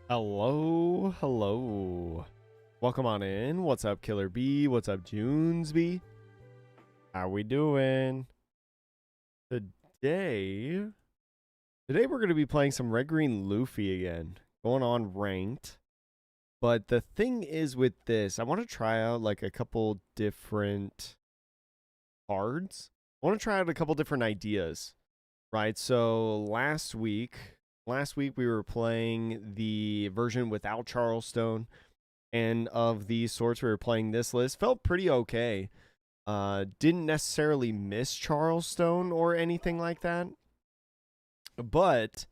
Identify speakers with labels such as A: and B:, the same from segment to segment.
A: Hello, hello. Welcome on in. What's up, Killer B? What's up, Junesby? How we doing? Today, today we're going to be playing some Red Green Luffy again. Going on ranked. But the thing is with this, I want to try out like a couple different cards. I want to try out a couple different ideas, right? So last week we were playing the version without Charleston, and of these sorts we were playing this list. Felt pretty okay. Didn't necessarily miss Charleston or anything like that, but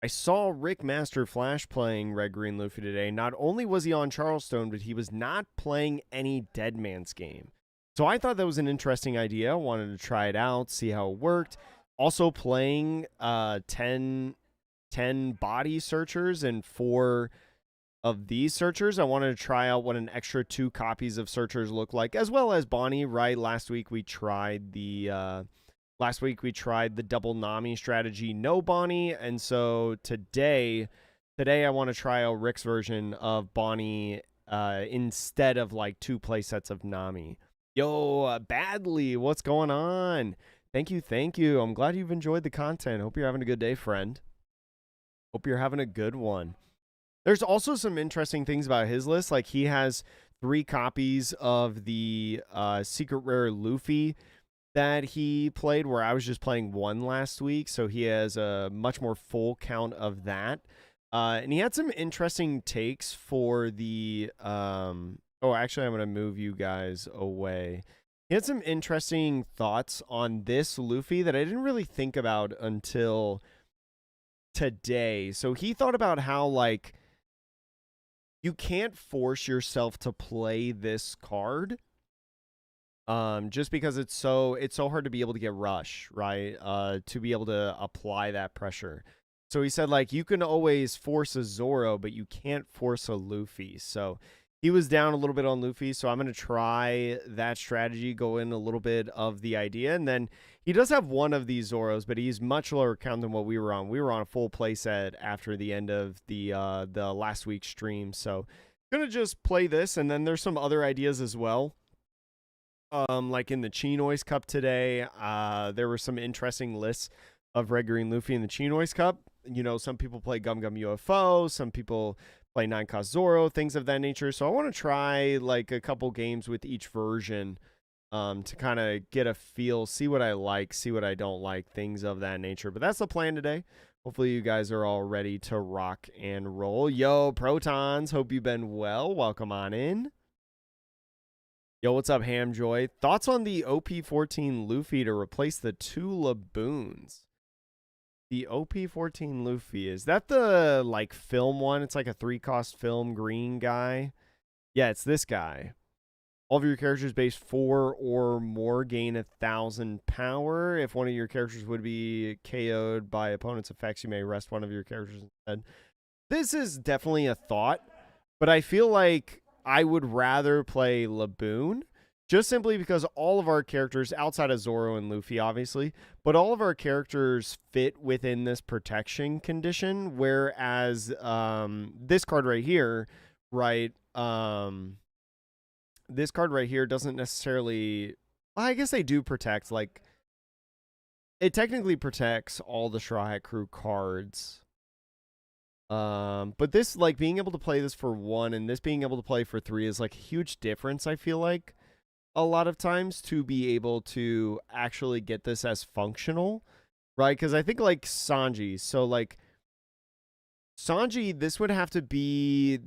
A: I saw Rick Master Flash playing Red Green Luffy today. Not only was he on Charleston, but he was not playing any Dead Man's Game. So I thought that was an interesting idea. I wanted to try it out, see how it worked. Also playing 10 body searchers and 4 of these searchers. I wanted to try out what an extra 2 copies of searchers look like, as well as Bonnie, right? Last week we tried the double Nami strategy, no Bonnie, and so today I want to try out Rick's version of Bonnie instead of like 2 play sets of Nami. Yo, Badly, what's going on? Thank you. I'm glad you've enjoyed the content. Hope you're having a good day, friend. Hope you're having a good one. There's also some interesting things about his list. Like he has 3 copies of the secret rare Luffy that he played, where I was just playing 1 last week. So he has a much more full count of that. And he had some interesting takes for the... oh, actually, I'm going to move you guys away. He had some interesting thoughts on this Luffy that I didn't really think about until today. So he thought about how, like, you can't force yourself to play this card just because it's so hard to be able to get rush, right? To be able to apply that pressure. So he said, like, you can always force a Zoro, but you can't force a Luffy. So he was down a little bit on Luffy, so I'm going to try that strategy, go in a little bit of the idea, and then he does have 1 of these Zoros, but he's much lower count than what we were on. We were on a full playset after the end of the last week's stream, so I'm going to just play this, and then there's some other ideas as well. Like in the Chinois Cup today, there were some interesting lists of Red Green Luffy in the Chinois Cup. You know, some people play Gum Gum UFO, some people play 9-cost Zoro, things of that nature. So I want to try like a couple games with each version to kind of get a feel, see what I like, see what I don't like, things of that nature. But that's the plan today. Hopefully you guys are all ready to rock and roll. Yo, Protons, hope you've been well. Welcome on in. Yo, what's up, Hamjoy? Thoughts on the OP14 Luffy to replace the 2 Laboons? The OP14 Luffy, is that the like film one? It's like a 3-cost film green guy. Yeah, it's this guy. All of your characters base 4 or more gain 1,000 power. If one of your characters would be KO'd by opponent's effects, you may rest one of your characters instead. This is definitely a thought, but I feel like I would rather play Laboon. Just simply because all of our characters, outside of Zoro and Luffy, obviously, but all of our characters fit within this protection condition, whereas this card right here, right, this card right here doesn't necessarily... Well, I guess they do protect, like... It technically protects all the Straw Hat Crew cards. But this, like, being able to play this for 1 and this being able to play for 3 is, like, a huge difference, I feel like. A lot of times to be able to actually get this as functional, right? Because I think like Sanji, so like Sanji, this would have to be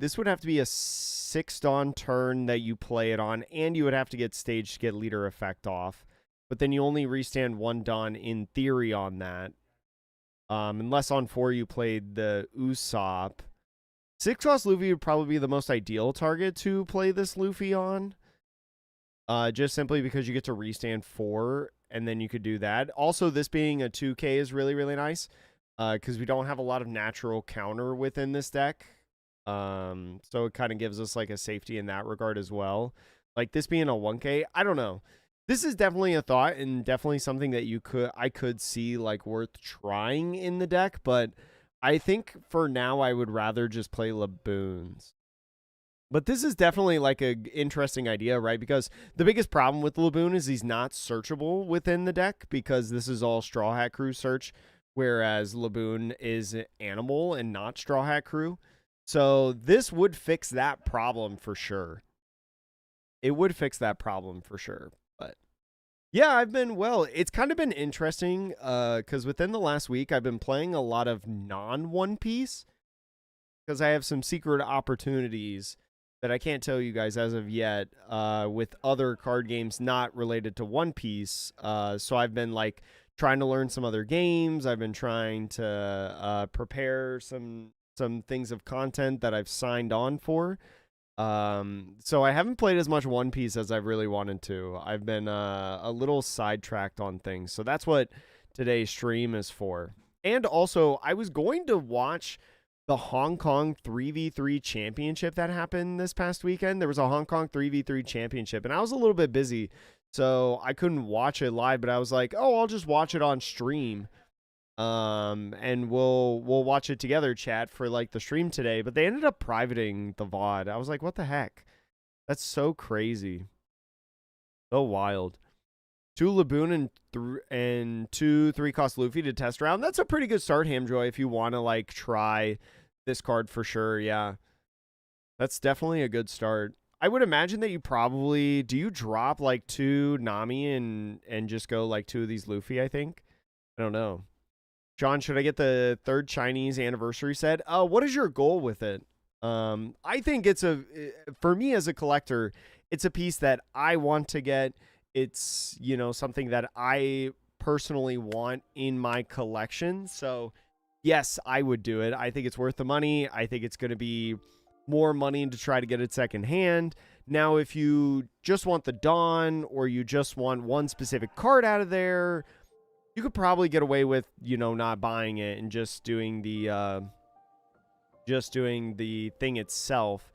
A: a 6 Dawn turn that you play it on, and you would have to get staged to get leader effect off. But then you only restand 1 Dawn in theory on that, unless on 4 you played the Usopp. 6-cost Luffy would probably be the most ideal target to play this Luffy on. Just simply because you get to restand 4, and then you could do that. Also, this being a 2K is really, really nice, because we don't have a lot of natural counter within this deck. So it kind of gives us like a safety in that regard as well. Like this being a 1K, I don't know. This is definitely a thought and definitely something that I could see like worth trying in the deck, but I think for now I would rather just play Laboons. But this is definitely like a interesting idea, right? Because the biggest problem with Laboon is he's not searchable within the deck because this is all Straw Hat Crew search, whereas Laboon is animal and not Straw Hat Crew. So this would fix that problem for sure. It would fix that problem for sure. But yeah, I've been, well, it's kind of been interesting because within the last week, I've been playing a lot of non-One Piece because I have some secret opportunities that I can't tell you guys as of yet with other card games not related to One Piece. So I've been like trying to learn some other games. I've been trying to prepare some things of content that I've signed on for. So I haven't played as much One Piece as I've really wanted to. I've been a little sidetracked on things. So that's what today's stream is for. And also, I was going to watch the Hong Kong 3v3 championship that happened this past weekend. There was a Hong Kong 3v3 championship, and I was a little bit busy, so I couldn't watch it live, but I was like, oh, I'll just watch it on stream. And we'll watch it together, chat, for like the stream today. But they ended up privating the VOD. I was like, what the heck? That's so crazy. So wild. 2 Laboon and 2 3-cost Luffy to test round. That's a pretty good start, Hamjoy, if you want to like try this card for sure. Yeah. That's definitely a good start. I would imagine that you probably, do you drop like 2 Nami and just go like 2 of these Luffy, I think? I don't know. John, should I get the 3rd Chinese anniversary set? What is your goal with it? I think it's for me as a collector, it's a piece that I want to get. It's, you know, something that I personally want in my collection. So yes, I would do it. I think it's worth the money. I think it's going to be more money to try to get it secondhand. Now, if you just want the Dawn or you just want one specific card out of there, you could probably get away with, you know, not buying it and just doing the thing itself.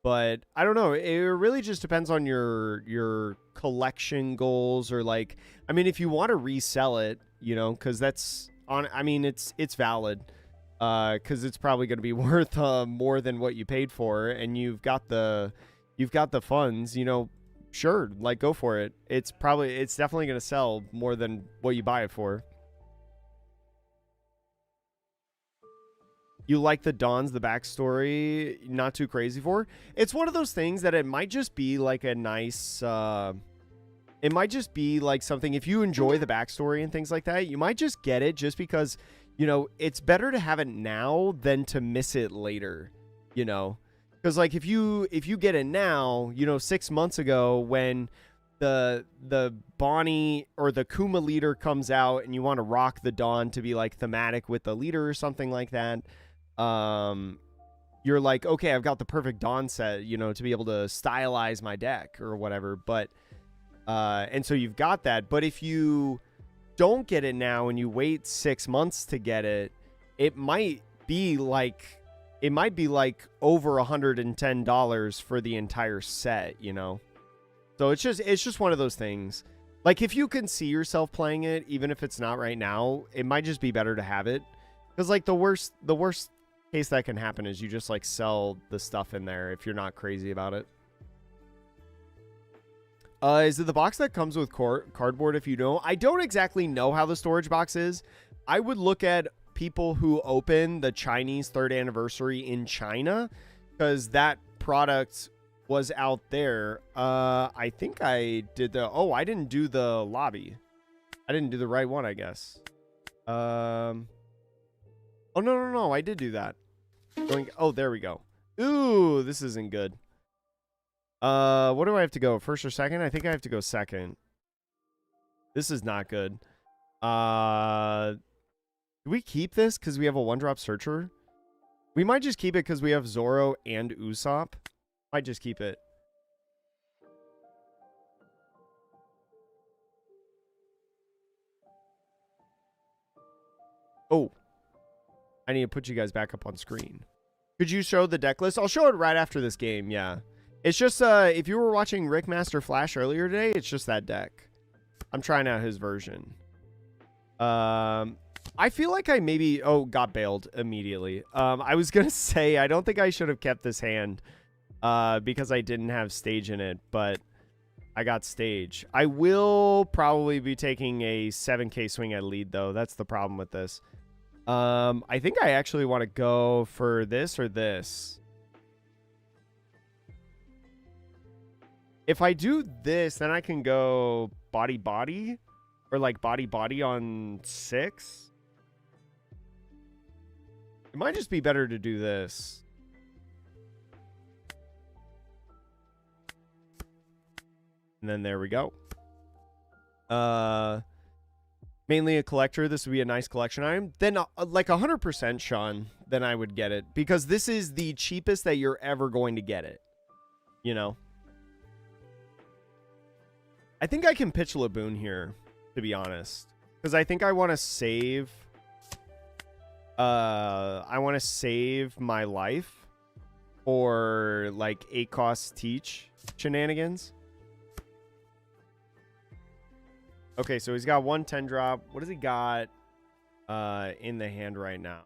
A: But I don't know. It really just depends on your collection goals, or like, I mean, if you want to resell it, you know, because that's on. I mean, it's valid, because it's probably going to be worth more than what you paid for, and you've got the funds, you know. Sure, like go for it. It's definitely going to sell more than what you buy it for. You like the Dawn's, the backstory, not too crazy for. It's one of those things that it might just be like a nice, it might just be like something, if you enjoy the backstory and things like that, you might just get it just because, you know, it's better to have it now than to miss it later, you know? Because like if you get it now, you know, 6 months ago when the Bonnie or the Kuma leader comes out and you want to rock the Dawn to be like thematic with the leader or something like that, you're like, okay, I've got the perfect Dawn set, you know, to be able to stylize my deck or whatever. But and so you've got that. But if you don't get it now and you wait 6 months to get it, it might be like over $110 for the entire set, you know. So it's just one of those things. Like if you can see yourself playing it, even if it's not right now, it might just be better to have it. Because like the worst case that can happen is you just like sell the stuff in there if you're not crazy about it. Is it the box that comes with cardboard if you don't? I don't exactly know how the storage box is. I would look at people who open the Chinese 3rd anniversary in China, because that product was out there. I think I did I didn't do the lobby. I didn't do the right one, I guess. Oh, no. I did do that. Oh, there we go. Ooh, this isn't good. What do I have to go? First or second? I think I have to go second. This is not good. Do we keep this because we have a 1-drop searcher? We might just keep it because we have Zoro and Usopp. Might just keep it. Oh. I need to put you guys back up on screen. Could you show the deck list? I'll show it right after this game, yeah. It's just, if you were watching Rick Master Flash earlier today, it's just that deck. I'm trying out his version. I feel like I maybe got bailed immediately. I was gonna say I don't think I should have kept this hand because I didn't have stage in it, but I got stage. I will probably be taking a 7k swing at lead though. That's the problem with this. I think I actually want to go for this or this. If I do this, then I can go body body or like body body on 6. It might just be better to do this. And then there we go. Mainly a collector. This would be a nice collection item. Then like 100% Sean, then I would get it. Because this is the cheapest that you're ever going to get it. You know? I think I can pitch Laboon here, to be honest. Because I think I want to save... I want to save my life for, like, 8 costs teach shenanigans. Okay, so he's got 1 10 drop. What does he got in the hand right now?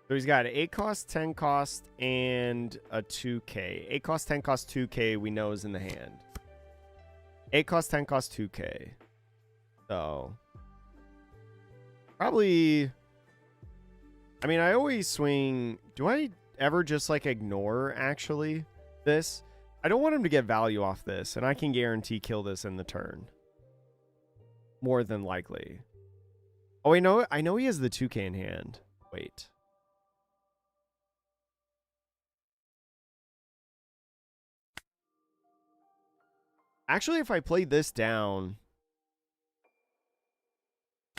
A: So he's got 8 cost, 10 cost, and a 2k. 8 cost, 10 cost, 2k we know is in the hand. 8 cost, 10 cost, 2k. So... probably... I mean, I always swing... do I ever just, like, ignore, actually, this? I don't want him to get value off this, and I can guarantee kill this in the turn. More than likely. Oh, wait, no, I know he has the 2k in hand. Wait. Actually, if I play this down...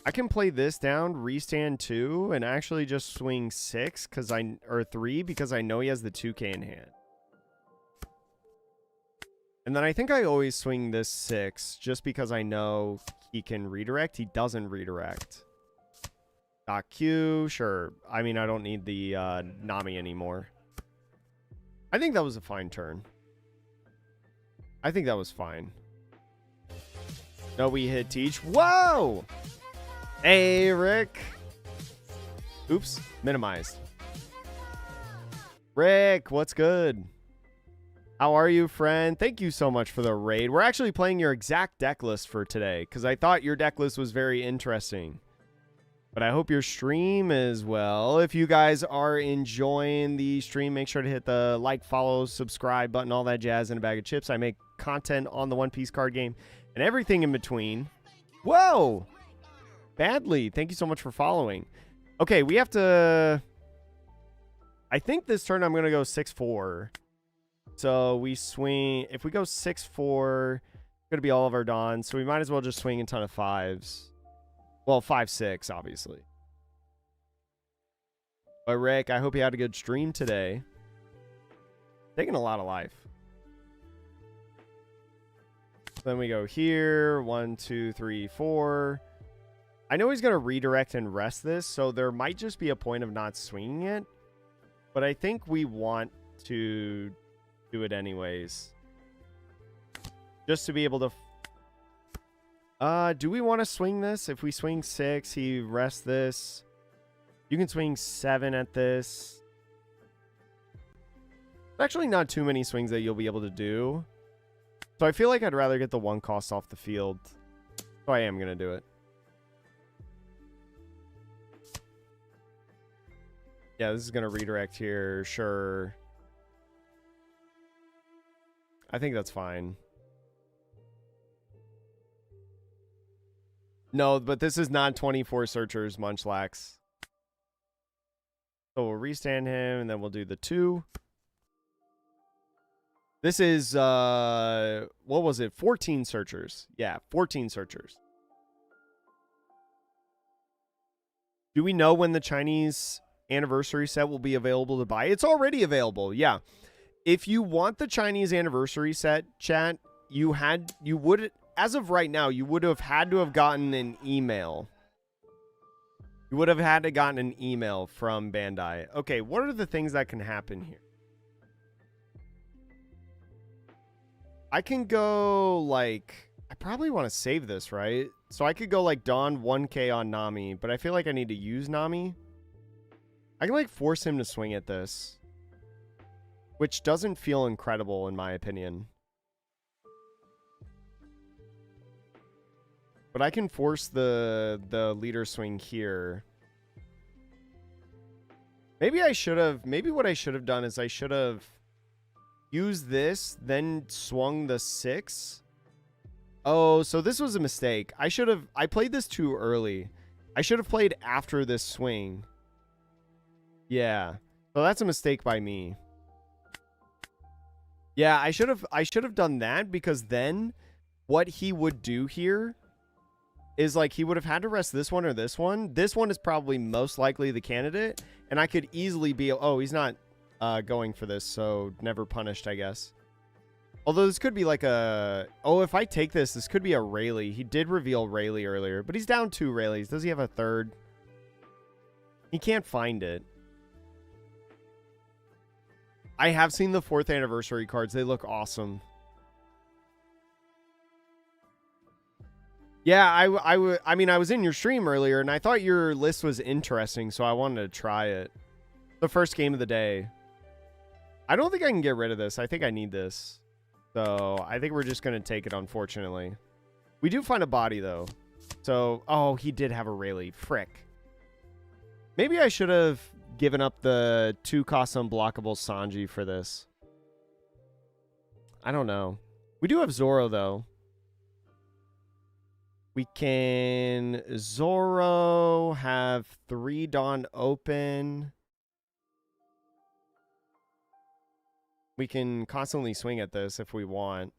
A: I can play this down, restand 2, and actually just swing 6 because or 3 because I know he has the 2k in hand. And then I think I always swing this 6 just because I know he can redirect. He doesn't redirect. Dot Q, sure. I mean, I don't need the Nami anymore. I think that was a fine turn. I think that was fine. No, we hit teach. Whoa! Hey, Rick. Oops, minimized. Rick, what's good? How are you, friend? Thank you so much for the raid. We're actually playing your exact deck list for today because I thought your deck list was very interesting. But I hope your stream is well. If you guys are enjoying the stream, make sure to hit the like, follow, subscribe button, all that jazz in a bag of chips. I make content on the One Piece card game and everything in between. Whoa! Badly. Thank you so much for following. Okay, we have to... I think this turn I'm going to go 6-4. So we swing... if we go 6-4, it's going to be all of our dons. So we might as well just swing a ton of 5s. Well, 5-6, obviously. But Rick, I hope you had a good stream today. Taking a lot of life. Then we go here. 1, 2, 3, 4. I know he's going to redirect and rest this, so there might just be a point of not swinging it. But I think we want to do it anyways. Just to be able to... do we want to swing this? If we swing 6, he rests this. You can swing 7 at this. There's actually not too many swings that you'll be able to do. So I feel like I'd rather get the 1 cost off the field. So I am going to do it. Yeah, this is going to redirect here. Sure. I think that's fine. No, but this is not 24 searchers, Munchlax. So we'll restand him, and then we'll do the 2. This is, what was it? 14 searchers. Yeah, 14 searchers. Do we know when the Chinese anniversary set will be available to buy? It's already available, yeah. If you want the Chinese anniversary set, chat, you would, as of right now, you would have had to have gotten an email. You would have had to gotten an email from Bandai. Okay, what are the things that can happen here? I can go, like, I probably want to save this, right? So I could go like Dawn 1k on Nami, but I feel like I need to use Nami. I can like force him to swing at this, which doesn't feel incredible in my opinion. But I can force the leader swing here. Maybe what I should have done is I should have used this, then swung the 6. Oh, so this was a mistake. I played this too early. I should have played after this swing. Yeah. So that's a mistake by me. Yeah, I should have done that, because then what he would do here is like he would have had to rest this one or this one. This one is probably most likely the candidate, and I could easily be, oh, he's not going for this, so never punished, I guess. Although this could be like a, oh, if I take this, this could be a Rayleigh. He did reveal Rayleigh earlier, but he's down 2 Rayleighs. Does he have a third? He can't find it. I have seen the 4th anniversary cards. They look awesome. Yeah, I mean, I was in your stream earlier, and I thought your list was interesting, so I wanted to try it. The first game of the day. I don't think I can get rid of this. I think I need this. So, I think we're just going to take it, unfortunately. We do find a body, though. So, oh, he did have a Rayleigh. Frick. Maybe I should have given up the 2-cost unblockable Sanji for this. I don't know. We do have Zoro, though. We can Zoro, have 3 Dawn open. We can constantly swing at this if we want.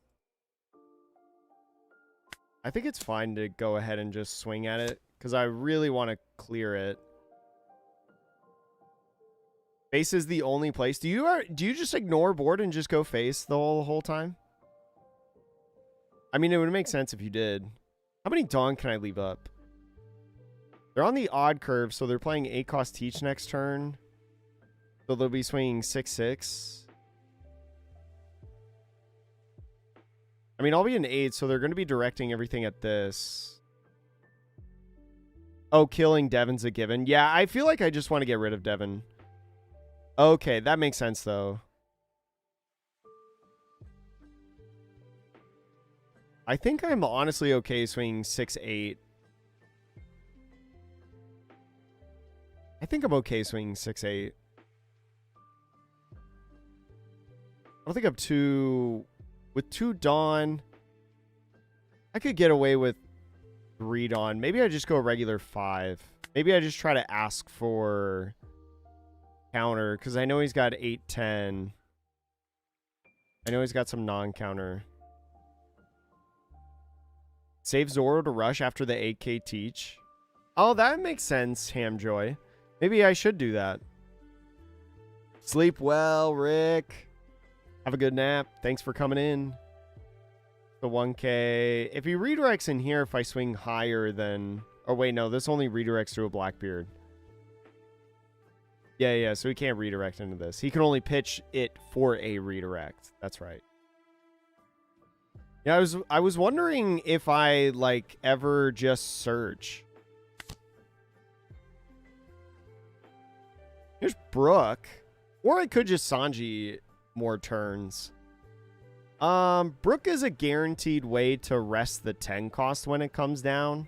A: I think it's fine to go ahead and just swing at it, because I really want to clear it. Face is the only place. Do you just ignore board and just go face the whole time? I mean, it would make sense if you did. How many Dawn can I leave up? They're on the odd curve, so they're playing 8-cost Teach next turn. So they'll be swinging 6-6. I mean, I'll be an 8, so they're going to be directing everything at this. Oh, killing Devon's a given. Yeah, I feel like I just want to get rid of Devon. Okay, that makes sense, though. I think I'm honestly okay swinging 6-8. I think I'm okay swinging 6-8. I don't think I'm too... With 2 Dawn, I could get away with 3 Dawn. Maybe I just go regular 5. Maybe I just try to ask for counter, because I know he's got 8-10. I know he's got some non-counter. Save Zoro to rush after the 8k Teach. Oh, that makes sense, Hamjoy. Maybe I should do that. Sleep well, Rick. Have a good nap. Thanks for coming in. The 1k. If he redirects in here, if I swing higher than... Oh, wait, no. This only redirects to a Blackbeard. Yeah, so he can't redirect into this. He can only pitch it for a redirect. That's right. Yeah, I was wondering if I, like, ever just search. Here's Brook. Or I could just Sanji more turns. Brook is a guaranteed way to rest the 10 cost when it comes down.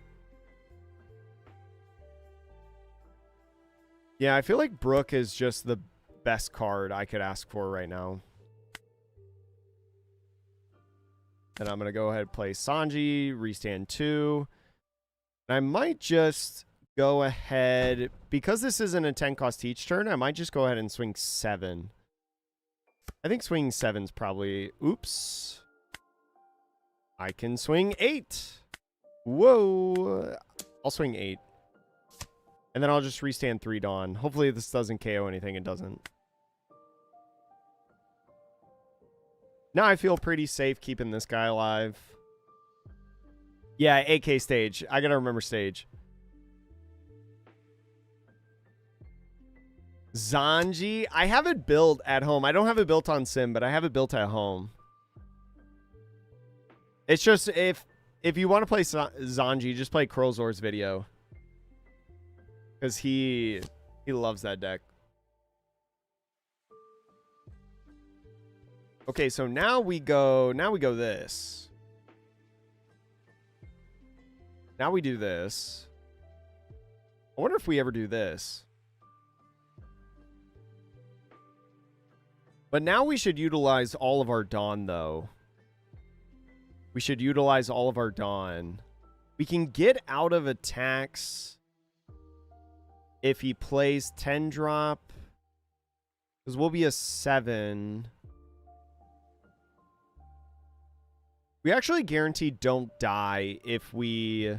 A: Yeah, I feel like Brook is just the best card I could ask for right now. And I'm going to go ahead and play Sanji, restand 2. And I might just go ahead, because this isn't a 10 cost each turn, I might just go ahead and swing 7. I think swinging 7's probably... Oops. I can swing 8. Whoa. I'll swing 8. And then I'll just restand 3 Dawn. Hopefully this doesn't KO anything. It doesn't. Now I feel pretty safe keeping this guy alive. Yeah, AK stage. I gotta remember stage. Zanji. I have it built at home. I don't have it built on Sim, but I have it built at home. It's just if if you want to play Zanji, just play Krolzor's video. Because he loves that deck. Okay, so now we go this. Now we do this. I wonder if we ever do this. But now we should utilize all of our Dawn, though. We should utilize all of our Dawn. We can get out of attacks if he plays 10 drop. Because we'll be a 7. We actually guarantee don't die if we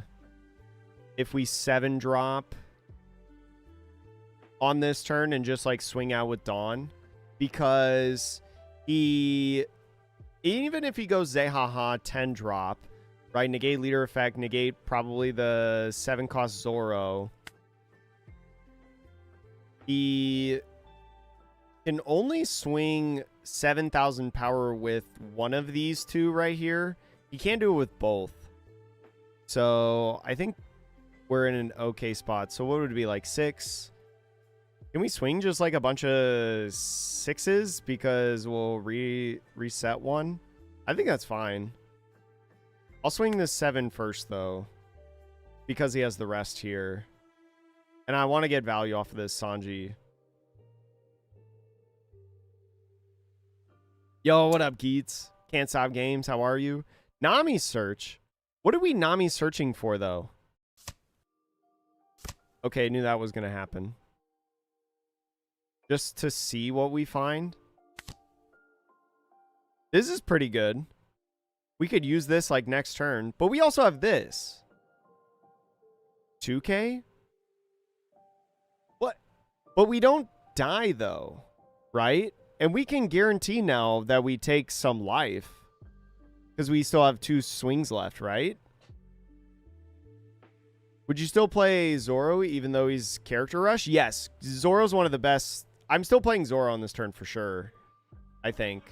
A: 7 drop on this turn and just like swing out with Dawn. Because even if he goes Zehaha 10 drop, right? Negate leader effect, negate probably the 7 cost Zoro. He can only swing 7,000 power with one of these two right here. He can't do it with both. So I think we're in an okay spot. So what would it be, like 6? Can we swing just like a bunch of 6s because we'll reset one? I think that's fine. I'll swing this 7 first though, because he has the rest here. And I want to get value off of this Sanji. Yo, what up, Geets? Can't Stop Games, how are you? Nami search. What are we Nami searching for, though? Okay, knew that was going to happen. Just to see what we find. This is pretty good. We could use this, like, next turn. But we also have this. 2K? What? But we don't die, though. Right? And we can guarantee now that we take some life. Because we still have 2 swings left, right? Would you still play Zoro even though he's character rush? Yes. Zoro's one of the best. I'm still playing Zoro on this turn for sure. I think.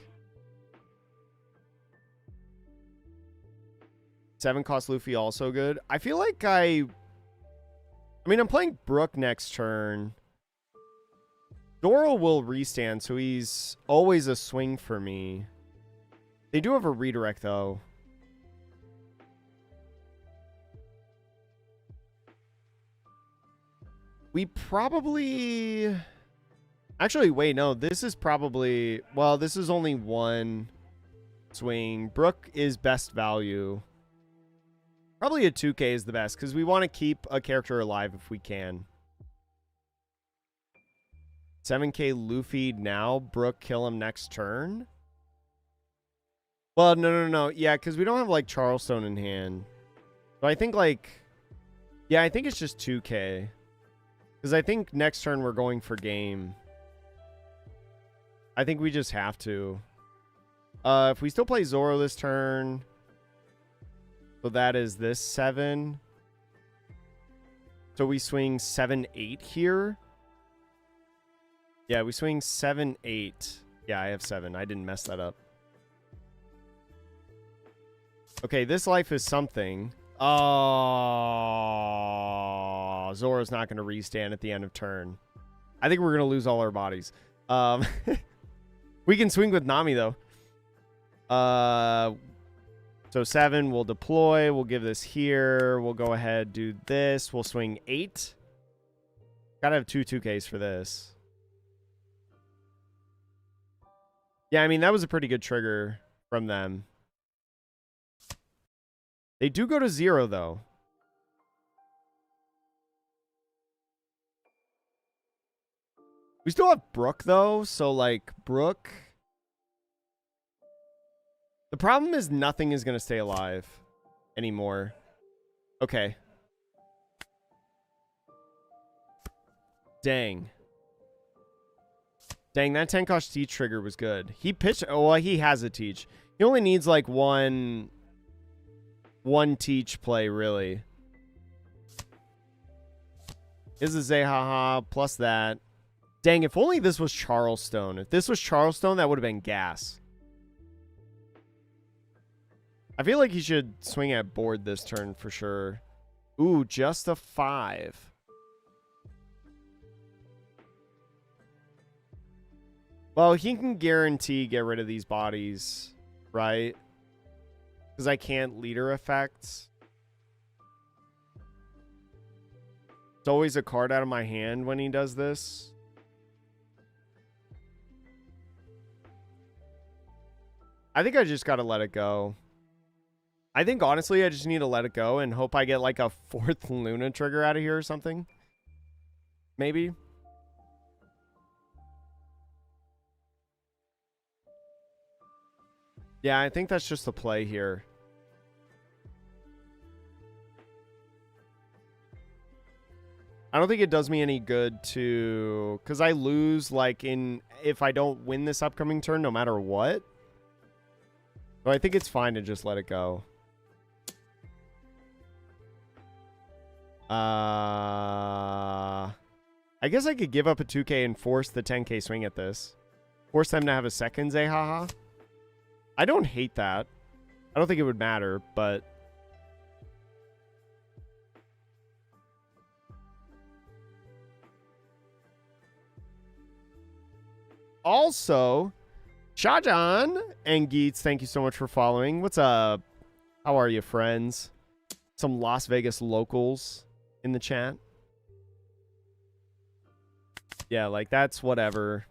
A: 7 cost Luffy also good. I feel like I mean, I'm playing Brook next turn. Zoro will restand, so he's always a swing for me. They do have a redirect, though. We probably... Actually, wait, no. This is probably... Well, this is only 1 swing. Brook is best value. Probably a 2K is the best, because we want to keep a character alive if we can. 7K Luffy now. Brook kill him next turn. Well, no. Yeah, because we don't have, like, Charleston in hand. So I think, like... Yeah, I think it's just 2K. Because I think next turn we're going for game. I think we just have to. If we still play Zoro this turn... So that is this 7. So we swing 7-8 here. Yeah, we swing 7-8. Yeah, I have 7. I didn't mess that up. Okay, this life is something. Oh, Zoro's not going to restand at the end of turn. I think we're going to lose all our bodies. We can swing with Nami, though. So 7, we'll deploy. We'll give this here. We'll go ahead, do this. We'll swing 8. Gotta have 2 2Ks for this. Yeah, I mean, that was a pretty good trigger from them. They do go to 0, though. We still have Brook, though. So, like, Brook... The problem is nothing is going to stay alive anymore. Okay. Dang. Dang, that 10 cost teach trigger was good. He pitched... Oh, well, he has a teach. He only needs, like, one teach play, really. Is a Zehaha plus that. Dang, if only this was Charleston. If this was Charleston, that would have been gas. I feel like he should swing at board this turn for sure. Ooh, just a 5. Well, he can guarantee get rid of these bodies, right? Because I can't leader effects. It's always a card out of my hand when he does this. I think I just got to let it go. I think, honestly, I just need to let it go and hope I get, like, a 4th Luna trigger out of here or something. Maybe. Yeah, I think that's just the play here. I don't think it does me any good to... Because I lose, like, if I don't win this upcoming turn, no matter what. So I think it's fine to just let it go. I guess I could give up a 2K and force the 10K swing at this. Force them to have a second Zehaha. I don't hate that. I don't think it would matter, but... Also, Shahjahan and Geets, thank you so much for following. What's up? How are you, friends? Some Las Vegas locals in the chat. Yeah, like, that's whatever.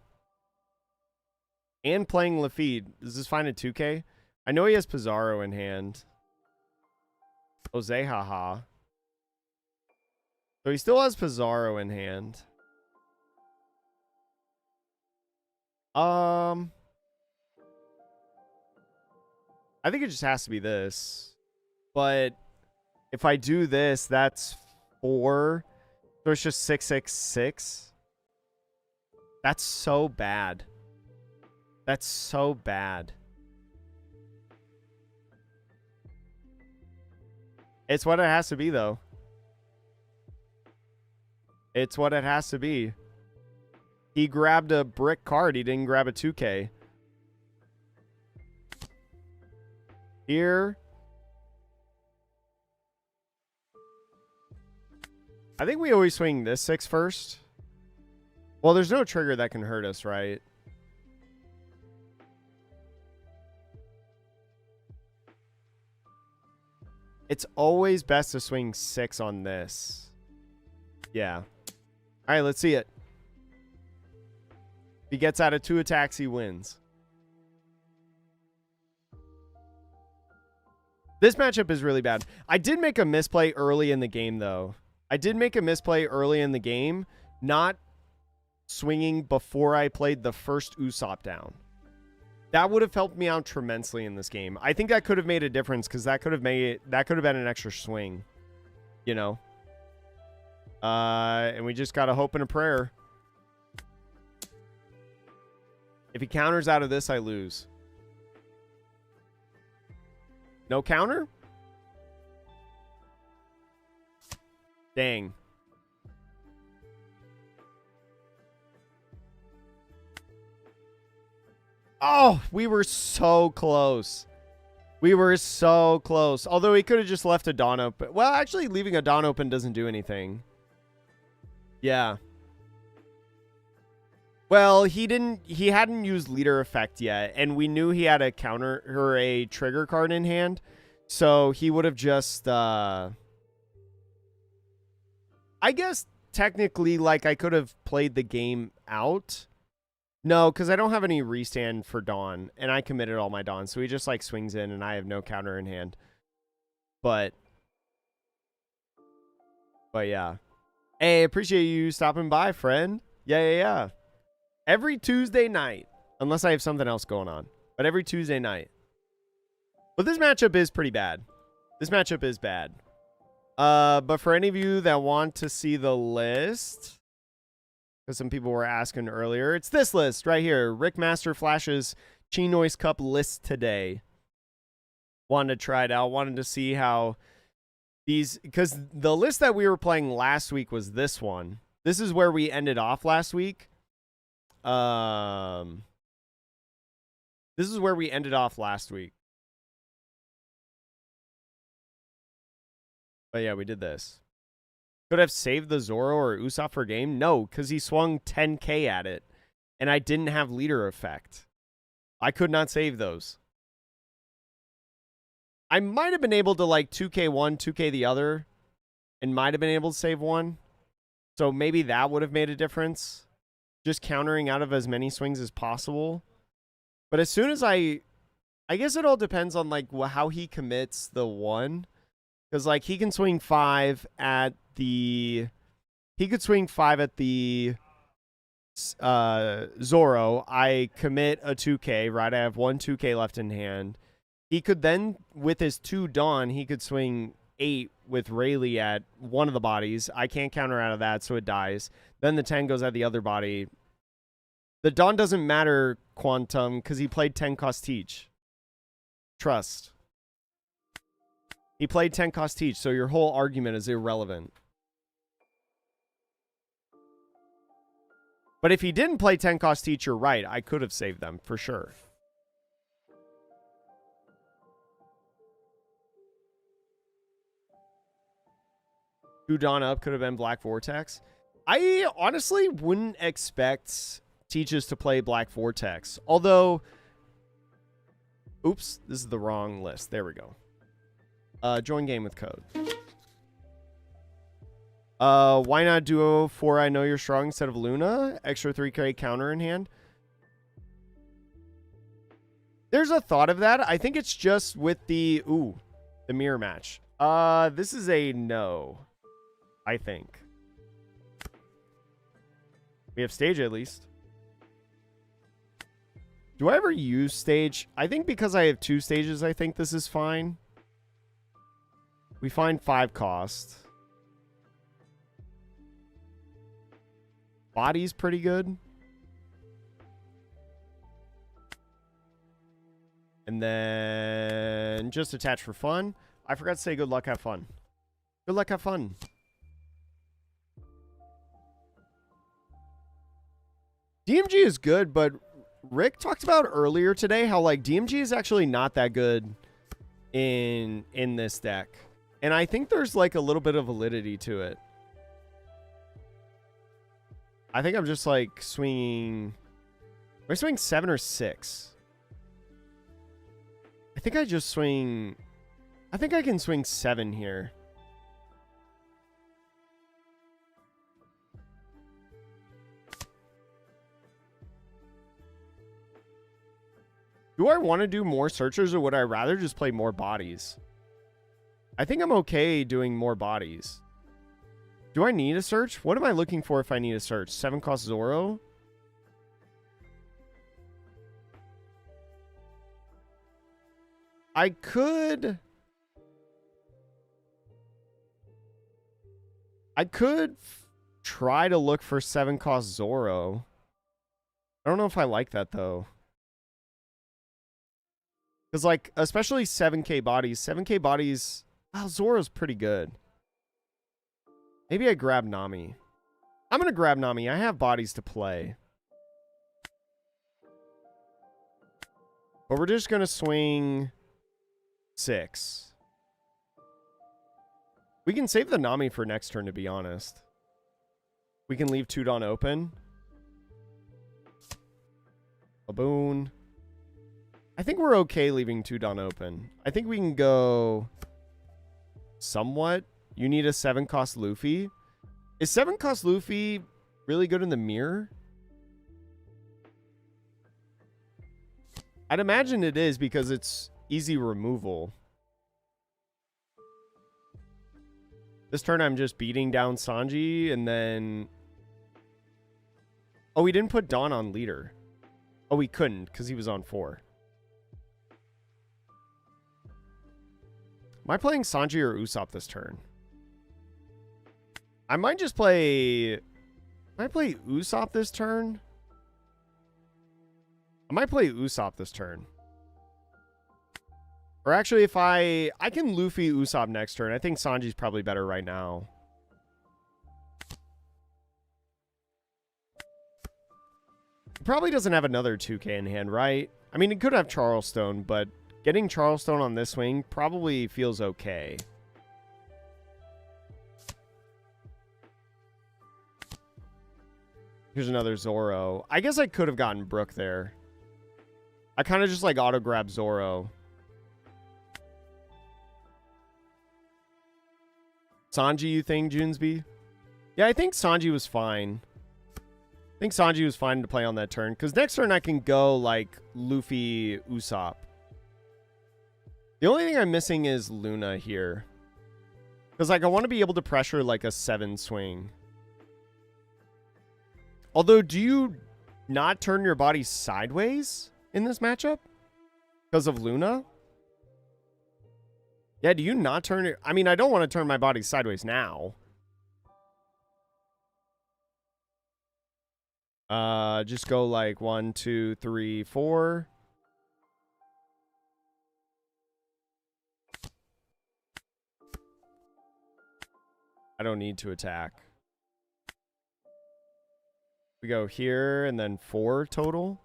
A: And playing Luffy. Does this find a 2K? I know he has Pizarro in hand. Oh, Zehaha. So he still has Pizarro in hand. I think it just has to be this. But if I do this, that's 4. So it's just 666. That's so bad. That's so bad. It's what it has to be, though. It's what it has to be. He grabbed a brick card. He didn't grab a 2K. Here. I think we always swing this 6 first. Well, there's no trigger that can hurt us, right? It's always best to swing 6 on this. Yeah. All right, let's see it. If he gets out of 2 attacks, he wins. This matchup is really bad. I did make a misplay early in the game, though. I did make a misplay early in the game, not swinging before I played the first Usopp down. That would have helped me out tremendously in this game. I think that could have made a difference because that could have been an extra swing, you know. And we just gotta hope and a prayer. If he counters out of this, I lose. No counter? Dang. Oh, we were so close. We were so close. Although he could have just left a Dawn open. Well, actually, leaving a Dawn open doesn't do anything. Yeah. Well, he hadn't used leader effect yet, and we knew he had a counter or a trigger card in hand. So he would have just I guess technically, like, I could have played the game out. No, because I don't have any restand for Dawn, and I committed all my Dawn, so he just, like, swings in, and I have no counter in hand. But yeah. Hey, appreciate you stopping by, friend. Yeah. Every Tuesday night, unless I have something else going on, but every Tuesday night. But this matchup is pretty bad. This matchup is bad. But for any of you that want to see the list... because some people were asking earlier. It's this list right here. Rick Master Flash's Chinois Cup list today. Wanted to try it out. Wanted to see how these... because the list that we were playing last week was this one. This is where we ended off last week. This is where we ended off last week. But yeah, we did this. Could have saved the Zoro or Usopp for game? No, because he swung 10k at it. And I didn't have leader effect. I could not save those. I might have been able to like 2k one, 2k the other. And might have been able to save one. So maybe that would have made a difference. Just countering out of as many swings as possible. But as soon as I guess it all depends on like how he commits the one. Because like he can swing 5 at the... He could swing 5 at the Zoro. I commit a 2k, right? I have one 2k left in hand. He could then, with his 2 Dawn, he could swing 8 with Rayleigh at one of the bodies. I can't counter out of that, so it dies. Then the 10 goes at the other body. The Dawn doesn't matter, Quantum, because he played 10 cost teach. Trust. He played 10 cost teach, so your whole argument is irrelevant. But if he didn't play 10 cost teach, you're right. I could have saved them, for sure. Two Dawn up could have been Black Vortex. I honestly wouldn't expect Teaches to play Black Vortex. Although... Oops, this is the wrong list. There we go. Join game with code. Why not duo for I Know You're Strong instead of Luna? Extra 3k counter in hand. There's a thought of that. I think it's just with the... Ooh, the mirror match. This is a no. I think. We have stage at least. Do I ever use stage? I think because I have 2 stages, I think this is fine. We find 5 cost. Body's pretty good. And then just attach for fun. I forgot to say good luck, have fun. Good luck, have fun. DMG is good, but Rick talked about earlier today how like DMG is actually not that good in this deck. And I think there's like a little bit of validity to it. I think I'm just like swinging... Am I swinging 7 or 6? I think I just swing... I think I can swing 7 here. Do I want to do more searchers or would I rather just play more bodies? I think I'm okay doing more bodies. Do I need a search? What am I looking for if I need a search? 7 cost Zoro? I could try to look for 7 cost Zoro. I don't know if I like that though. Because, like, especially 7k bodies. 7k bodies... Oh, Zoro's pretty good. Maybe I grab Nami. I'm going to grab Nami. I have bodies to play. But we're just going to swing 6. We can save the Nami for next turn, to be honest. We can leave 2 Dawn open. A boon. I think we're okay leaving 2 Dawn open. I think we can go somewhat. You need a 7 cost Luffy. Is 7 cost Luffy really good in the mirror? I'd imagine it is because it's easy removal. This turn I'm just beating down Sanji and then... Oh, we didn't put Dawn on leader. Oh, we couldn't because he was on 4. Am I playing Sanji or Usopp this turn? I might just play... Might play Usopp this turn? I might play Usopp this turn. Or actually, if I can Luffy Usopp next turn. I think Sanji's probably better right now. He probably doesn't have another 2k in hand, right? I mean, he could have Charleston, but... Getting Charleston on this swing probably feels okay. Here's another Zoro. I guess I could have gotten Brook there. I kind of just like auto grab Zoro. Sanji, you think, Junesby? Yeah, I think Sanji was fine. I think Sanji was fine to play on that turn. Because next turn I can go like Luffy, Usopp. The only thing I'm missing is Luna here. Because like I want to be able to pressure like a 7 swing. Although, do you not turn your body sideways in this matchup? Because of Luna? Yeah, do you not turn it? I mean, I don't want to turn my body sideways now. Just go like 1, 2, 3, 4. I don't need to attack. We go here and then 4 total.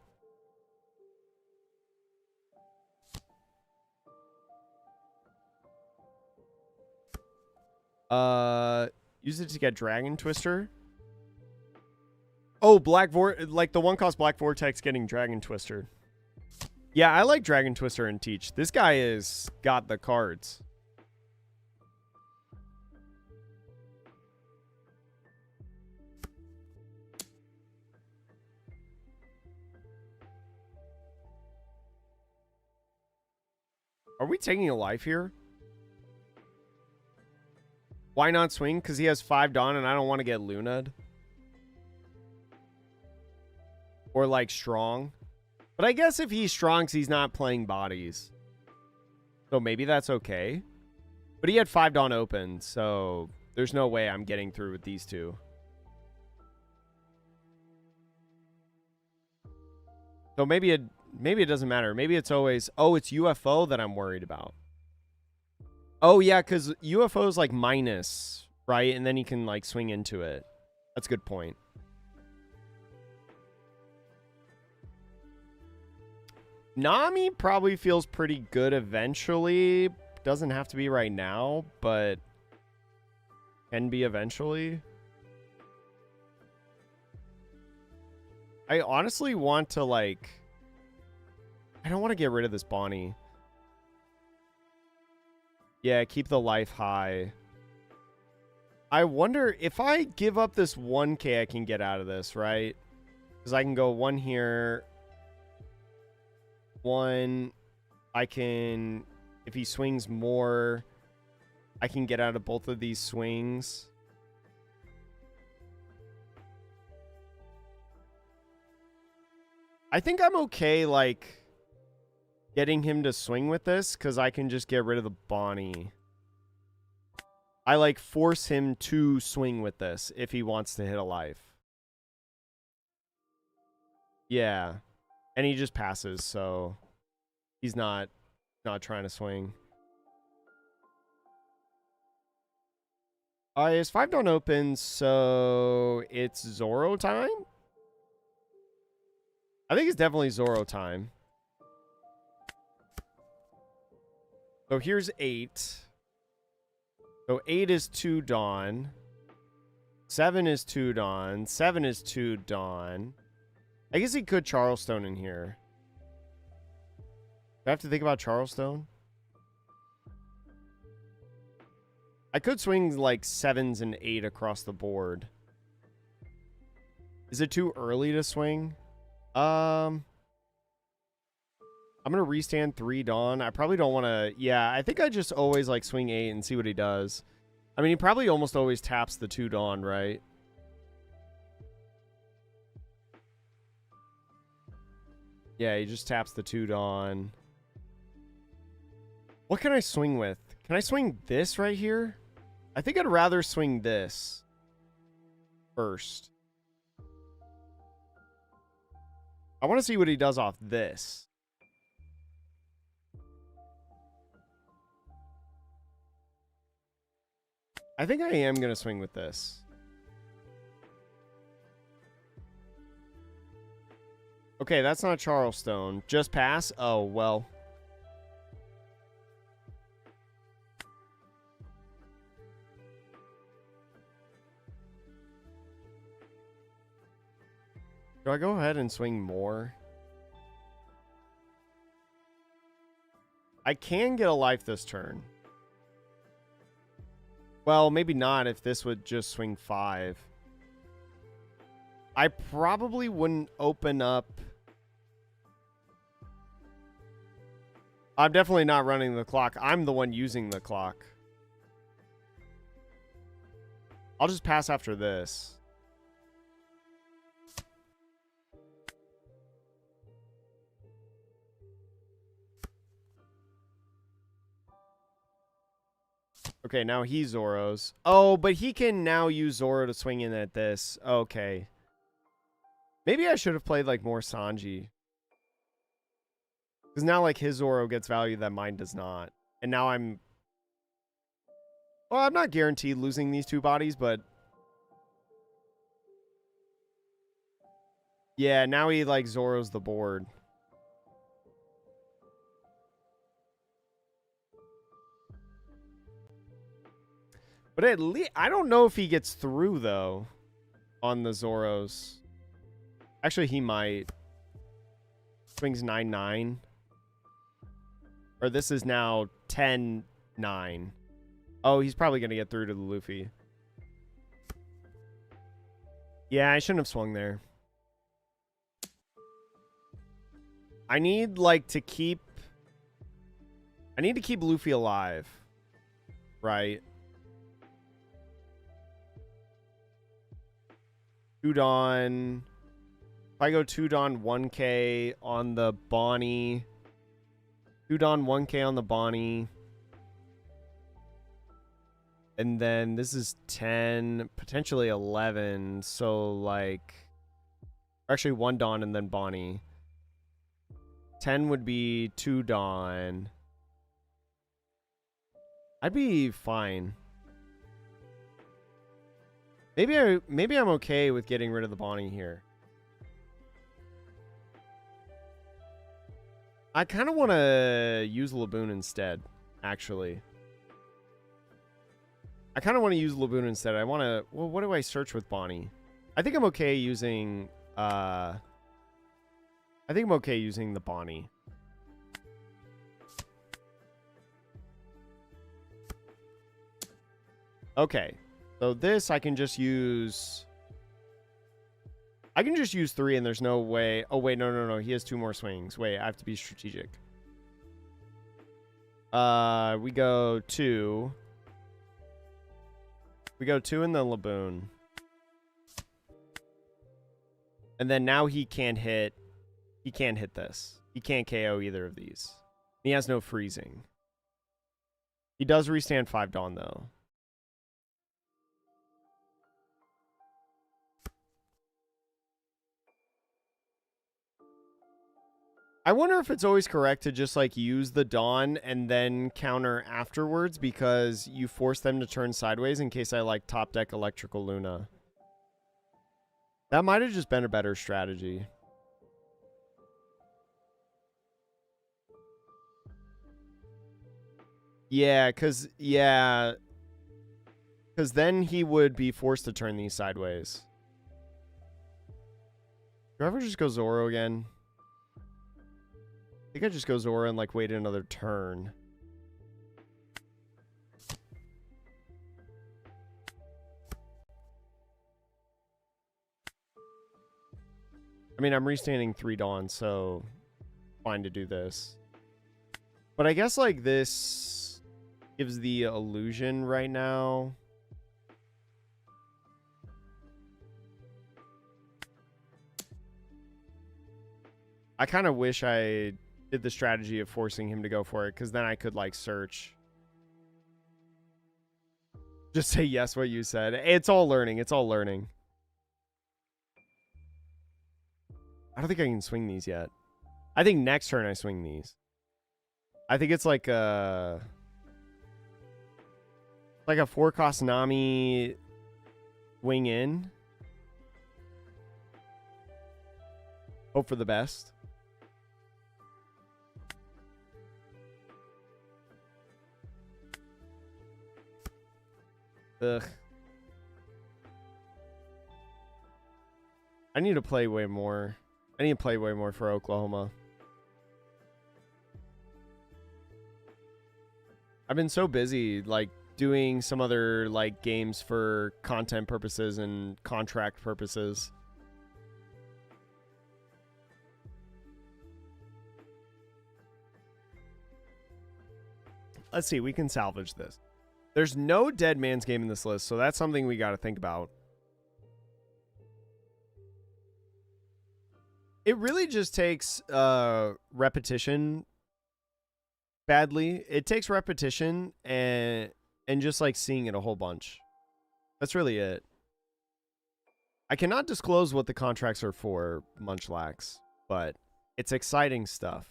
A: Use it to get Dragon Twister. Oh, like the one cost Black Vortex getting Dragon Twister. Yeah, I like Dragon Twister and Teach. This guy is got the cards. Are we taking a life here? Why not swing? Because he has 5 Dawn and I don't want to get Luna'd. Or like strong. But I guess if he's strong, he's not playing bodies. So maybe that's okay. But he had 5 Dawn open, so there's no way I'm getting through with these two. So maybe it doesn't matter. Maybe it's always, oh, it's UFO that I'm worried about. Oh, yeah, because UFO is like minus, right? And then he can like swing into it. That's a good point. Nami probably feels pretty good eventually. Doesn't have to be right now, but can be eventually. I honestly want to like... I don't want to get rid of this Bonnie. Yeah, keep the life high. I wonder if I give up this 1k I can get out of this, right? Because I can go 1 here. 1. I can... If he swings more, I can get out of both of these swings. I think I'm okay, like, getting him to swing with this, because I can just get rid of the Bonnie. I, like, force him to swing with this if he wants to hit a life. Yeah. And he just passes, so he's not trying to swing. His 5 Dawn open, so it's Zoro time? I think it's definitely Zoro time. So here's 8. So 8 is 2 Dawn. 7 is 2 Dawn. 7 is 2 Dawn. I guess he could Charleston in here. Do I have to think about Charleston? I could swing like 7s and 8 across the board. Is it too early to swing? I'm gonna restand 3 Dawn. I probably don't want to... Yeah, I think I just always like swing 8 and see what he does. I mean, he probably almost always taps the 2 Dawn, right? Yeah, he just taps the 2 Dawn. What can I swing with? Can I swing this right here? I think I'd rather swing this first. I want to see what he does off this. I think I am going to swing with this. Okay, that's not Charleston. Just pass? Oh, well. Do I go ahead and swing more? I can get a life this turn. Well, maybe not if this would just swing 5. I probably wouldn't open up. I'm definitely not running the clock. I'm the one using the clock. I'll just pass after this. Okay, now he Zoro's. Oh, but he can now use Zoro to swing in at this. Okay. Maybe I should have played like more Sanji. Because now like his Zoro gets value that mine does not. And now I'm... Well, I'm not guaranteed losing these two bodies, but... Yeah, now he like Zoro's the board. But at least... I don't know if he gets through, though, on the Zoros. Actually, he might. Swings 9-9. Or this is now 10-9. Oh, he's probably going to get through to the Luffy. Yeah, I shouldn't have swung there. I need, like, to keep... I need to keep Luffy alive. Right. Udon. If I go Tudon 1k on the Bonnie. Udon 1k on the Bonnie. And then this is 10, potentially 11. So, like... Actually, 1 Dawn and then Bonnie. 10 would be 2 Dawn. I'd be fine. Maybe I'm okay with getting rid of the Bonnie here. I kind of want to use Laboon instead, actually. I kind of want to use Laboon instead. I want to... Well, what do I search with Bonnie? I think I'm okay using... I think I'm okay using the Bonnie. Okay. So this I can just use... I can just use 3 and there's no way... Oh, wait, no. He has 2 more swings. Wait, I have to be strategic. We go 2. We go 2 in the Laboon. And then now he can't hit... He can't hit this. He can't KO either of these. He has no freezing. He does restand 5 Dawn, though. I wonder if it's always correct to just, like, use the Dawn and then counter afterwards because you force them to turn sideways in case I, like, top deck Electrical Luna. That might have just been a better strategy. Yeah, because then he would be forced to turn these sideways. Do I ever just go Zoro again? I think I just go Zoro and, like, wait another turn. I mean, I'm restanding 3 Dawn, so fine to do this. But I guess, like, this gives the illusion right now. I kind of wish I did the strategy of forcing him to go for it, because then I could, like, search. Just say yes what you said. It's all learning. It's all learning. I don't think I can swing these yet. I think next turn I swing these. I think it's like a 4-cost Nami wing in. Hope for the best. Ugh. I need to play way more. I need to play way more for Oklahoma. I've been so busy, like, doing some other, like, games for content purposes and contract purposes. Let's see, we can salvage this. There's no Dead Man's Game in this list, so that's something we got to think about. It really just takes repetition badly. It takes repetition and just like seeing it a whole bunch. That's really it. I cannot disclose what the contracts are for, Munchlax, but it's exciting stuff.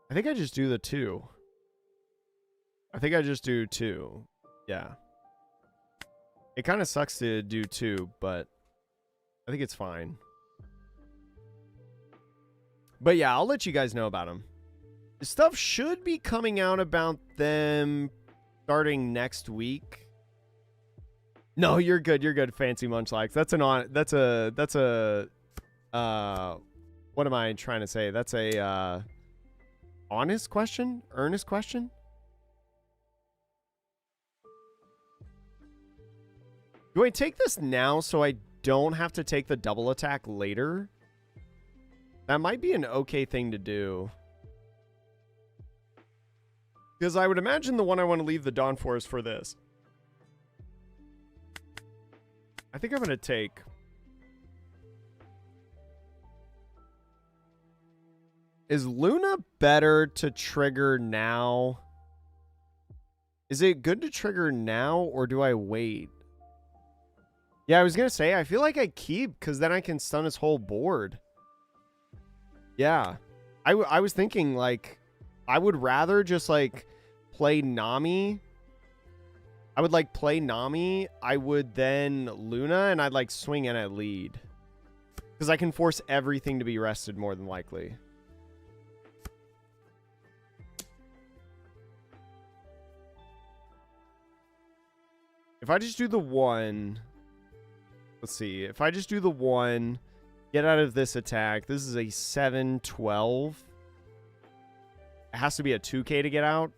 A: I think I just do the 2. I think I just do 2. Yeah. It kind of sucks to do 2, but I think it's fine. But yeah, I'll let you guys know about them. Stuff should be coming out about them starting next week. No, you're good. You're good, Fancy Munchlax. That's a what am I trying to say? That's a honest question? Earnest question? Do I take this now so I don't have to take the double attack later? That might be an okay thing to do. Because I would imagine the one I want to leave the Dawn for is for this. I think I'm going to take... Is Luna better to trigger now? Is it good to trigger now, or do I wait? Yeah, I was going to say, I feel like I keep, because then I can stun his whole board. Yeah. I was thinking, like, I would rather just, like, play Nami. I would, like, play Nami. I would then Luna, and I'd, like, swing in at lead. Because I can force everything to be rested more than likely. If I just do the 1... Let's see. If I just do the 1... Get out of this attack. This is a 7-12. It has to be a 2K to get out.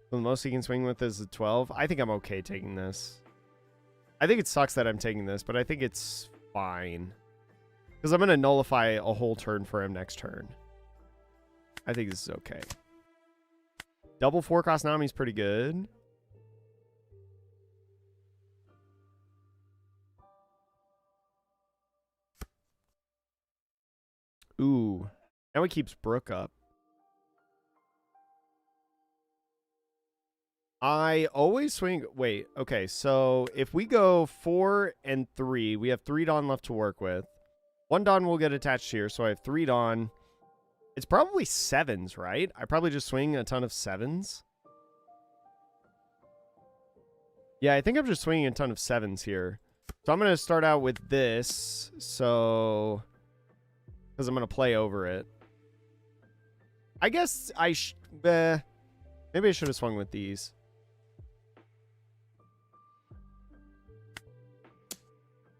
A: So the most he can swing with is a 12. I think I'm okay taking this. I think it sucks that I'm taking this, but I think it's fine. Because I'm going to nullify a whole turn for him next turn. I think this is okay. Double 4-cost Nami is pretty good. Ooh. Now he keeps Brook up. I always swing... Wait, okay. So if we go 4 and 3, we have 3 Dawn left to work with. 1 Dawn will get attached here, so I have 3 Dawn. It's probably 7s, right? I probably just swing a ton of 7s. Yeah, I think I'm just swinging a ton of 7s here. So I'm going to start out with this. So... Because I'm going to play over it. I guess I maybe I should have swung with these.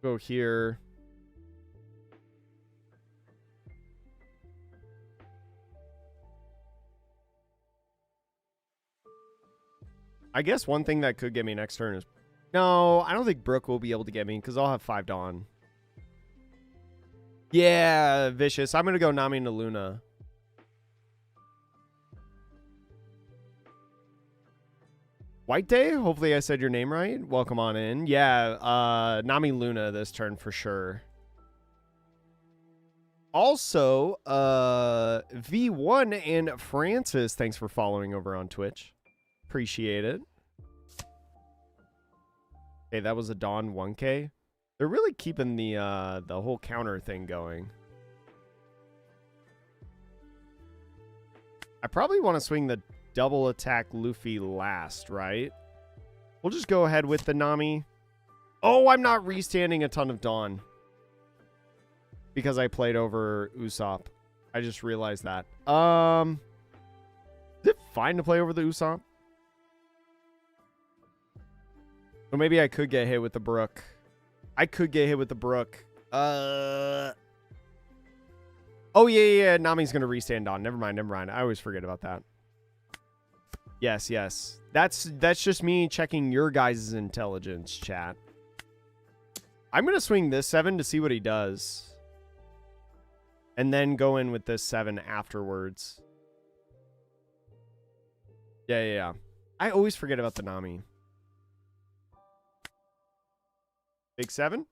A: Go here. I guess one thing that could get me next turn is... No, I don't think Brook will be able to get me because I'll have 5 Dawn. Yeah, Vicious. I'm going to go Nami into Luna. White Day? Hopefully I said your name right. Welcome on in. Yeah, Nami Luna this turn for sure. Also, V1 and Francis, thanks for following over on Twitch. Appreciate it. Okay, that was a Dawn 1K. They're really keeping the whole counter thing going. I probably want to swing the double attack Luffy last, right? We'll just go ahead with the Nami. Oh, I'm not restanding a ton of Dawn. Because I played over Usopp. I just realized that. Is it fine to play over the Usopp? So maybe I could get hit with the Brook. I could get hit with the Brook. Oh, yeah. Nami's going to restand on. Never mind. I always forget about that. Yes. That's just me checking your guys' intelligence, chat. I'm going to swing this 7 to see what he does. And then go in with this 7 afterwards. Yeah. I always forget about the Nami. Big 7?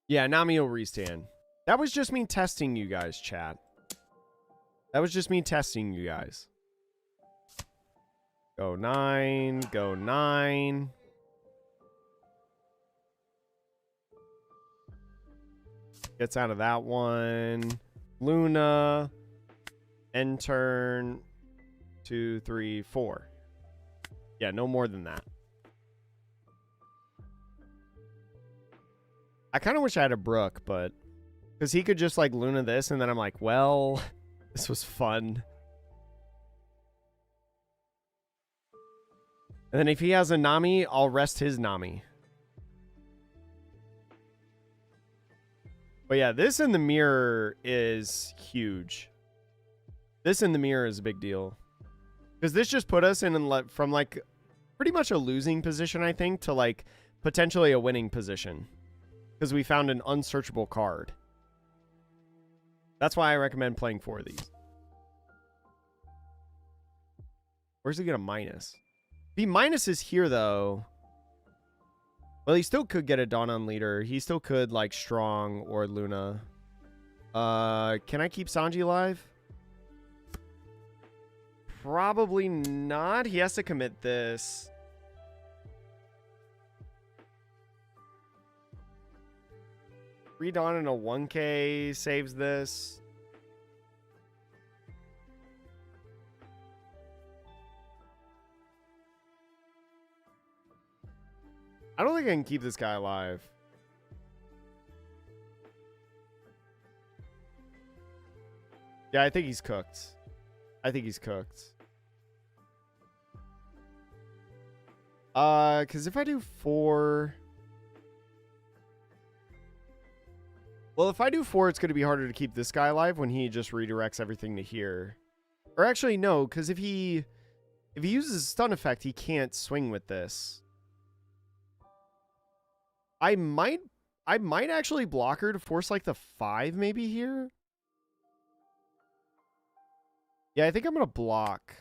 A: Yeah, Nami will restand. That was just me testing you guys, chat. That was just me testing you guys. Go 9. Go 9. Gets out of that one. Luna. End turn. 2, 3, 4. Yeah, no more than that. I kind of wish I had a Brook, but... Because he could just, like, Luna this, and then I'm like, well... This was fun. And then if he has a Nami, I'll rest his Nami. But yeah, this in the mirror is huge. This in the mirror is a big deal. Because this just put us in from, like, pretty much a losing position, I think, to, like, potentially a winning position. Because we found an unsearchable card. That's why I recommend playing 4 of these. Where's he get a minus? If he minuses here, though... Well, he still could get a Dawn on leader. He still could, like, Strong or Luna. Can I keep Sanji alive? Probably not. He has to commit this. Free Dawn and a 1K saves this. I don't think I can keep this guy alive. Yeah, I think he's cooked. Because if I do 4... Well, if I do 4, it's going to be harder to keep this guy alive when he just redirects everything to here. Or actually, no, because if he uses a stun effect, he can't swing with this. I might actually block her to force, like, the 5 maybe here. Yeah, I think I'm going to block.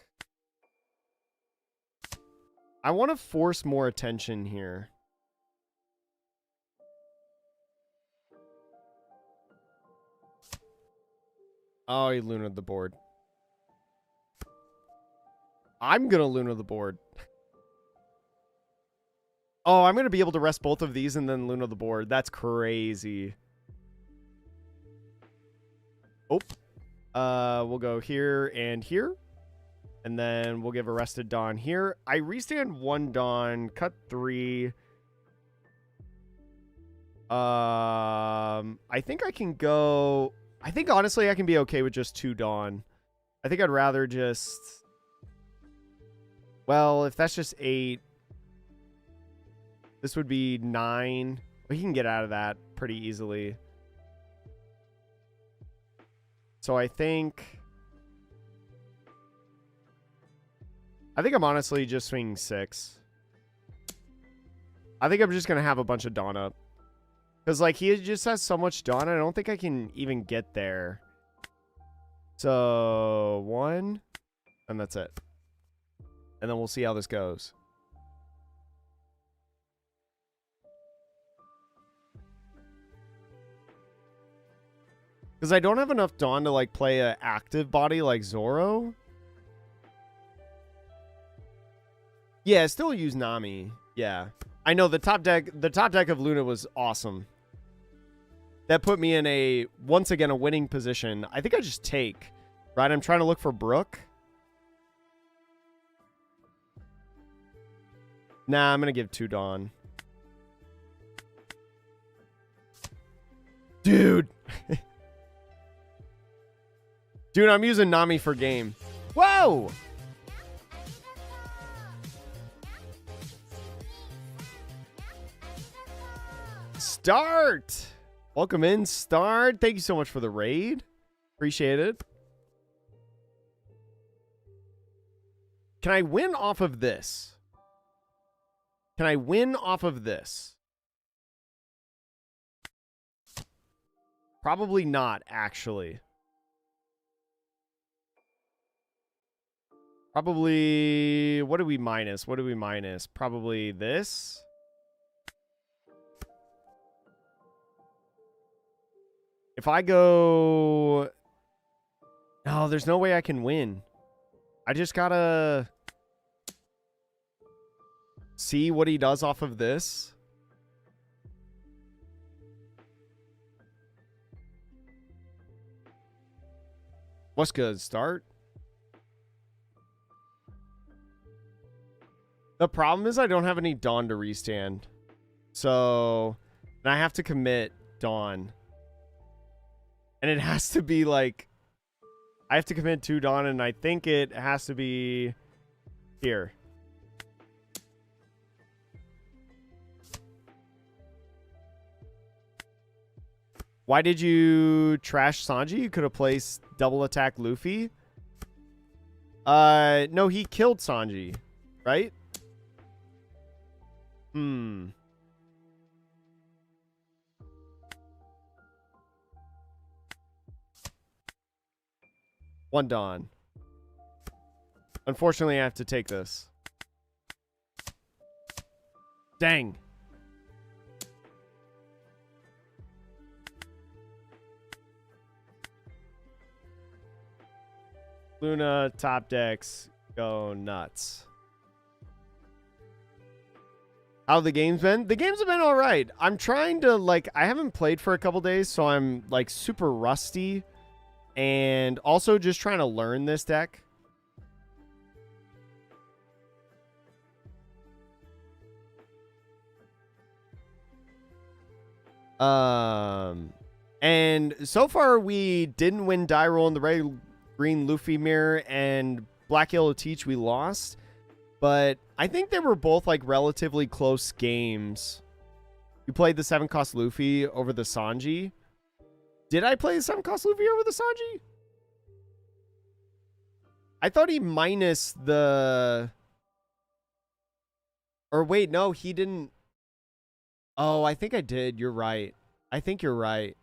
A: I want to force more attention here. Oh, he Luna'd the board. I'm going to Luna the board. Oh, I'm going to be able to rest both of these and then Luna the board. That's crazy. Oh. We'll go here and here. And then we'll give a rested Dawn here. I restand 1 Dawn, cut 3. I think I can go... I think, honestly, I can be okay with just 2 Dawn. I think I'd rather just... Well, if that's just 8... This would be 9. We can get out of that pretty easily. So I think I'm honestly just swinging 6. I think I'm just going to have a bunch of Dawn up. Because, like, he just has so much Dawn, I don't think I can even get there. So, 1. And that's it. And then we'll see how this goes. Because I don't have enough Dawn to, like, play an active body like Zoro. Yeah, still use Nami. Yeah. I know the top deck of Luna was awesome. That put me in a, once again, a winning position. I think I just take. Right? I'm trying to look for Brook. Nah, I'm going to give 2 Dawn. Dude. Dude, I'm using Nami for game. Whoa! Start! Welcome in, Start. Thank you so much for the raid. Appreciate it. Can I win off of this? Can I win off of this? Probably not, actually. Probably... What do we minus? What do we minus? Probably this. If I go... No, there's no way I can win. I just gotta... see what he does off of this. What's good, Start? The problem is I don't have any Dawn to restand. So... and I have to commit Dawn. And it has to be like... I have to commit to Dawn, and I think it has to be... here. Why did you trash Sanji? You could have placed double attack Luffy. No, he killed Sanji, right? One Dawn. Unfortunately, I have to take this. Dang. Luna, top decks, go nuts. How the game's been? The games have been all right. I'm trying to, like, I haven't played for a couple days, so I'm, like, super rusty. And also just trying to learn this deck. And so far we didn't win die roll in the red green Luffy mirror, and black yellow teach we lost. But I think they were both like relatively close games. You played the 7-cost Luffy over the Sanji. Did I play the 7-cost Luffy over the Sanji? I thought he minus the... Or wait, no, he didn't... Oh, I think I did. You're right. I think you're right.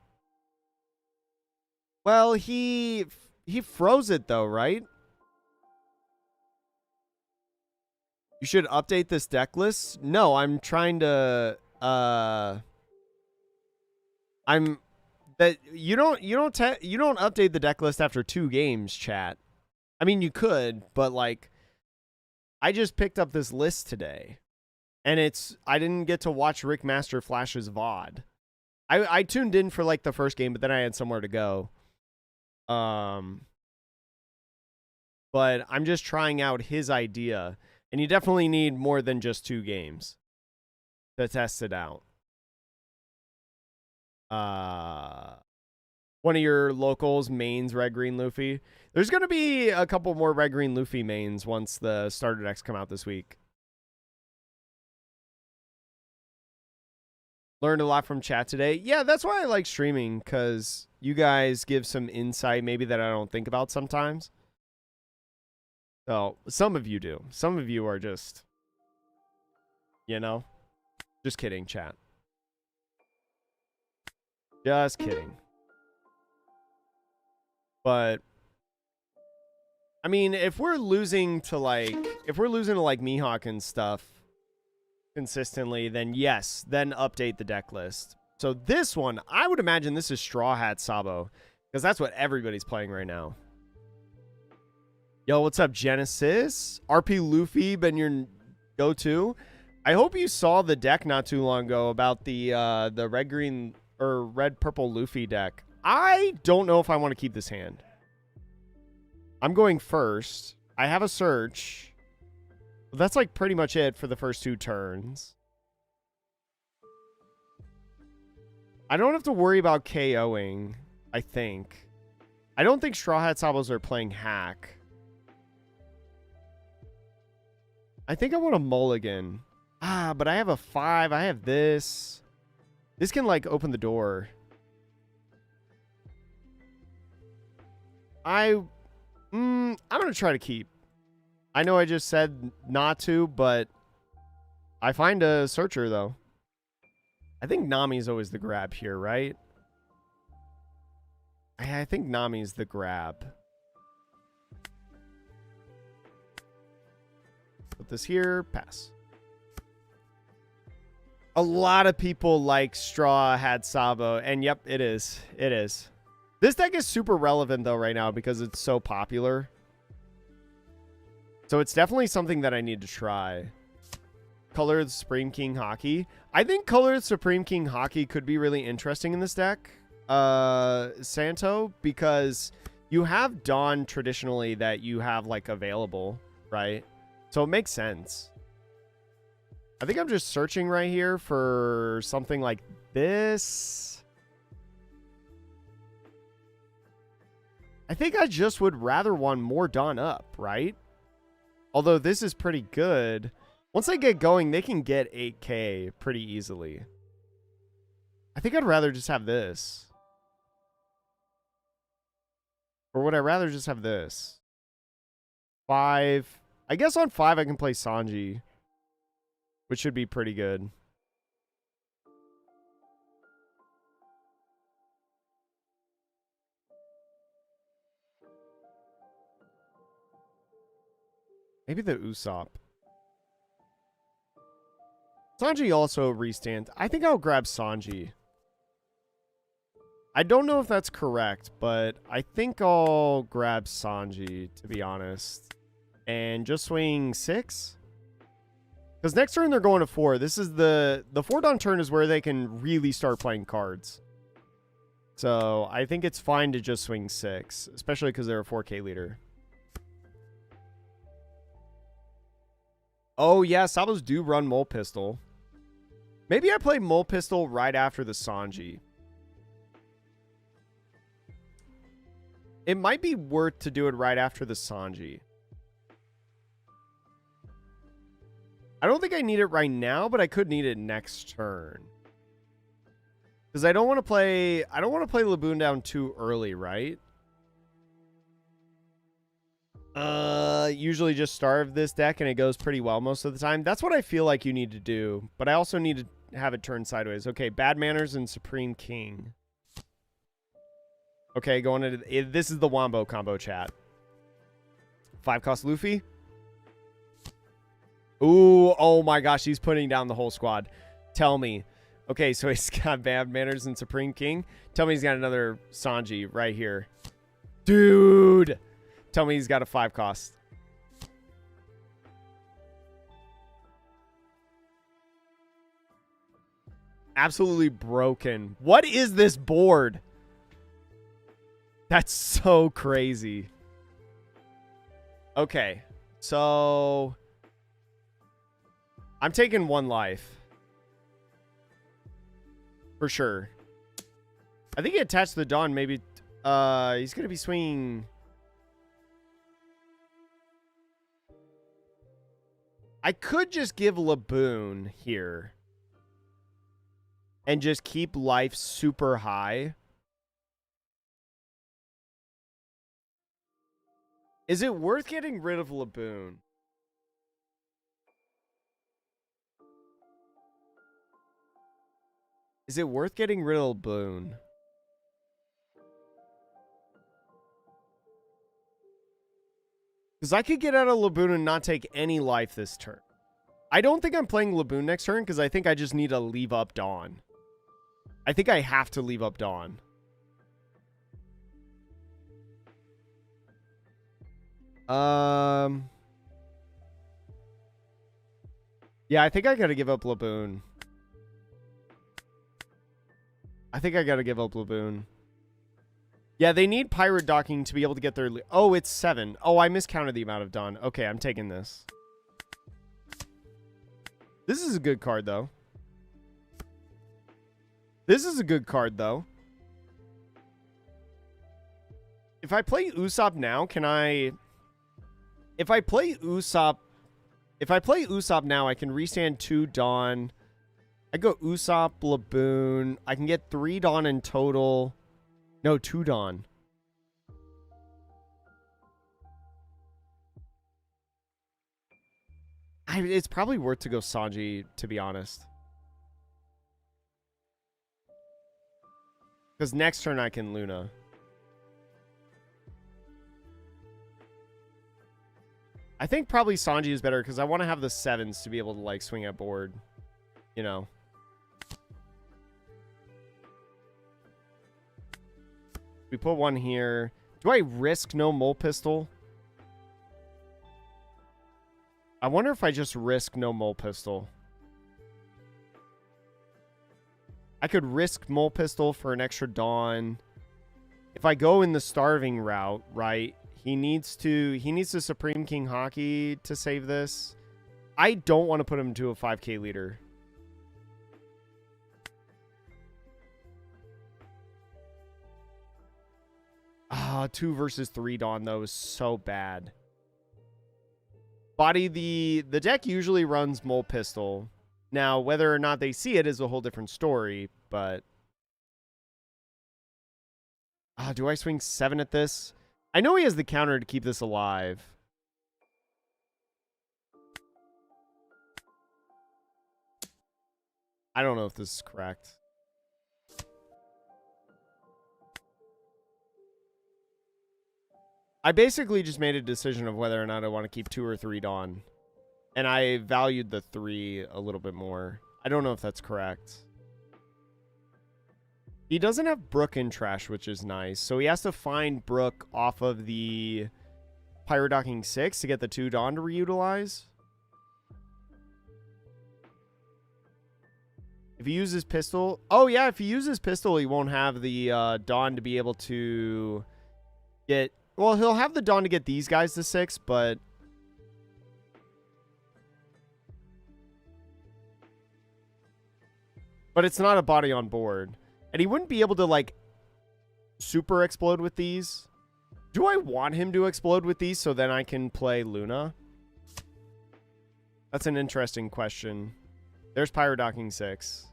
A: Well, he froze it though, right? You should update this deck list. No, I'm trying to you don't update the deck list after 2 games, chat. I mean, you could, but like I just picked up this list today. And I didn't get to watch Rick Master Flash's VOD. I tuned in for like the first game, but then I had somewhere to go. But I'm just trying out his idea. And you definitely need more than just 2 games to test it out. One of your locals mains Red Green Luffy. There's going to be a couple more Red Green Luffy mains once the starter decks come out this week. Learned a lot from chat today. Yeah, that's why I like streaming, because you guys give some insight maybe that I don't think about sometimes. So, some of you do. Some of you are just, you know, just kidding, chat. Just kidding. But, I mean, if we're losing to Mihawk and stuff consistently, then yes, then update the deck list. So this one, I would imagine this is Straw Hat Sabo, because that's what everybody's playing right now. Yo, what's up, Genesis? RP Luffy been your go-to? I hope you saw the deck not too long ago about the red-green or red-purple Luffy deck. I don't know if I want to keep this hand. I'm going first. I have a search. That's like pretty much it for the first 2 turns. I don't have to worry about KOing, I think. I don't think Straw Hat Sabos are playing hack. I think I want a mulligan. Ah, but I have a 5. I have this. This can, like, open the door. I'm going to try to keep. I know I just said not to, but I find a searcher, though. I think Nami's always the grab here, right? I think Nami's the grab. Put this here. Pass. A lot of people like Straw Hat Sabo, and yep, it is. It is. This deck is super relevant, though, right now because it's so popular. So it's definitely something that I need to try. Color the Supreme King Hockey. I think Color the Supreme King Hockey could be really interesting in this deck, Santo, because you have Dawn traditionally that you have, like, available, right? So it makes sense. I think I'm just searching right here for something like this. I think I just would rather want more Dawn up, right? Although this is pretty good. Once they get going, they can get 8K pretty easily. I think I'd rather just have this. Or would I rather just have this? 5. I guess on 5 I can play Sanji, which should be pretty good. Maybe the Usopp. Sanji also restands. I think I'll grab Sanji. I don't know if that's correct, but I think I'll grab Sanji, to be honest. And just swing 6? Because next turn they're going to 4. This is the 4 Dawn turn is where they can really start playing cards. So I think it's fine to just swing 6, especially because they're a 4K leader. Oh yeah, Sabos do run Mole Pistol. Maybe I play Mole Pistol right after the Sanji. It might be worth to do it right after the Sanji. I don't think I need it right now, but I could need it next turn. Because I don't want to play Laboon down too early, right? Usually just starve this deck and it goes pretty well most of the time. That's what I feel like you need to do. But I also need to have it turn sideways. Okay, Bad Manners and Supreme King. Okay, going into... This is the Wombo combo, chat. 5 cost Luffy. Ooh, oh my gosh, he's putting down the whole squad. Tell me. Okay, so he's got Bad Manners and Supreme King. Tell me he's got another Sanji right here. Dude! Tell me he's got a 5 cost. Absolutely broken. What is this board? That's so crazy. Okay, so I'm taking 1 life. For sure. I think he attached the Dawn, maybe. He's going to be swinging. I could just give Laboon here. And just keep life super high. Is it worth getting rid of Laboon? Is it worth getting rid of Laboon? Because I could get out of Laboon and not take any life this turn. I don't think I'm playing Laboon next turn because I think I just need to leave up Dawn. I think I have to leave up Dawn. Yeah, I think I gotta give up Laboon. I think I gotta give up Laboon. Yeah, they need Pirate Docking to be able to get their... Oh, it's 7. Oh, I miscounted the amount of Dawn. Okay, I'm taking this. This is a good card, though. This is a good card, though. If I play Usopp now, can I... If I play Usopp now, I can restand 2 Dawn. I go Usopp, Laboon. I can get 3 Dawn in total. No, 2 Dawn. It's probably worth to go Sanji, to be honest. Because next turn I can Luna. I think probably Sanji is better because I want to have the 7s to be able to, like, swing at board. You know. We put 1 here. Do I risk no mole pistol? I wonder if I just risk no mole pistol. I could risk mole pistol for an extra Dawn. If I go in the starving route, right? He needs to Supreme King Haki to save this. I don't want to put him to a 5k leader. Ah, 2 versus 3 Dawn though is so bad. Body, the deck usually runs mole pistol. Now, whether or not they see it is a whole different story, but... do I swing 7 at this? I know he has the counter to keep this alive. I don't know if this is correct. I basically just made a decision of whether or not I want to keep 2 or 3 Dawn. And I valued the 3 a little bit more. I don't know if that's correct. He doesn't have Brook in trash, which is nice. So he has to find Brook off of the Pyrodocking 6 to get the 2 Dawn to reutilize. If he uses pistol... Oh, yeah, if he uses pistol, he won't have the Dawn to be able to get... Well, he'll have the Dawn to get these guys to 6, but... But it's not a body on board. And he wouldn't be able to, like, super explode with these. Do I want him to explode with these so then I can play Luna? That's an interesting question. There's Pyrodocking 6.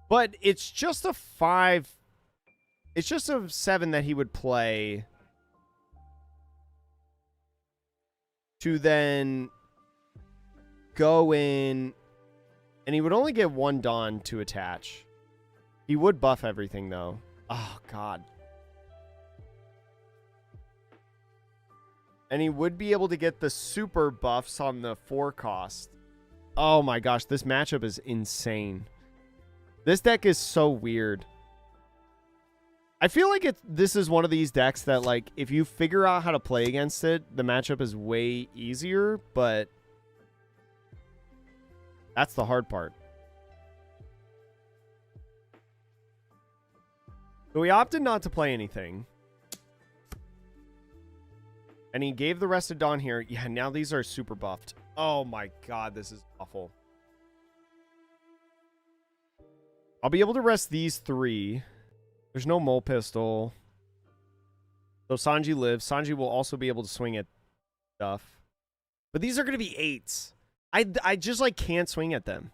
A: But it's just a 5. It's just a 7 that he would play to then go in, and he would only get 1 Dawn to attach. He would buff everything, though. Oh, God. And he would be able to get the super buffs on the 4 cost. Oh, my gosh. This matchup is insane. This deck is so weird. I feel like this is one of these decks that, like, if you figure out how to play against it, the matchup is way easier, but that's the hard part. So we opted not to play anything. And he gave the rest of Dawn here. Yeah, now these are super buffed. Oh my god, this is awful. I'll be able to rest these 3. There's no mole pistol. So Sanji lives. Sanji will also be able to swing at stuff. But these are going to be 8s. I just, like, can't swing at them.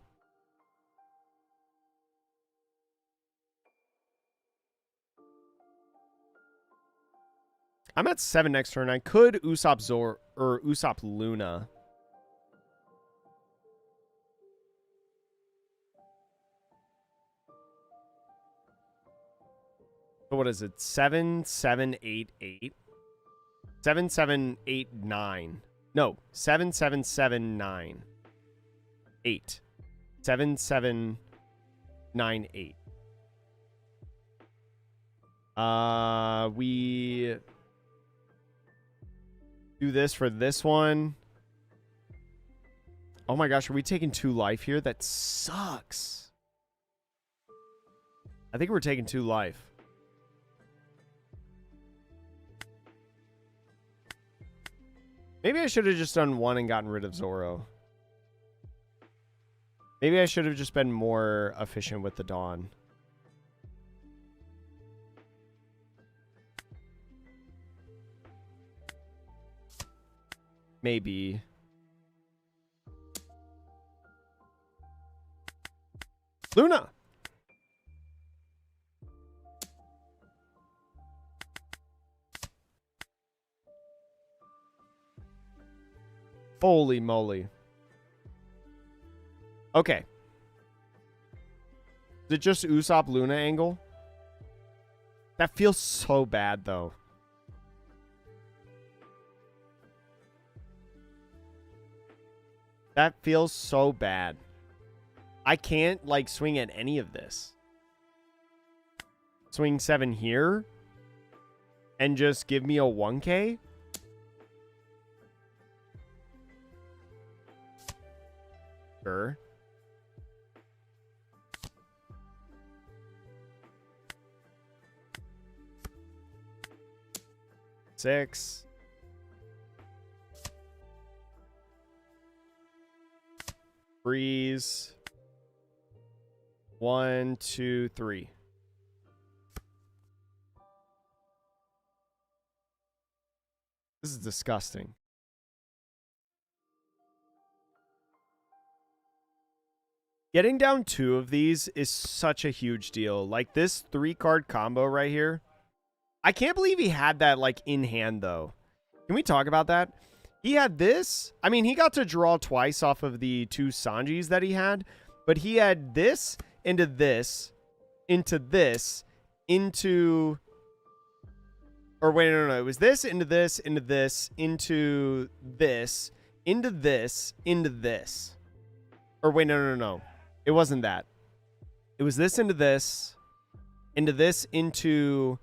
A: I'm at 7 next turn. I could Usopp Zor or Usopp Luna. So what is it? 7, 7, 8, 8. 7, 7, 8, 9. No, 7, 7, 7, 9. 8. 7, 7, 9, 8. We do this for this one. Oh my gosh, are we taking 2 life here? That sucks. I think we're taking 2 life. Maybe I should have just done 1 and gotten rid of Zoro. Maybe I should have just been more efficient with the Dawn. Maybe. Luna! Holy moly. Okay. Is it just Usopp Luna angle? That feels so bad, though. That feels so bad. I can't, like, swing at any of this. Swing 7 here. And just give me a 1K? Sure. Six. Freeze. 1, 2, 3. This is disgusting. Getting down 2 of these is such a huge deal. Like this 3-card combo right here. I can't believe he had that like in hand though. Can we talk about that? He had this. I mean, he got to draw twice off of the 2 Sanjis that he had, but he had this into this, into this, into... Or wait, no. It was this, into this, into this, into this, into this, into this. Or wait, no. It wasn't that. It was this into this, into this, into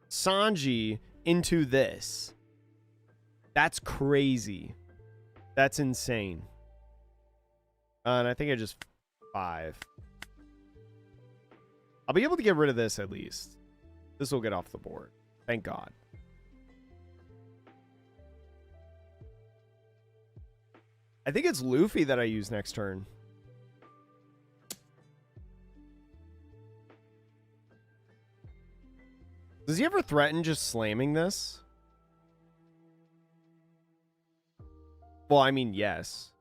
A: Sanji, into this. That's crazy. That's insane. And I think I just 5. I'll be able to get rid of this at least. This will get off the board. Thank God. I think it's Luffy that I use next turn. Does he ever threaten just slamming this? Well, I mean, yes.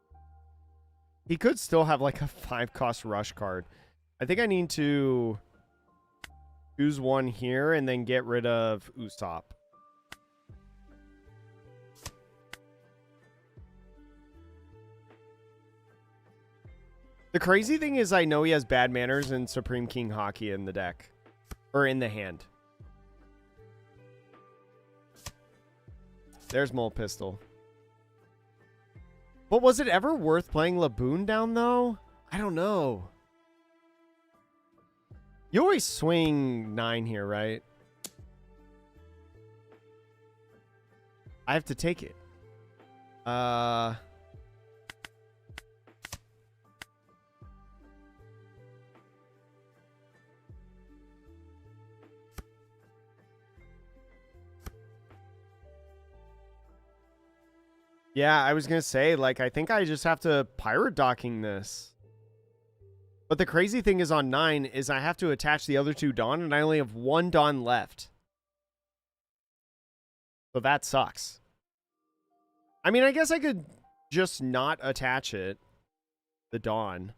A: He could still have like a 5-cost rush card. I think I need to choose one here and then get rid of Usopp. The crazy thing is I know he has Bad Manners and Supreme King Haki in the deck. Or in the hand. There's Mole Pistol. But was it ever worth playing Laboon down, though? I don't know. You always swing 9 here, right? I have to take it. Yeah, I was going to say, like, I think I just have to pirate docking this. But the crazy thing is on 9 is I have to attach the other 2 Dawn, and I only have 1 Dawn left. So that sucks. I mean, I guess I could just not attach it. The Dawn.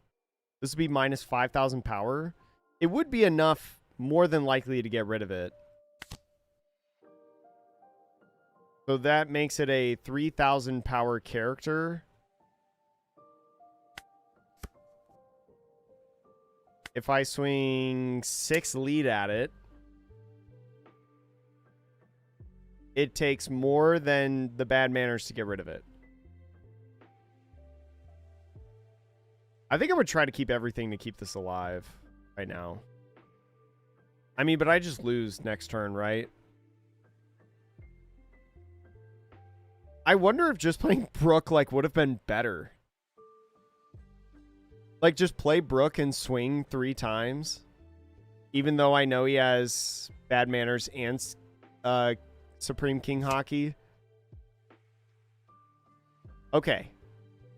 A: This would be minus 5,000 power. It would be enough, more than likely, to get rid of it. So that makes it a 3,000 power character. If I swing 6 lead at it, it takes more than the Bad Manners to get rid of it. I think I would try to keep everything to keep this alive right now. I mean, but I just lose next turn, right? I wonder if just playing Brook, like, would have been better. Like, just play Brook and swing 3 times. Even though I know he has Bad Manners and Supreme King Haki. Okay.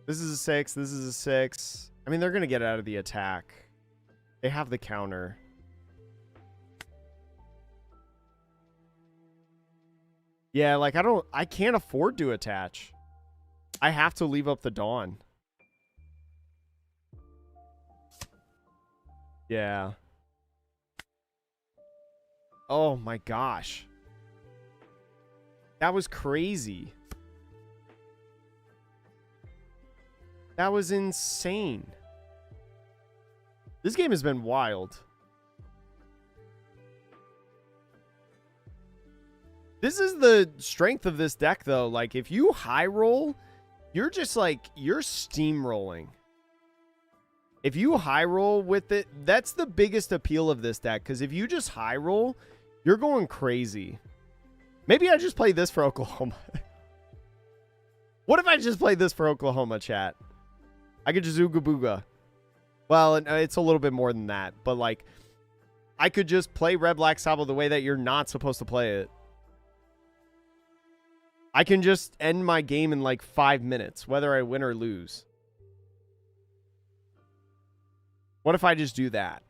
A: This is a 6. This is a 6. I mean, they're going to get out of the attack. They have the counter. Yeah, like, I can't afford to attach. I have to leave up the Dawn. Yeah. Oh my gosh. That was crazy. That was insane. This game has been wild. This is the strength of this deck, though. Like, if you high roll, you're just like, you're steamrolling. If you high roll with it, that's the biggest appeal of this deck. Because if you just high roll, you're going crazy. Maybe I just play this for Oklahoma. What if I just played this for Oklahoma, chat? I could just Ooga Booga. Well, it's a little bit more than that. But, like, I could just play Red Black Sabo the way that you're not supposed to play it. I can just end my game in, like, 5 minutes, whether I win or lose. What if I just do that?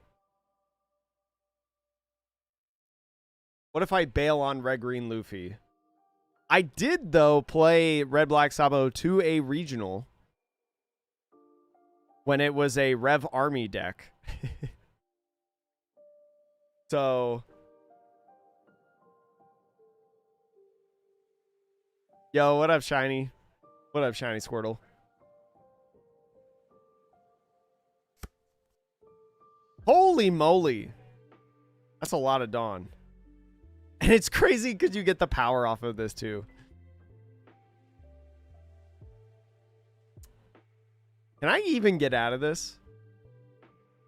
A: What if I bail on Red Green Luffy? I did, though, play Red Black Sabo to a regional when it was a Rev Army deck. So, yo, what up, Shiny? What up, Shiny Squirtle? Holy moly. That's a lot of Dawn. And it's crazy because you get the power off of this, too. Can I even get out of this?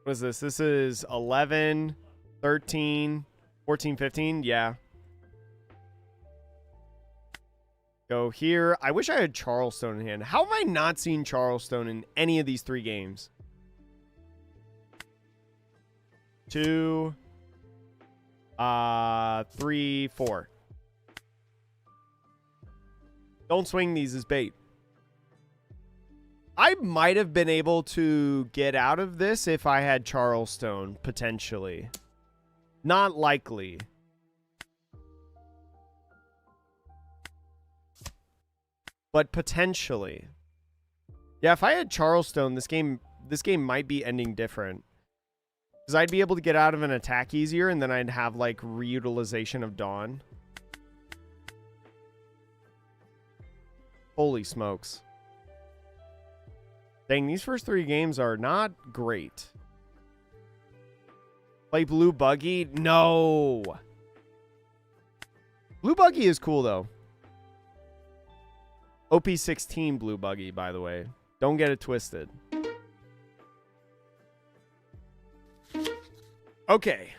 A: What is this? This is 11, 13, 14, 15. Yeah. Go here. I wish I had Charleston in hand. How have I not seen Charleston in any of these 3 games? 2, 3, 4. Don't swing these as bait. I might have been able to get out of this if I had Charleston, potentially. Not likely. But potentially. Yeah, if I had Charleston, this game might be ending different. Because I'd be able to get out of an attack easier, and then I'd have, like, reutilization of Dawn. Holy smokes. Dang, these first 3 games are not great. Play Blue Buggy? No! Blue Buggy is cool, though. OP16 Blue Buggy, by the way. Don't get it twisted. Okay.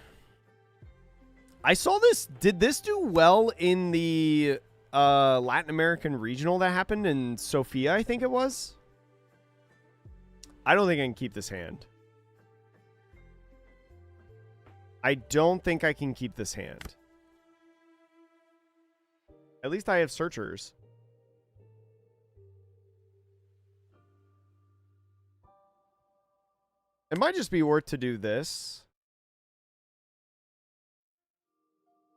A: I saw this. Did this do well in the Latin American regional that happened in Sofia, I think it was? I don't think I can keep this hand. I don't think I can keep this hand. At least I have searchers. It might just be worth to do this.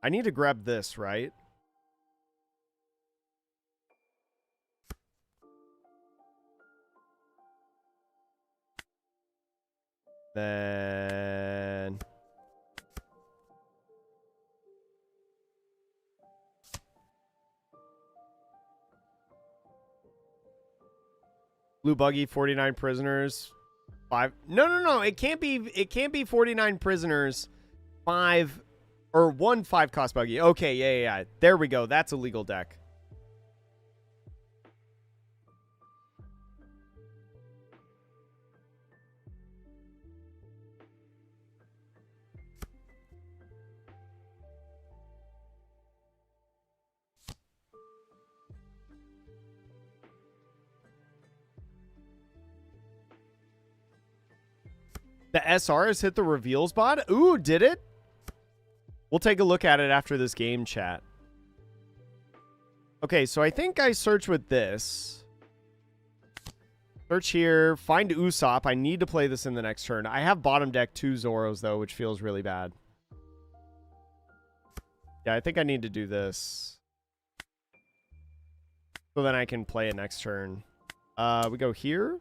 A: I need to grab this, right? Then... Blue Buggy, 49 prisoners. 5. No. It can't be 49 prisoners. 5 or 1 5-cost buggy. Okay, yeah. There we go. That's a legal deck. The SR has hit the reveals bot? Ooh, did it? We'll take a look at it after this game, chat. Okay, so I think I search with this. Search here. Find Usopp. I need to play this in the next turn. I have bottom deck 2 Zoros, though, which feels really bad. Yeah, I think I need to do this. So then I can play it next turn. We go here.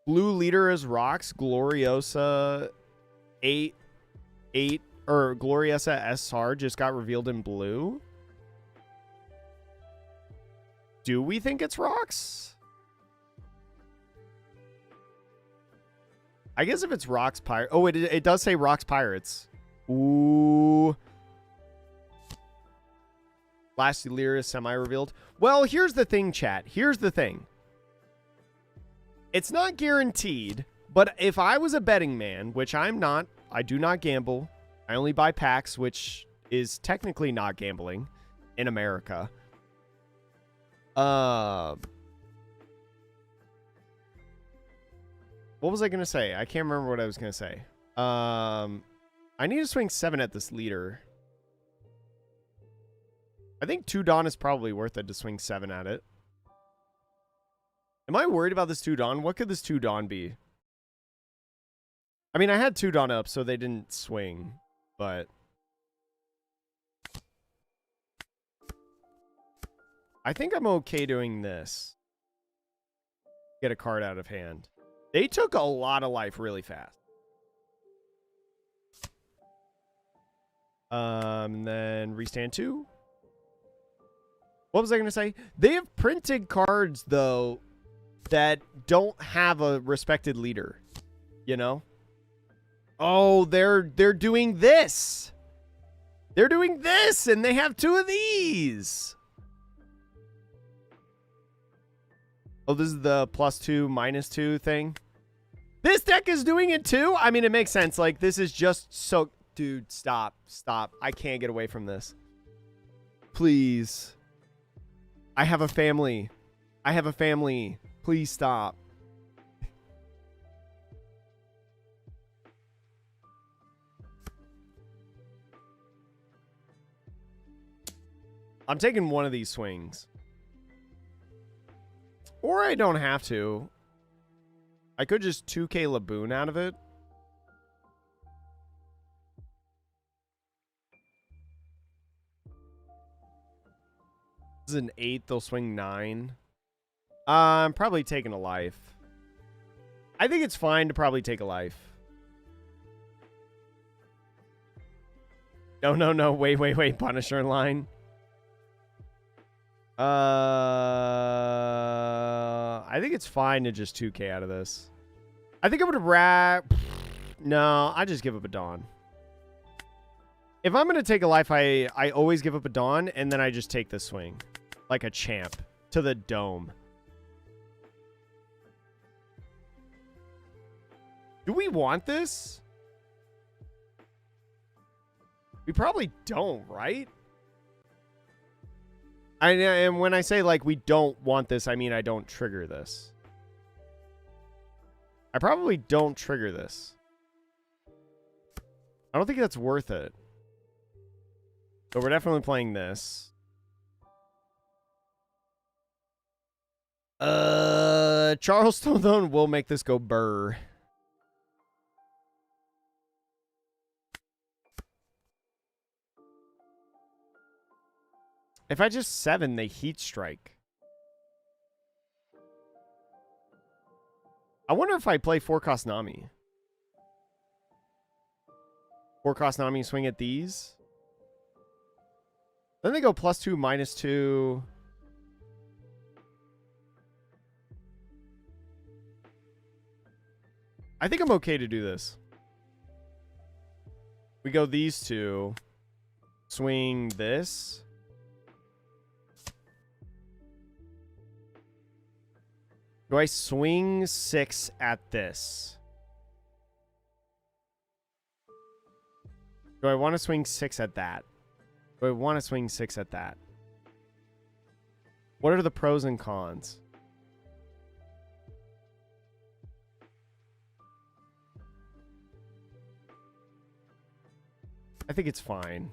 A: Blue leader is rocks. Gloriosa 8 or Gloriosa SR just got revealed in blue. Do we think it's rocks? I guess if it's rocks pirate. Oh, it does say rocks pirates. Ooh. Last Lyra semi-revealed. Well, here's the thing, chat. Here's the thing. It's not guaranteed, but if I was a betting man, which I'm not, I do not gamble. I only buy packs, which is technically not gambling in America. What was I going to say? I can't remember what I was going to say. I need to swing 7 at this leader. I think 2 Dawn is probably worth it to swing 7 at it. Am I worried about this 2 Dawn? What could this 2 Dawn be? I mean, I had 2 Dawn up, so they didn't swing, but I think I'm okay doing this. Get a card out of hand. They took a lot of life really fast. And then restand 2. What was I going to say? They have printed cards, though, that don't have a respected leader. You know? Oh, they're doing this. They're doing this, and they have 2 of these. Oh, this is the +2, -2 thing. This deck is doing it too? I mean, it makes sense. Like, this is just so... Dude, stop. Stop. I can't get away from this. Please. I have a family. I have a family. Please stop. I'm taking one of these swings. Or I don't have to. I could just 2k Laboon out of it. This is an 8. They'll swing 9. I'm probably taking a life. I think it's fine to probably take a life. No, no, no. Wait, wait, wait. Punisher in line. I think it's fine to just 2k out of this. I think I would wrap. No, I just give up a Dawn. If I'm going to take a life, I always give up a Dawn, and then I just take the swing. Like a champ. To the dome. Do we want this? We probably don't, right? And when I say, like, we don't want this, I mean I don't trigger this. I probably don't trigger this. I don't think that's worth it. So we're definitely playing this. Charleston will make this go burr. If I just 7, they heat strike. I wonder if I play 4-cost Nami. 4-cost Nami, swing at these. Then they go +2, -2. I think I'm okay to do this. We go these 2. Swing this. Do I swing 6 at this? Do I want to swing 6 at that? Do I want to swing 6 at that? What are the pros and cons? I think it's fine.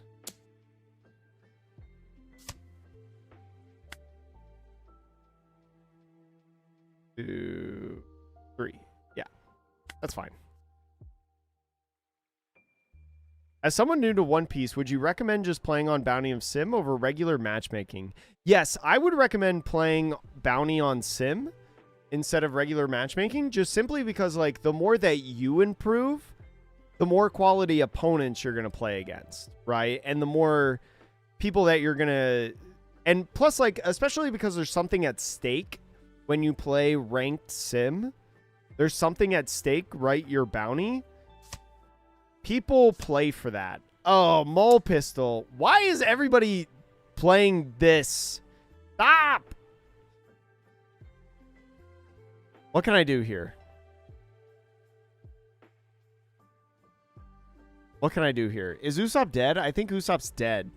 A: 2, 3. Yeah, that's fine. As someone new to One Piece, would you recommend just playing on Bounty of Sim over regular matchmaking? Yes, I would recommend playing bounty on sim instead of regular matchmaking, just simply because, like, the more that you improve, the more quality opponents you're going to play against, right? And the more people that you're going to... And plus, like, especially because there's something at stake when you play ranked sim. There's something at stake, right? Your bounty. People play for that. Oh, mole pistol. Why is everybody playing this? Stop! What can I do here? What can I do here? Is Usopp dead? I think Usopp's dead.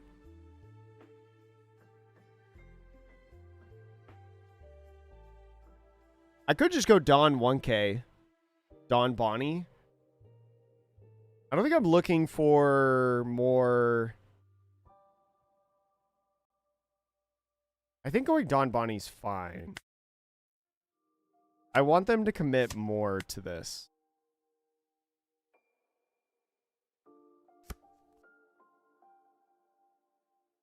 A: I could just go Don 1K. Don Bonnie. I don't think I'm looking for more... I think going Don Bonnie's fine. I want them to commit more to this.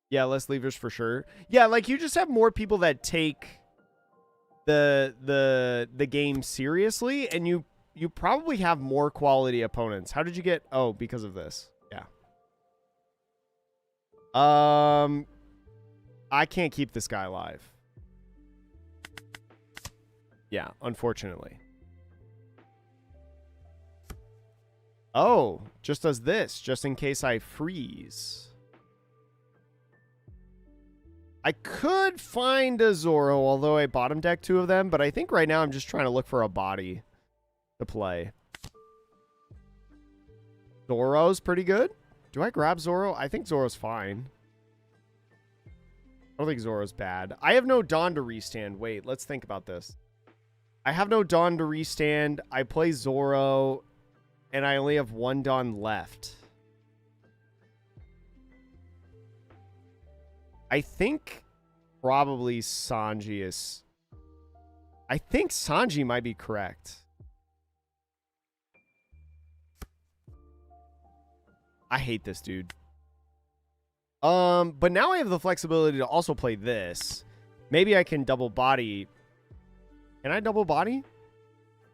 A: Yeah, less leavers for sure. Yeah, like you just have more people that take the game seriously, and you probably have more quality opponents. How did you get... Oh, because of this. Yeah. I can't keep this guy alive. Yeah, unfortunately. Oh, just does this, just in case I freeze. I could find a Zoro, although I bottom deck 2 of them, but I think right now I'm just trying to look for a body to play. Zoro's pretty good. Do I grab Zoro? I think Zoro's fine. I don't think Zoro's bad. I have no Dawn to restand. Wait, let's think about this. I have no Dawn to restand. I play Zoro, and I only have 1 Dawn left. I think probably Sanji is... I think Sanji might be correct. I hate this dude. But now I have the flexibility to also play this. Maybe I can double body. Can I double body?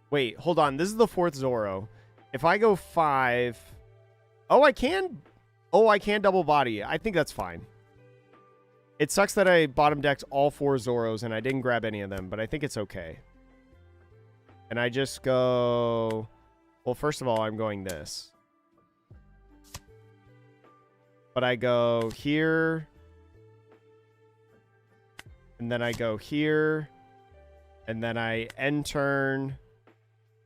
A: Wait, hold on. This is the 4th Zoro. If I go 5... Oh, I can... Oh, I can double body. I think that's fine. It sucks that I bottom decked all 4 Zoros and I didn't grab any of them, but I think it's okay. And I just go... Well, first of all, I'm going this. But I go here. And then I go here. And then I end turn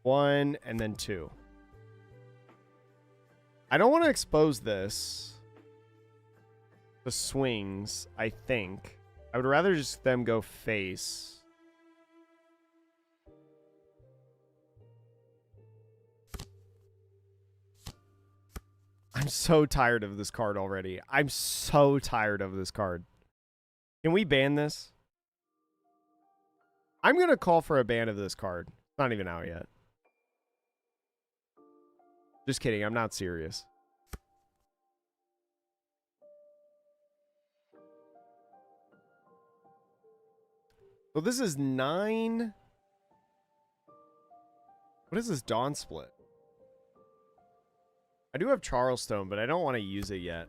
A: 1 and then 2. I don't want to expose this. The swings, I think. I would rather just them go face. I'm so tired of this card already. I'm so tired of this card. Can we ban this? I'm going to call for a ban of this card. It's not even out yet. Just kidding. I'm not serious. So this is 9. What is this Dawn split? I do have Charleston, but I don't want to use it yet.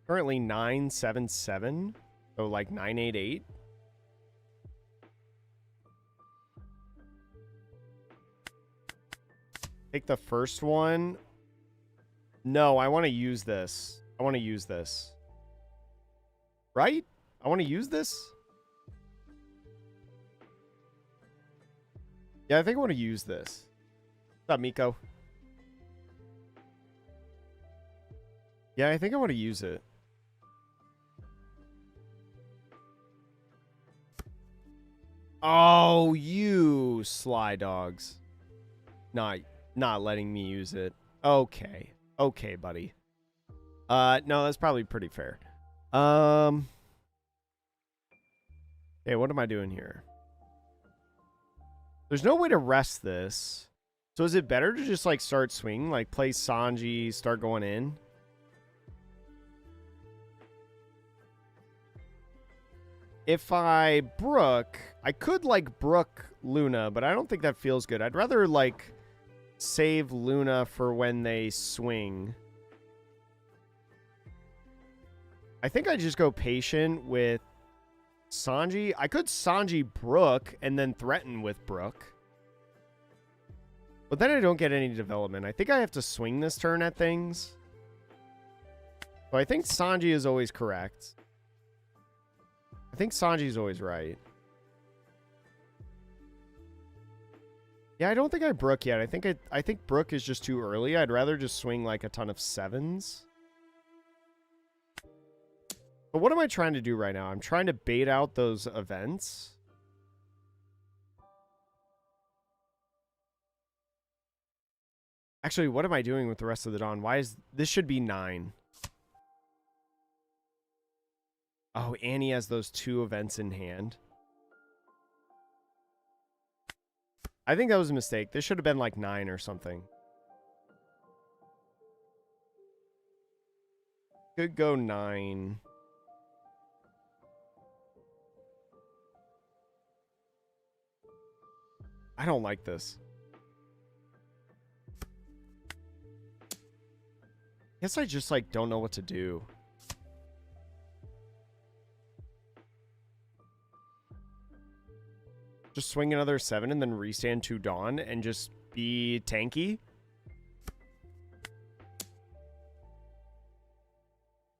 A: Currently 977. So like 988. Take the first one. No, I want to use this. I want to use this. Right? I want to use this. Yeah, I think I want to use this. What's up, Miko? Yeah, I think I want to use it. Oh, you sly dogs. Not letting me use it. Okay. Okay, buddy. No, that's probably pretty fair. Hey, what am I doing here? There's no way to rest this. So is it better to just like start swinging? Like play Sanji, start going in? if I Brook, I could, like, Brook Luna, but I don't think that feels good. I'd rather, like, save Luna for when they swing. I think I just go patient with Sanji. I could Sanji Brook and then threaten with Brook. But then I don't get any development. I think I have to swing this turn at things. So I think Sanji is always correct. I think Sanji's always right. Yeah, I don't think I Brook yet. I think Brook is just too early. I'd rather just swing like a ton of 7s. But what am I trying to do right now? I'm trying to bait out those events. Actually, what am I doing with the rest of the Dawn? Why is... This should be 9. Oh, Annie has those 2 events in hand. I think that was a mistake. This should have been like 9 or something. Could go 9. I don't like this. Guess I just, like, don't know what to do. Just swing another 7 and then restand 2 Dawn and just be tanky?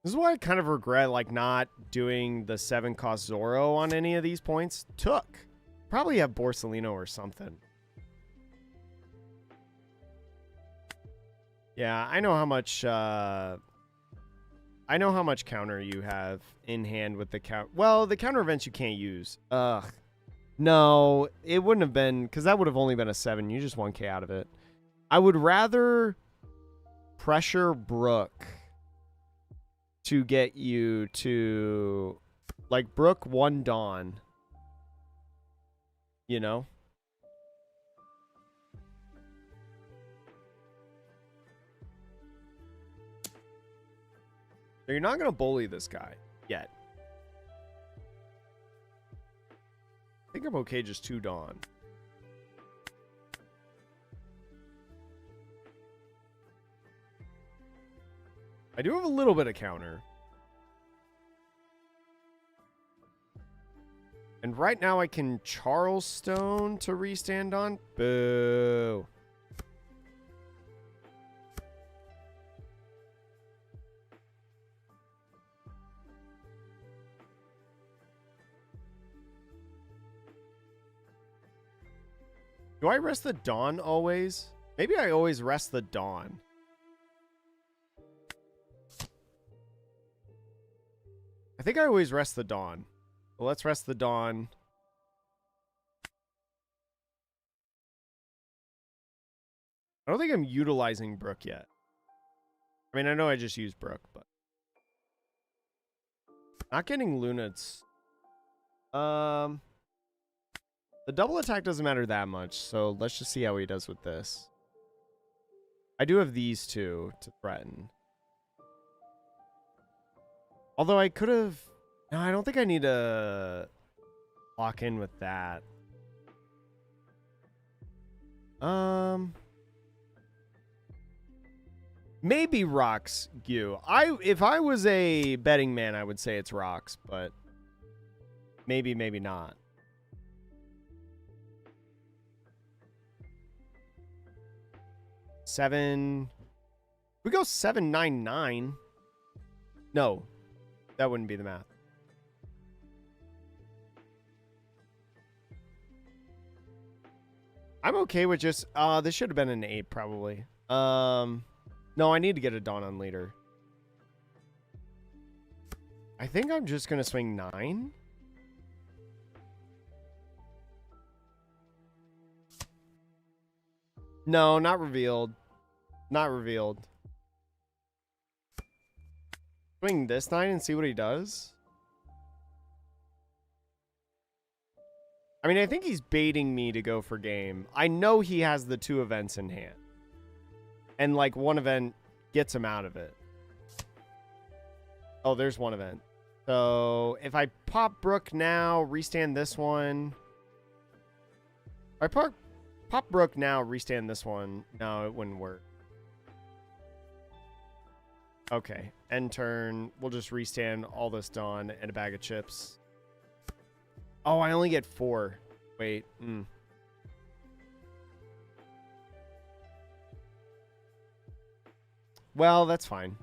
A: This is why I kind of regret, like, not doing the 7 cost Zoro on any of these points. Probably have Borsalino or something. Yeah, I know how much counter you have in hand with the count. Well, the counter events you can't use. Ugh. No, it wouldn't have been, because that would have only been a 7. You just 1k out of it. I would rather pressure Brook to get you to, like, Brook 1 Dawn. You know? So you're not going to bully this guy yet. I think I'm okay just 2 Dawn. I do have a little bit of counter. And right now I can Charleston to restand on. Boo. Do I rest the Dawn always? Maybe I always rest the Dawn. I think I always rest the Dawn. Well, let's rest the Dawn. I don't think I'm utilizing Brook yet. I mean, I know I just used Brook, but... Not getting Luna's... The double attack doesn't matter that much, so let's just see how he does with this. I do have these 2 to threaten. Although I could have... No, I don't think I need to lock in with that. Maybe Rocks Gu. If I was a betting man, I would say it's Rocks, but maybe not. Seven. We go 799. No, that wouldn't be the math. I'm okay with just... this should have been an 8, probably. No, I need to get a Dawn on leader. I think I'm just going to swing 9. No, not revealed. Not revealed. Swing this 9 and see what he does. I mean, I think he's baiting me to go for game. I know he has the 2 events in hand. And, like, one event gets him out of it. Oh, there's one event. So if I pop Brook now, restand this one. If I pop Brook now, restand this one. No, it wouldn't work. Okay, end turn. We'll just restand all this Dawn and a bag of chips. Oh, I only get 4. Wait. Well, that's fine.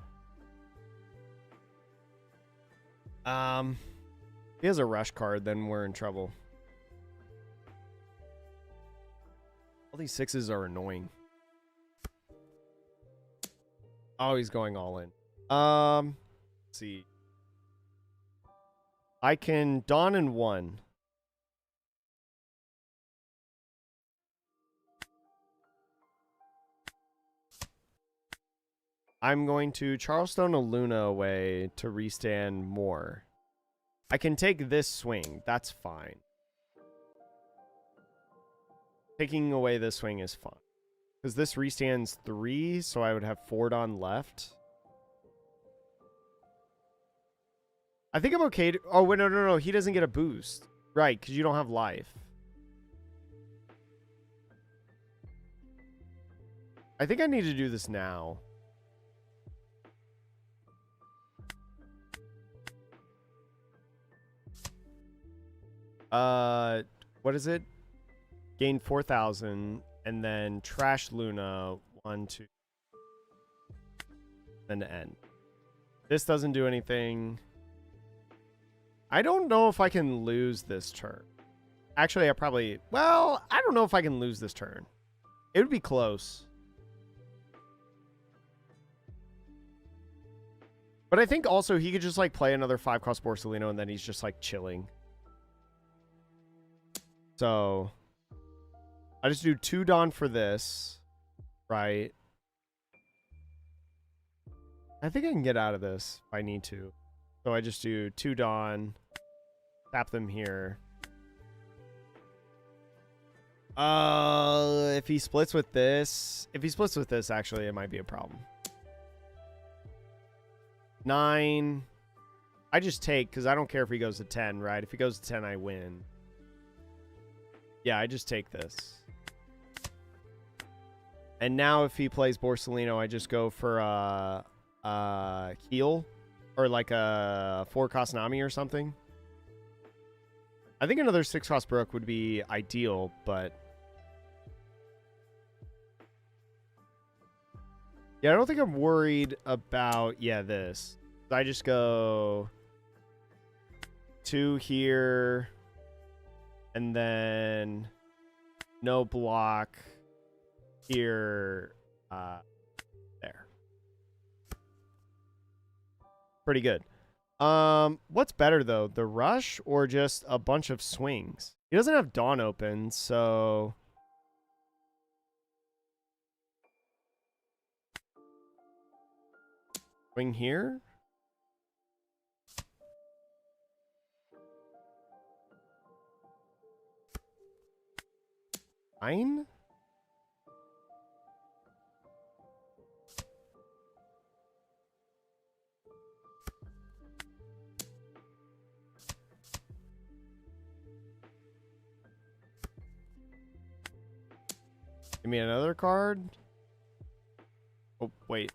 A: If he has a rush card, then we're in trouble. All these 6s are annoying. Oh, he's going all in. Let's see. I can Dawn in 1. I'm going to Charleston a Luna away to restand more. I can take this swing. That's fine. Taking away this swing is fine. Because this restands 3, so I would have 4 Dawn left. I think I'm okay to... Oh, wait, no. He doesn't get a boost. Right, because you don't have life. I think I need to do this now. What is it? Gain 4,000, and then trash Luna 1, 2, then end. This doesn't do anything. I don't know if I can lose this turn. Actually, I probably... Well, I don't know if I can lose this turn. It would be close. But I think also he could just like play another 5-cost Borsalino and then he's just like chilling. So I just do 2 Dawn for this, right? I think I can get out of this if I need to. So I just do 2 Dawn, tap them here. If he splits with this, actually, it might be a problem. 9. I just take because I don't care if he goes to 10, right? If he goes to 10, I win. Yeah, I just take this. And now if he plays Borsalino, I just go for heal or like a 4-cost Nami or something. I think another 6-cost Brook would be ideal, but yeah, I don't think I'm worried about this. I just go 2 here. And then no block here, there. Pretty good. What's better though, the rush or just a bunch of swings? He doesn't have Dawn open, so swing here. Fine. Give me another card. Oh, wait.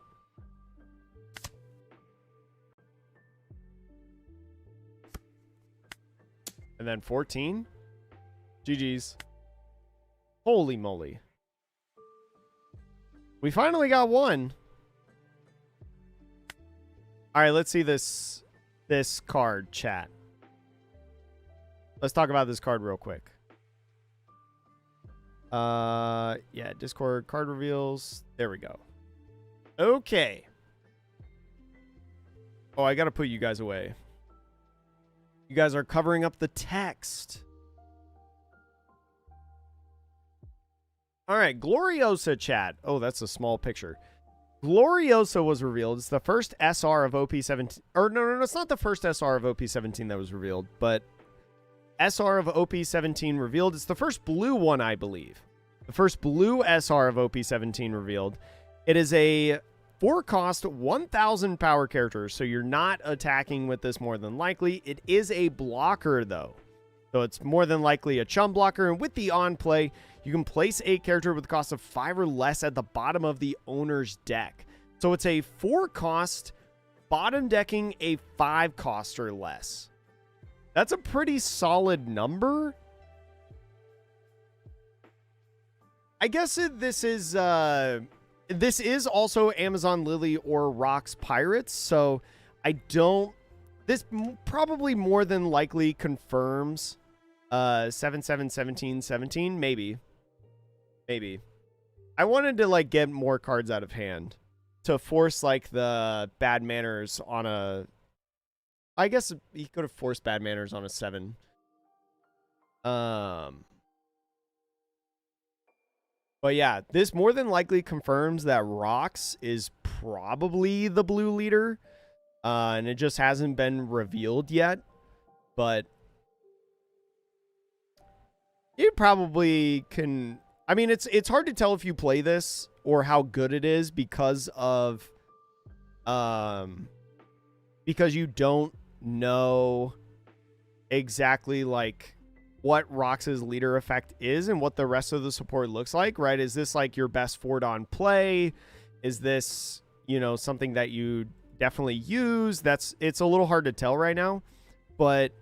A: And then 14. GG's. Holy moly. We finally got one. All right, let's see this card, chat. Let's talk about this card real quick. Yeah, Discord card reveals. There we go. Okay. Oh, I got to put you guys away. You guys are covering up the text. All right, Gloriosa chat. Oh, that's a small picture. Gloriosa was revealed. It's the first SR of OP17. Or no, it's not the first SR of OP17 that was revealed, but SR of OP17 revealed. It's the first blue one, I believe. The first blue SR of OP17 revealed. It is a 4 cost, 1,000 power characters. So you're not attacking with this more than likely. It is a blocker, though. So it's more than likely a chum blocker. And with the on play, you can place a character with a cost of 5 or less at the bottom of the owner's deck. So it's a 4 cost, bottom decking a 5 cost or less. That's a pretty solid number. I guess this is also Amazon Lily or Rocks Pirates. So I don't... This probably more than likely confirms 7/7/17/17, maybe. I wanted to like get more cards out of hand to force like the bad manners on a... I guess he could have forced bad manners on a 7. But yeah, this more than likely confirms that Rocks is probably the blue leader. And it just hasn't been revealed yet. But you probably can... I mean, it's hard to tell if you play this or how good it is because of... because you don't know exactly, like, what Rox's leader effect is and what the rest of the support looks like, right? Is this, like, your best Fordon play? Is this, you know, something that you... definitely use? It's a little hard to tell right now, but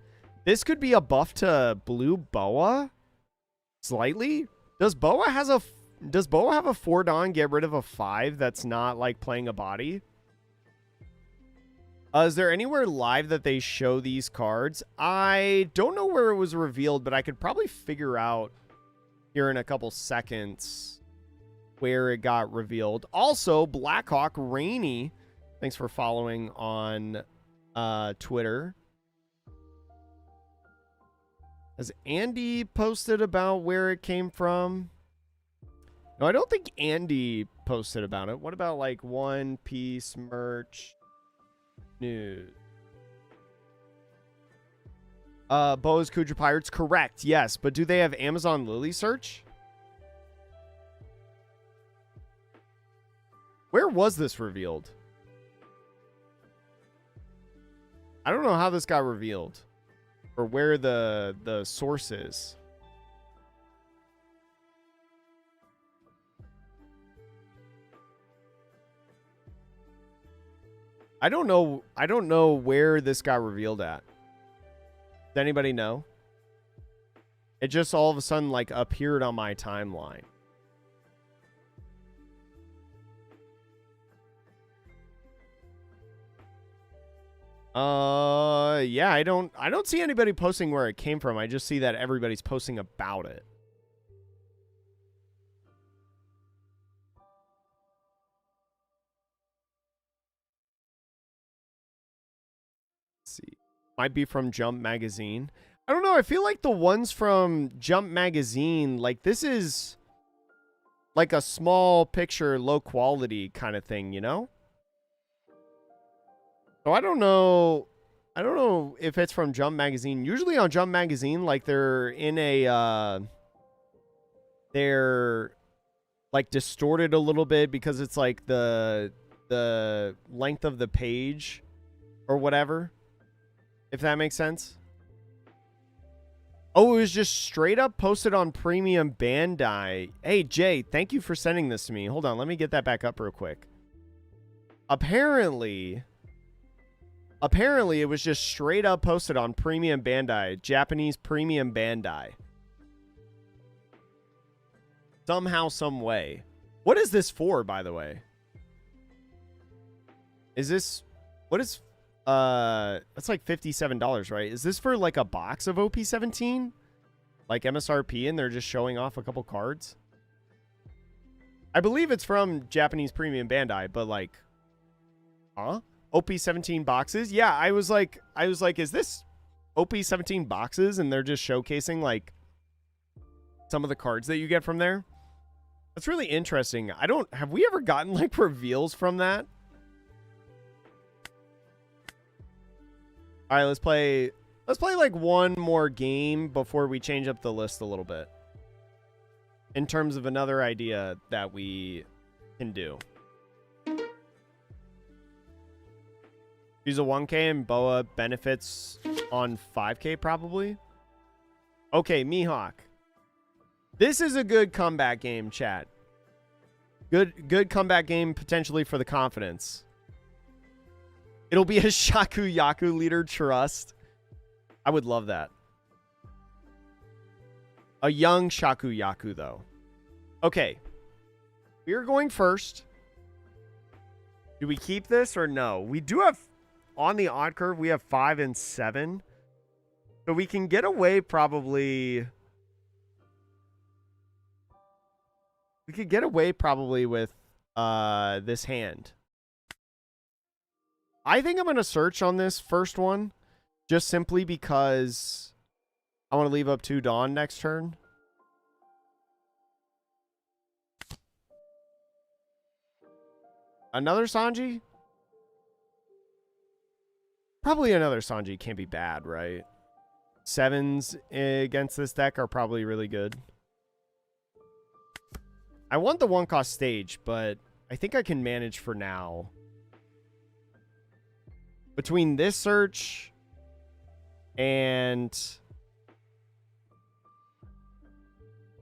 A: this could be a buff to blue Boa slightly. Does Boa have a Fordon get rid of a 5 that's not like playing a body? Is there anywhere live that they show these cards? I don't know where it was revealed, but I could probably figure out here in a couple seconds where it got revealed. Also, Blackhawk Rainy, thanks for following on Twitter. Has Andy posted about where it came from? No, I don't think Andy posted about it. What about like One Piece merch news? Boa's Kuja Pirates, correct, yes. But do they have Amazon Lily search? Where was this revealed? I don't know how this got revealed or where the source is. I don't know where this got revealed at. Does anybody know? It just all of a sudden like appeared on my timeline. Yeah, I don't see anybody posting where it came from. I just see that everybody's posting about it. Let's see. Might be from Jump Magazine. I don't know. I feel like the ones from Jump Magazine, like this is like a small picture, low quality kind of thing, you know? So I don't know if it's from Jump Magazine. Usually on Jump Magazine, like they're in a they're like distorted a little bit because it's like the length of the page or whatever. If that makes sense. Oh, it was just straight up posted on Premium Bandai. Hey, Jay, thank you for sending this to me. Hold on, let me get that back up real quick. Apparently, it was just straight up posted on Premium Bandai. Japanese Premium Bandai. Somehow, some way. What is this for, by the way? Is this... What is... That's like $57, right? Is this for like a box of OP17? Like MSRP and they're just showing off a couple cards? I believe it's from Japanese Premium Bandai, but like... Huh? OP17 boxes? Yeah, I was like, is this OP17 boxes? And they're just showcasing like some of the cards that you get from there. That's really interesting. Have we ever gotten like reveals from that? All right, let's play like one more game before we change up the list a little bit. In terms of another idea that we can do. She's a 1K and Boa benefits on 5K probably. Okay, Mihawk. This is a good comeback game, chat. Good comeback game potentially for the confidence. It'll be a Shakuyaku leader trust. I would love that. A young Shakuyaku, though. Okay. We are going first. Do we keep this or no? We do have, on the odd curve, we have 5 and 7. So we can get away probably... We could get away probably with this hand. I think I'm going to search on this first one. Just simply because I want to leave up 2 Dawn next turn. Another Sanji? Probably another Sanji can't be bad, right? 7s against this deck are probably really good. I want the 1-cost stage, but I think I can manage for now. Between this search and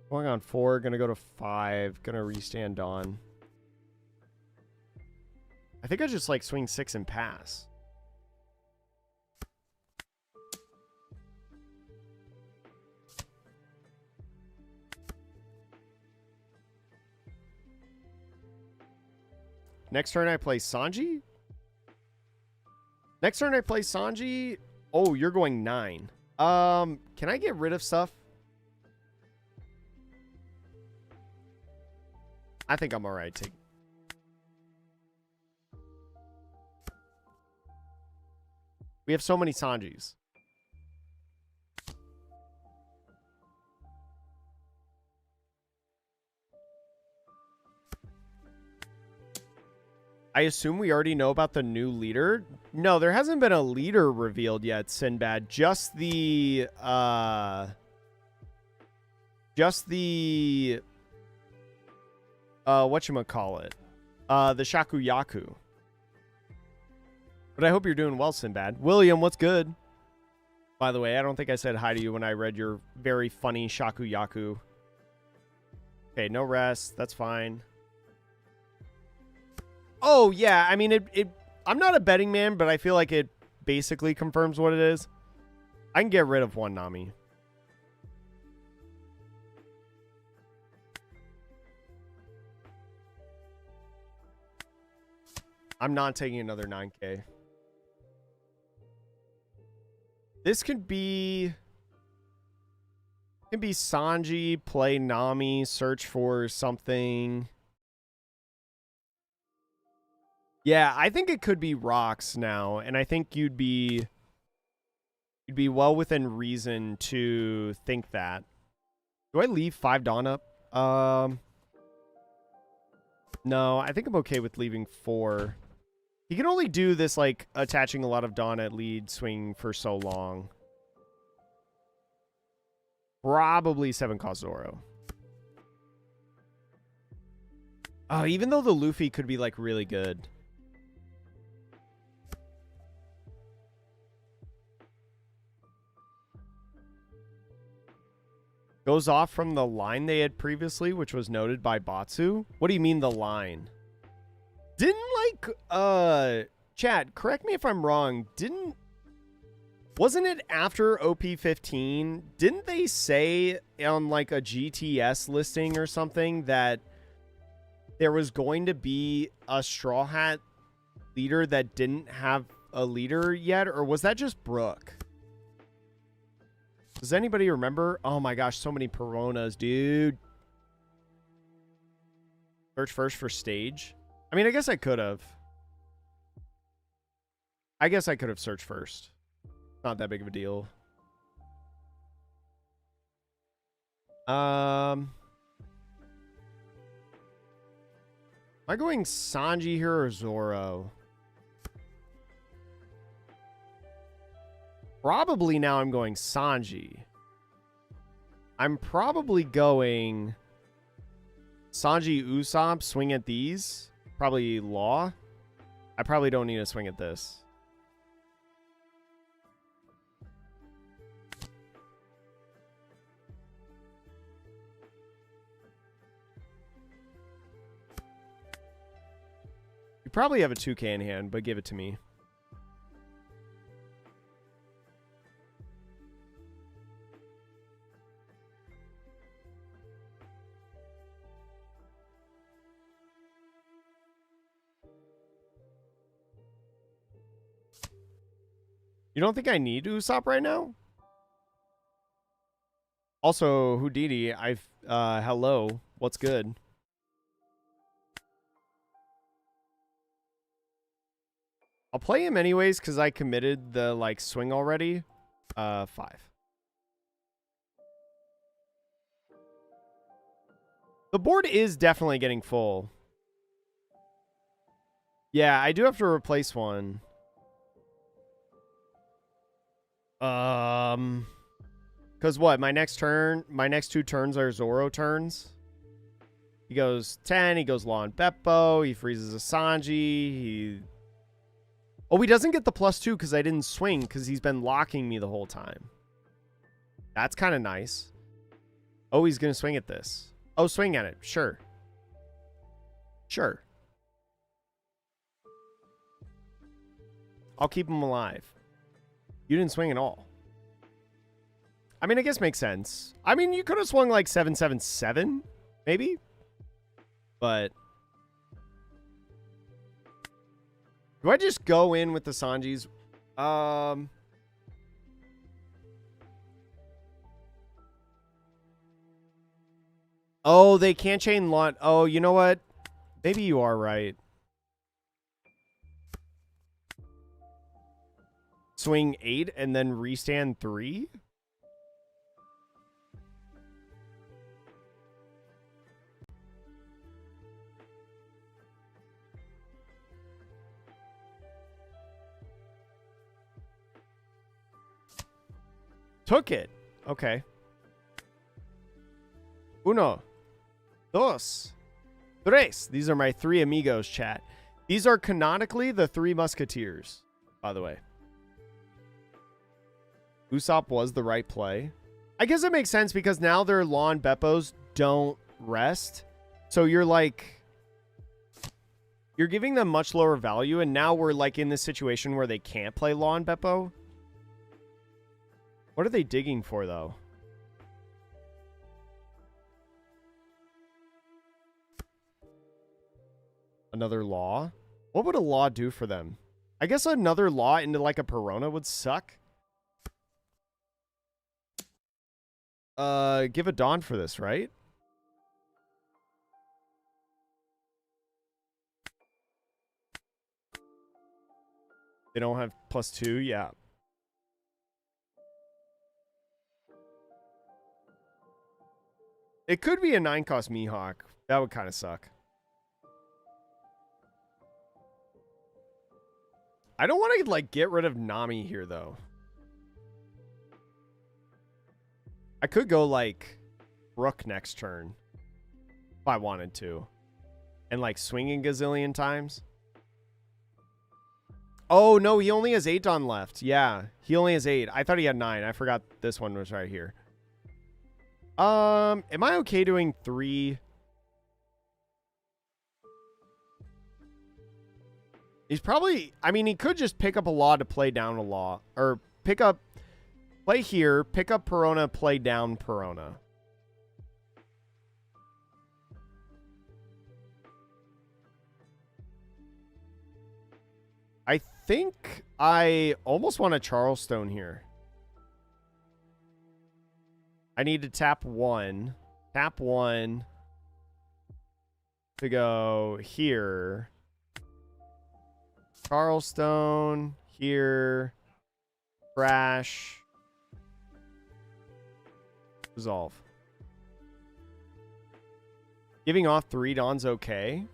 A: going on 4, gonna go to 5, gonna restand Dawn. I think I just like swing 6 and pass. Next turn I play Sanji? Next turn I play Sanji. Oh, you're going 9. Can I get rid of stuff? I think I'm alright. We have so many Sanjis. I assume we already know about the new leader. No, there hasn't been a leader revealed yet, Sinbad. Just the whatchamacallit? The Shakuyaku. But I hope you're doing well, Sinbad. William, what's good? By the way, I don't think I said hi to you when I read your very funny Shakuyaku. Okay, no rest. That's fine. Oh, yeah. I mean, I'm not a betting man, but I feel like it basically confirms what it is. I can get rid of 1 Nami. I'm not taking another 9K. This could be... It can be Sanji, play Nami, search for something... Yeah, I think it could be rocks now, and I think you'd be well within reason to think that. Do I leave 5 Dawn up? No, I think I'm okay with leaving 4. He can only do this, like, attaching a lot of Dawn at lead swing for so long. Probably 7-cost Zoro. Oh, even though the Luffy could be, like, really good. Goes off from the line they had previously, which was noted by Batsu. What do you mean the line? Didn't chat, correct me if I'm wrong, wasn't it after OP15? Didn't they say on like a GTS listing or something that there was going to be a Straw Hat leader that didn't have a leader yet? Or was that just Brooke? Does anybody remember? Oh my gosh, so many Peronas, dude. Search first for stage. I mean, I guess I could have. I guess I could have searched first. Not that big of a deal. Am I going Sanji here or Zoro? Probably now I'm going Sanji. I'm probably going Sanji Usopp, swing at these. Probably Law. I probably don't need to swing at this. probably have a 2K in hand, but give it to me. You don't think I need Usopp right now? Also, Houdini, hello. What's good? I'll play him anyways because I committed the, like, swing already. 5. The board is definitely getting full. Yeah, I do have to replace one. Because what? My next 2 turns are Zoro turns. He goes 10, he goes Law and Beppo, he freezes a Sanji, Oh, he doesn't get the +2 because I didn't swing because he's been locking me the whole time. That's kind of nice. Oh, he's going to swing at this. Oh, swing at it. Sure. Sure. I'll keep him alive. You didn't swing at all. I mean, I guess makes sense. I mean, you could have swung like 777, maybe. But do I just go in with the Sanjis? Oh, they can't chain launch. Oh, you know what? Maybe you are right. Swing 8 and then restand 3? Took it. Okay. Uno. Dos. Tres. These are my 3 amigos, chat. These are canonically the 3 musketeers, by the way. Usopp was the right play. I guess it makes sense because now their Law and Beppos don't rest. So you're like... You're giving them much lower value, and now we're like in this situation where they can't play Law and Beppo. What are they digging for, though? Another law? What would a law do for them? I guess another law into like a Perona would suck. Give a Dawn for this, right? They don't have +2? Yeah. It could be a 9-cost Mihawk. That would kind of suck. I don't want to, like, get rid of Nami here, though. I could go, like, Rook next turn. If I wanted to. And, like, swing a gazillion times. Oh, no, he only has 8 Dawn left. Yeah, he only has 8. I thought he had 9. I forgot this one was right here. Am I okay doing 3? He's probably... I mean, he could just pick up a law to play down a law. Or pick up... Play here, pick up Perona, play down Perona. I think I almost want a Charleston here. I need to tap 1. Tap 1 to go here. Charleston, here. Crash. Resolve. Giving off 3 Dawns okay.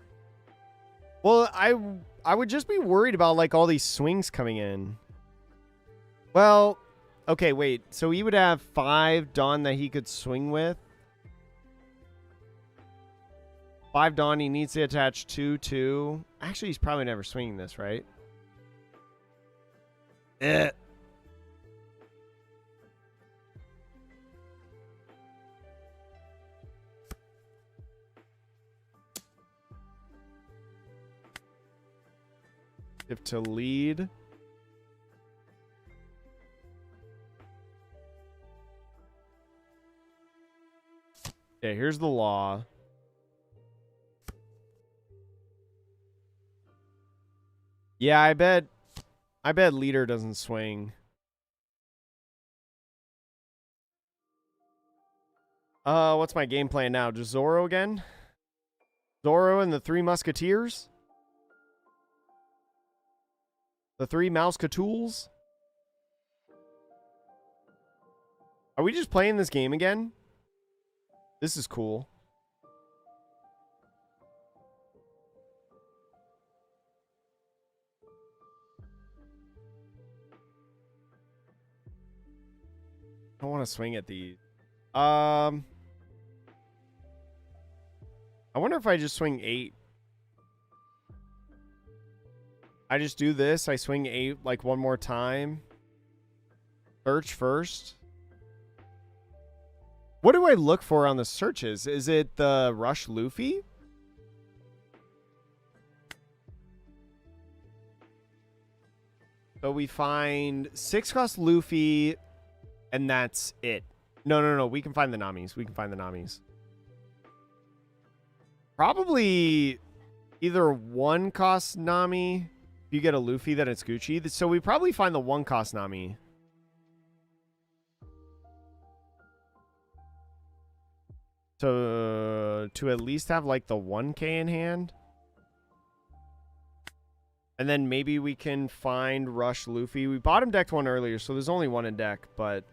A: Well, I would just be worried about, like, all these swings coming in. Well... Okay, wait. So he would have 5 Dawn that he could swing with. 5 Dawn, he needs to attach 2. Actually, he's probably never swinging this, right? Eh. Shift to lead. Yeah, here's the law. Yeah, I bet leader doesn't swing. What's my game plan now? Just Zoro again? Zoro and the Three Musketeers? The Three Mousecatools? Are we just playing this game again? This is cool. I don't want to swing at these. I wonder if I just swing 8. I just do this. I swing 8 like one more time. Search first. What do I look for on the searches? Is it the Rush Luffy? So we find 6-cost Luffy, and that's it. No. We can find the Namis. Probably either 1-cost Nami. If you get a Luffy, then it's Gucci. So we probably find the 1-cost Nami. To at least have like the 1K in hand. And then maybe we can find Rush Luffy. We bottom decked one earlier, so there's only one in deck, but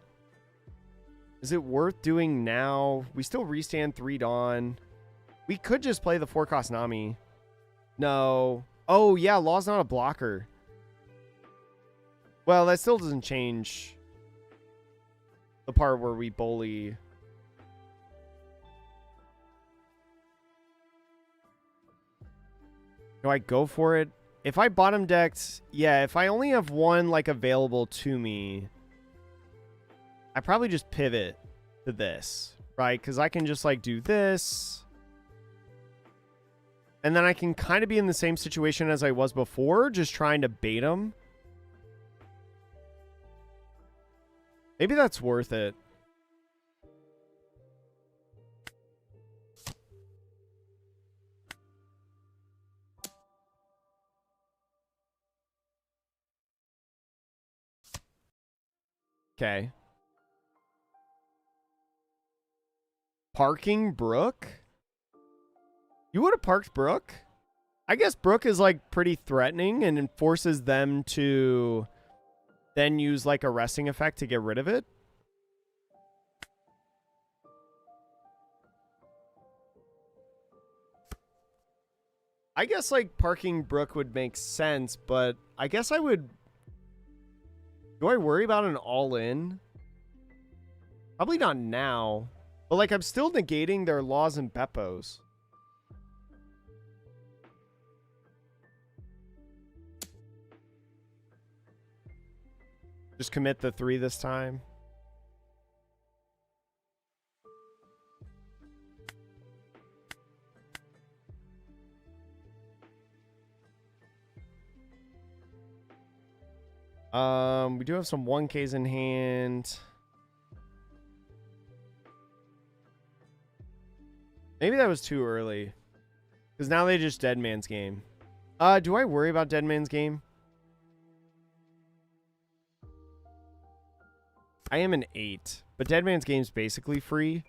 A: is it worth doing now? We still restand 3 Dawn. We could just play the 4-cost Nami. No. Oh, yeah, Law's not a blocker. Well, that still doesn't change the part where we bully. Do I go for it? If I bottom decked, yeah, if I only have one like available to me, I probably just pivot to this, right? Because I can just like do this. And then I can kind of be in the same situation as I was before, just trying to bait him. Maybe that's worth it. Okay. Parking Brook? You would have parked Brook? I guess Brook is like pretty threatening and it forces them to then use like a resting effect to get rid of it. I guess like parking Brook would make sense, but I guess I would... Do I worry about an all-in? Probably not now. But like I'm still negating their Laws and Beppos. Just commit the 3 this time. We do have some 1Ks in hand. Maybe that was too early. Because now they just Dead Man's Game. Do I worry about Dead Man's Game? I am an 8. But Dead Man's Game's basically free.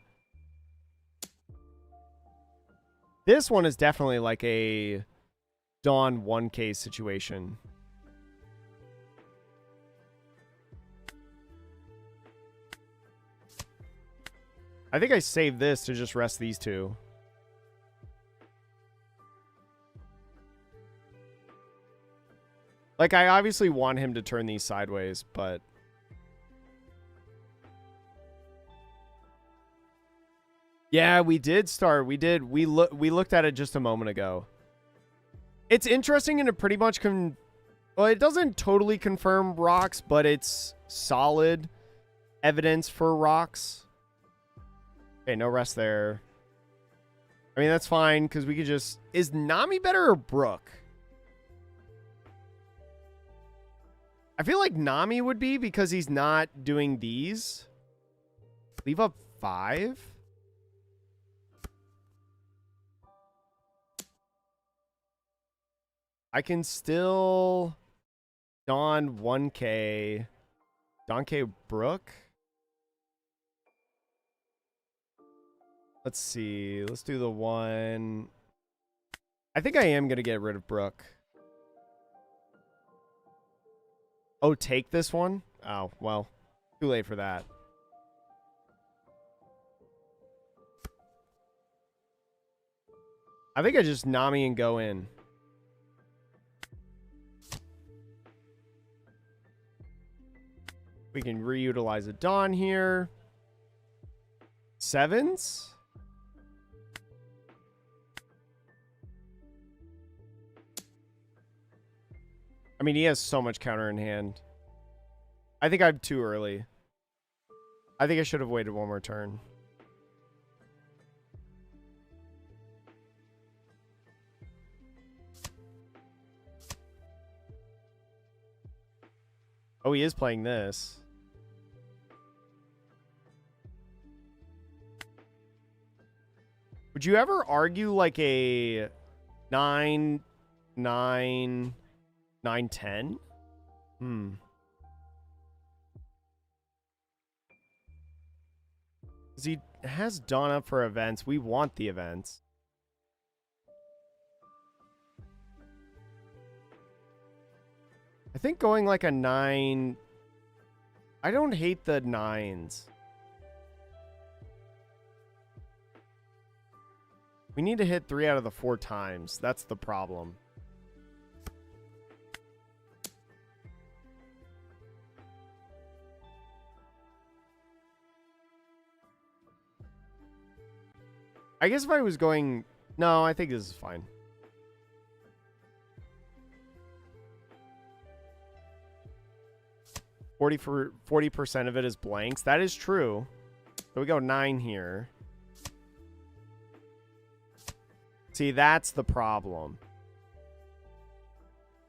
A: This one is definitely like a Dawn 1K situation. I think I saved this to just rest these 2. Like, I obviously want him to turn these sideways, but... Yeah, we did start. We did. We looked at it just a moment ago. It's interesting and it pretty much well, it doesn't totally confirm rocks, but it's solid evidence for rocks. Okay, no rest there. I mean, that's fine, because we could just... Is Nami better or Brook? I feel like Nami would be because he's not doing these. Leave up 5. I can still Don 1K. Donkey Brook. Let's see. Let's do the one. I think I am going to get rid of Brook. Oh, take this one? Oh, well. Too late for that. I think I just Nami and go in. We can reutilize a Dawn here. 7s? I mean, he has so much counter in hand. I think I'm too early. I think I should have waited one more turn. Oh, he is playing this. Would you ever argue like a 9, 9, 9, 10? Because he has Dawn up for events. We want the events. I think going like a 9... I don't hate the 9s. We need to hit 3 out of the 4 times. That's the problem. I guess if I was going... No, I think this is fine. For 40% of it is blanks. That is true. So we go 9 here. See, that's the problem.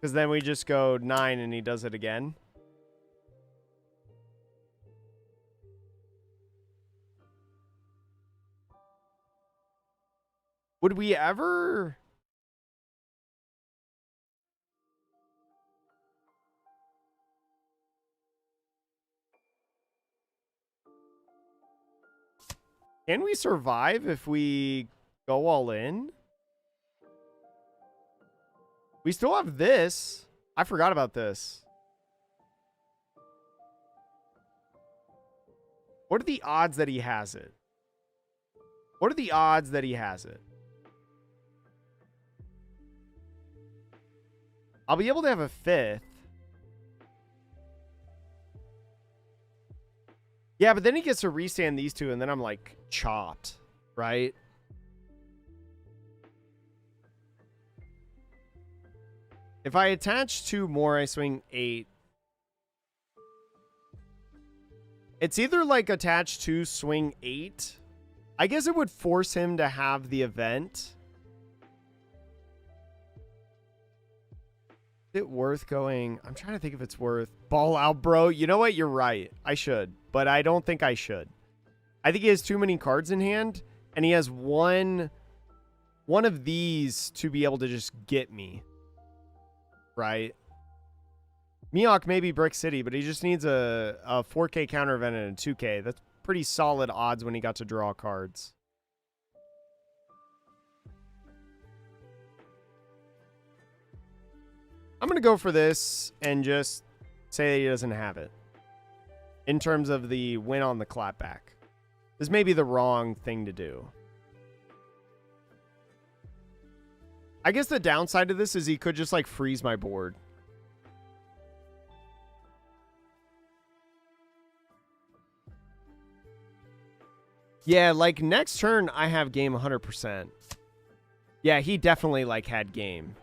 A: Because then we just go 9 and he does it again. Would we ever... Can we survive if we go all in? We still have this. I forgot about this. What are the odds that he has it? What are the odds that he has it? I'll be able to have a 5th. Yeah, but then he gets to restand these 2, and then I'm, like, chopped, right? If I attach 2 more, I swing 8. It's either, like, attach 2, swing 8. I guess it would force him to have the event. Is it worth going? I'm trying to think if it's worth. Ball out, bro. You know what? You're right. I should. But I don't think I should. I think he has too many cards in hand. And he has one of these to be able to just get me. Right? Mihawk may be Brick City, but he just needs a 4K counter event and a 2K. That's pretty solid odds when he got to draw cards. I'm going to go for this and just say that he doesn't have it. In terms of the win on the clapback. This may be the wrong thing to do. I guess the downside to this is he could just like freeze my board. Yeah, like next turn I have game 100%. Yeah, he definitely like had game.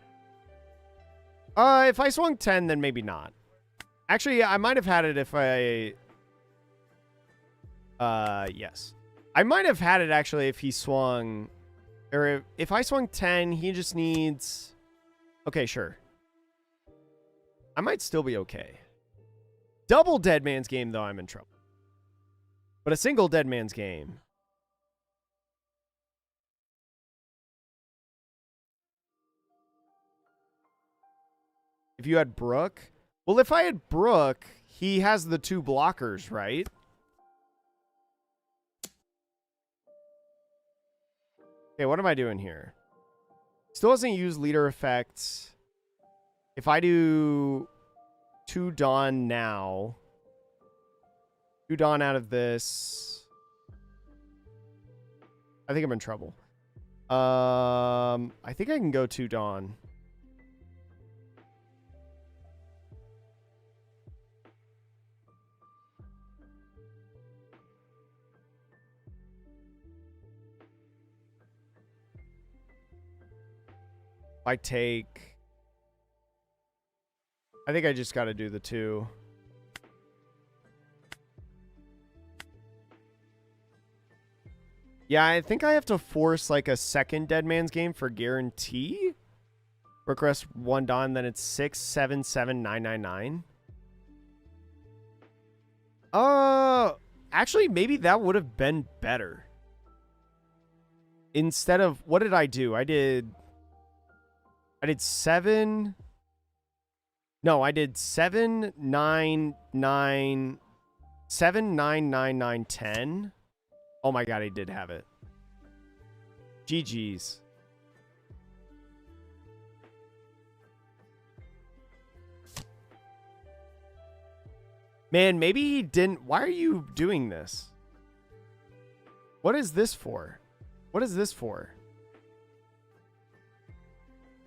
A: If I swung 10, then maybe not. Actually, I might have had it if I... yes. I might have had it, actually, if he swung... Or if I swung 10, he just needs... Okay, sure. I might still be okay. Double Dead Man's Game, though, I'm in trouble. But a single Dead Man's Game. If you had Brook. Well, if I had Brook, he has the 2 blockers, right? Okay, what am I doing here? Still doesn't use leader effects. If I do 2 Dawn now, 2 Dawn out of this, I think I'm in trouble. I think I can go 2 Dawn. I take... I think I just got to do the 2. Yeah, I think I have to force like a second Dead Man's Game for guarantee. Request 1 Dawn, then it's 677,999. Actually, maybe that would have been better. Instead of, what did I do? I did 7. No, I did 7, 9, 9, 7, 9, 9, 9, 10. Oh my god, I did have it. GG's. Man, maybe he didn't. Why are you doing this? What is this for? What is this for?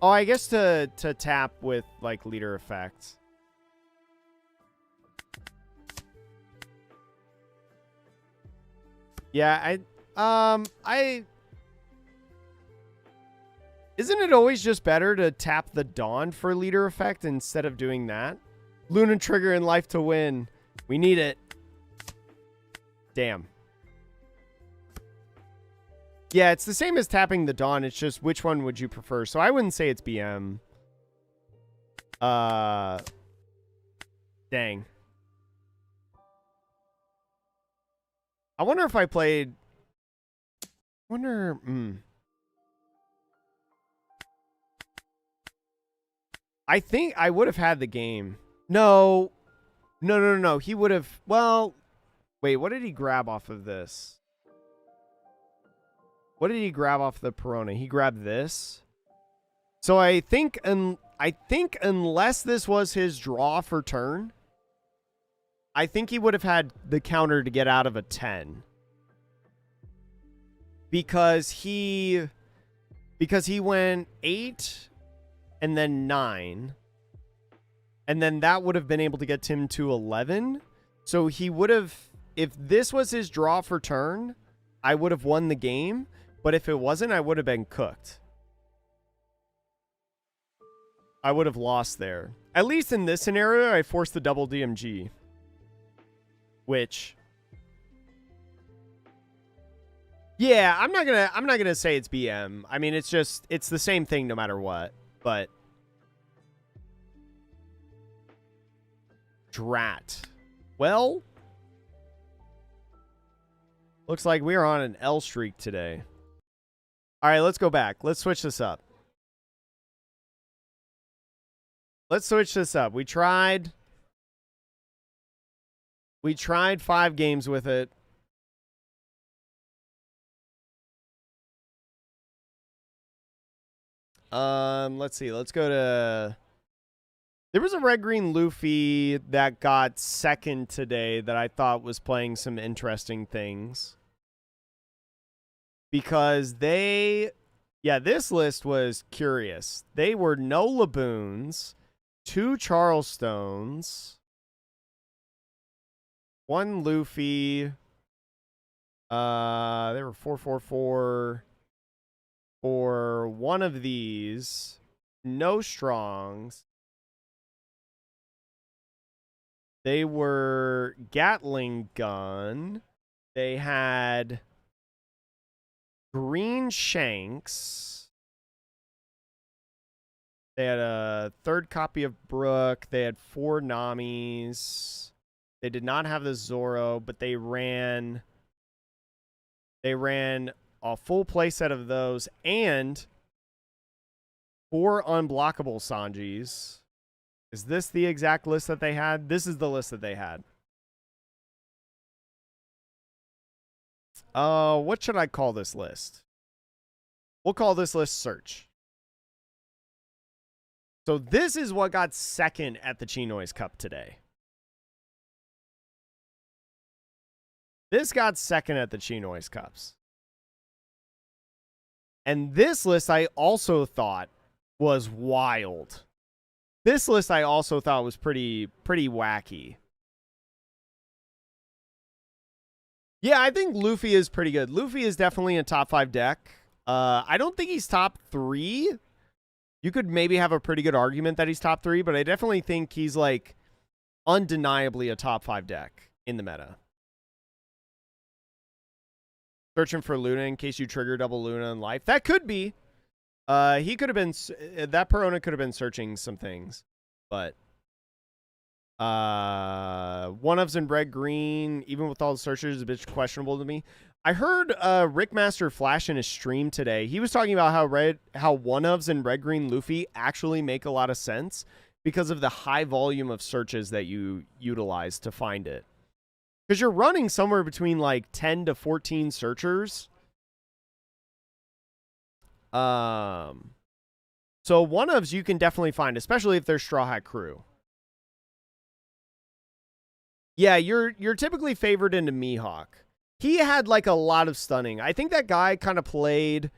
A: Oh, I guess to tap with like leader effects. Yeah, isn't it always just better to tap the Dawn for leader effect instead of doing that? Luna Trigger and Life to Win. We need it. Damn. Yeah, it's the same as tapping the Dawn. It's just which one would you prefer? So I wouldn't say it's BM. Dang. I wonder if I played... I think I would have had the game. No. No. He would have... Well... Wait, what did he grab off of this? What did he grab off the Perona? He grabbed this. So I think unless this was his draw for turn, I think he would have had the counter to get out of a 10. Because he went 8 and then 9. And then that would have been able to get him to 11. So he would have, if this was his draw for turn, I would have won the game. But if it wasn't, I would have been cooked. I would have lost there. At least in this scenario, I forced the double DMG. Which... Yeah, I'm not gonna say it's BM. I mean, it's the same thing no matter what. But... Drat. Well... Looks like we're on an L streak today. Alright, let's go back. Let's switch this up. Let's switch this up. We tried 5 games with it. Let's see. Let's go to... There was a red-green Luffy that got second today that I thought was playing some interesting things. Because they... Yeah, this list was curious. They were no Laboons, 2 Charlestones, 1 Luffy. They were 444 for one of these. No Strongs. They were Gatling gun. They had green Shanks. They had a 3rd copy of Brook. They had 4 Namis. They did not have the Zoro, but they ran a full playset of those and 4 unblockable Sanjis. Is this the exact list that they had? This is the list that they had. What should I call this list? We'll call this list search. So this is what got second at the Chinois Cup today. This got second at the Chinois Cups. And this list I also thought was wild. This list I also thought was pretty wacky. Yeah, I think Luffy is pretty good. Luffy is definitely a top 5 deck. I don't think he's top 3. You could maybe have a pretty good argument that he's top 3, but I definitely think he's like undeniably a top 5 deck in the meta. Searching for Luna in case you trigger double Luna in life. That could be. He could have been, that Perona could have been searching some things, but one-ofs in red green, even with all the searches, is a bit questionable to me. I heard Rickmaster Flash in his stream today. He was talking about how one-ofs in red green Luffy actually make a lot of sense because of the high volume of searches that you utilize to find it. Because you're running somewhere between like 10 to 14 searchers. So one-ofs you can definitely find, especially if they're Straw Hat Crew. Yeah, you're typically favored into Mihawk. He had like a lot of stunning. I think that guy kind of played...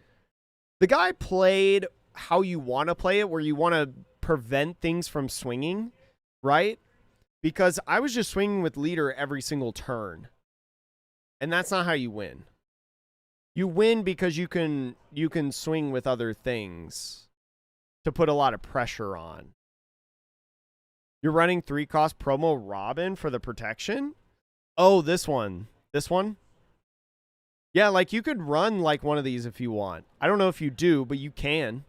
A: The guy played how you want to play it, where you want to prevent things from swinging, right? Because I was just swinging with leader every single turn. And that's not how you win. You win because you can swing with other things to put a lot of pressure on. You're running 3-cost promo Robin for the protection? Oh, this one. This one? Yeah, like you could run like one of these if you want. I don't know if you do, but you can.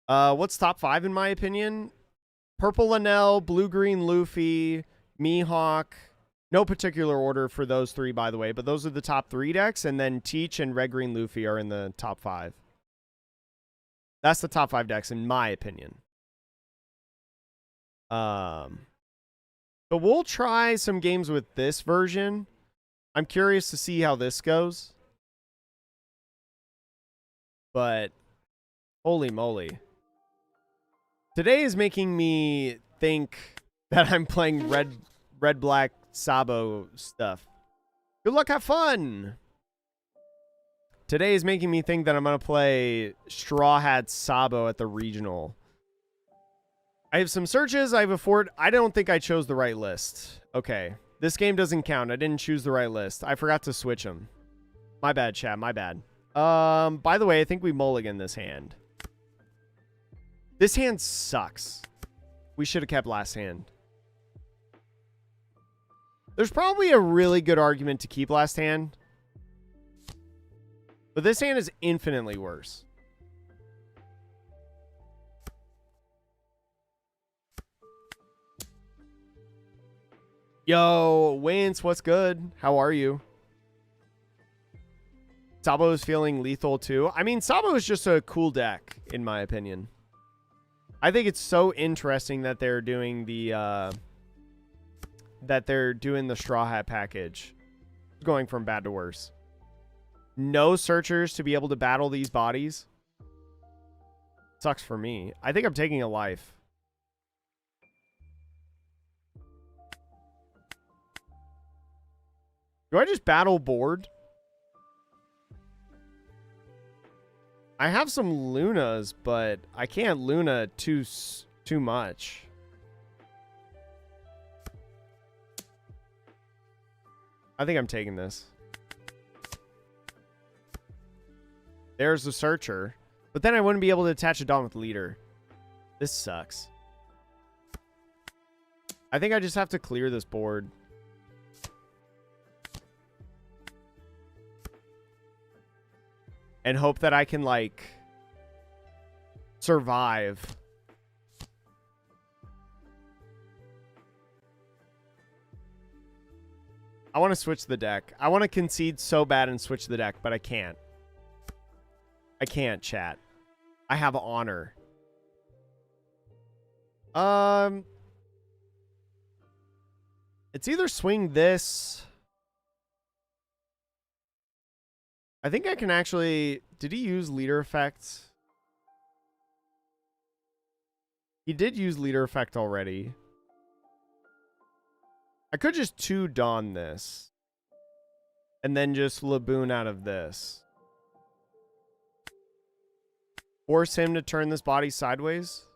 A: What's top 5 in my opinion? Purple Linnell, blue-green Luffy, Mihawk. No particular order for those 3, by the way, but those are the top 3 decks, and then Teach and red-green Luffy are in the top 5. That's the top 5 decks, in my opinion. But we'll try some games with this version. I'm curious to see how this goes. But, holy moly. Today is making me think that I'm playing red-black Sabo stuff. Good luck, have fun! Today is making me think that I'm going to play Straw Hat Sabo at the regional. I have some searches. I have a Ford. I don't think I chose the right list. Okay. This game doesn't count. I didn't choose the right list. I forgot to switch them. My bad, chat. My bad. By the way, I think we mulligan this hand. This hand sucks. We should have kept last hand. There's probably a really good argument to keep last hand. But this hand is infinitely worse. Yo, Wince, what's good? How are you? Sabo is feeling lethal too. I mean, Sabo is just a cool deck, in my opinion. I think it's so interesting that they're doing the Straw Hat package. Going from bad to worse. No searchers to be able to battle these bodies. Sucks for me. I think I'm taking a life. Do I just battle board? I have some Lunas, but I can't Luna too much. I think I'm taking this. There's the searcher. But then I wouldn't be able to attach a Dawn with leader. This sucks. I think I just have to clear this board. And hope that I can, like, survive. I want to switch the deck. I want to concede so bad and switch the deck, but I can't. I can't, chat. I have honor. It's either swing this. I think I can actually... Did he use leader effects? He did use leader effect already. I could just 2 Dawn this. And then just Laboon out of this. Force him to turn this body sideways.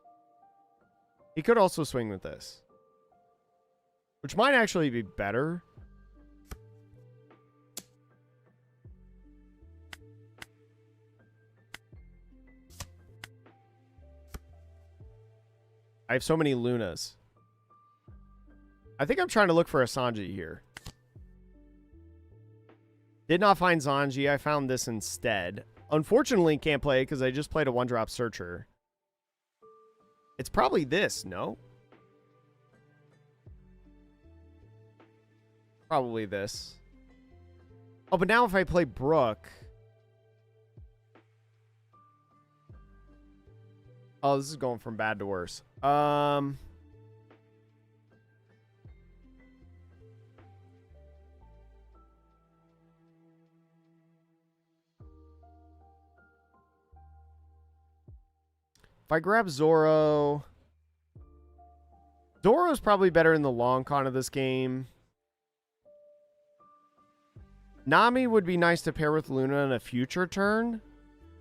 A: He could also swing with this. Which might actually be better. I have so many Lunas. I think I'm trying to look for a Sanji here. Did not find Sanji. I found this instead. Unfortunately, can't play it because I just played a 1-drop Searcher. It's probably this, no? Probably this. Oh, but now if I play Brook... Oh, this is going from bad to worse. If I grab Zoro... Zoro's probably better in the long con of this game. Nami would be nice to pair with Luna in a future turn.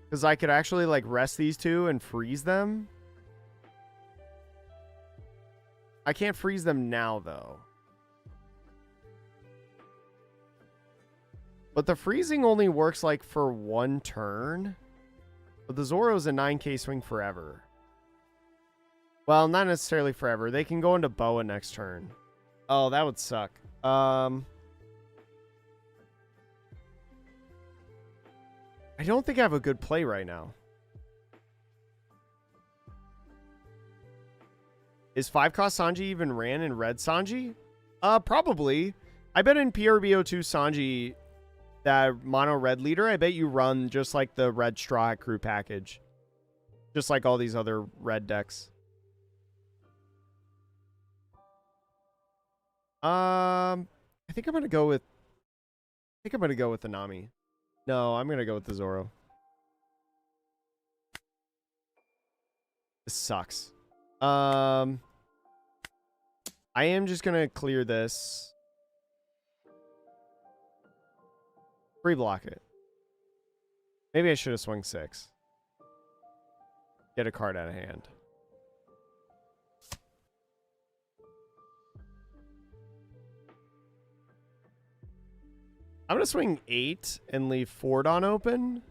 A: Because I could actually, like, rest these two and freeze them. I can't freeze them now, though. But the freezing only works, like, for 1 turn. But the Zoro's a 9k swing forever. Well, not necessarily forever. They can go into Boa next turn. Oh, that would suck. I don't think I have a good play right now. Is 5-cost Sanji even ran in red Sanji? Probably. I bet in PRBO2 Sanji, that mono red leader, I bet you run just like the red Straw Hat Crew package. Just like all these other red decks. I think I'm gonna go with the Nami. No, I'm gonna go with the Zoro. This sucks. I am just gonna clear this. Free block it. Maybe I should have swung 6. Get a card out of hand. I'm gonna swing 8 and leave 4 Dawn open.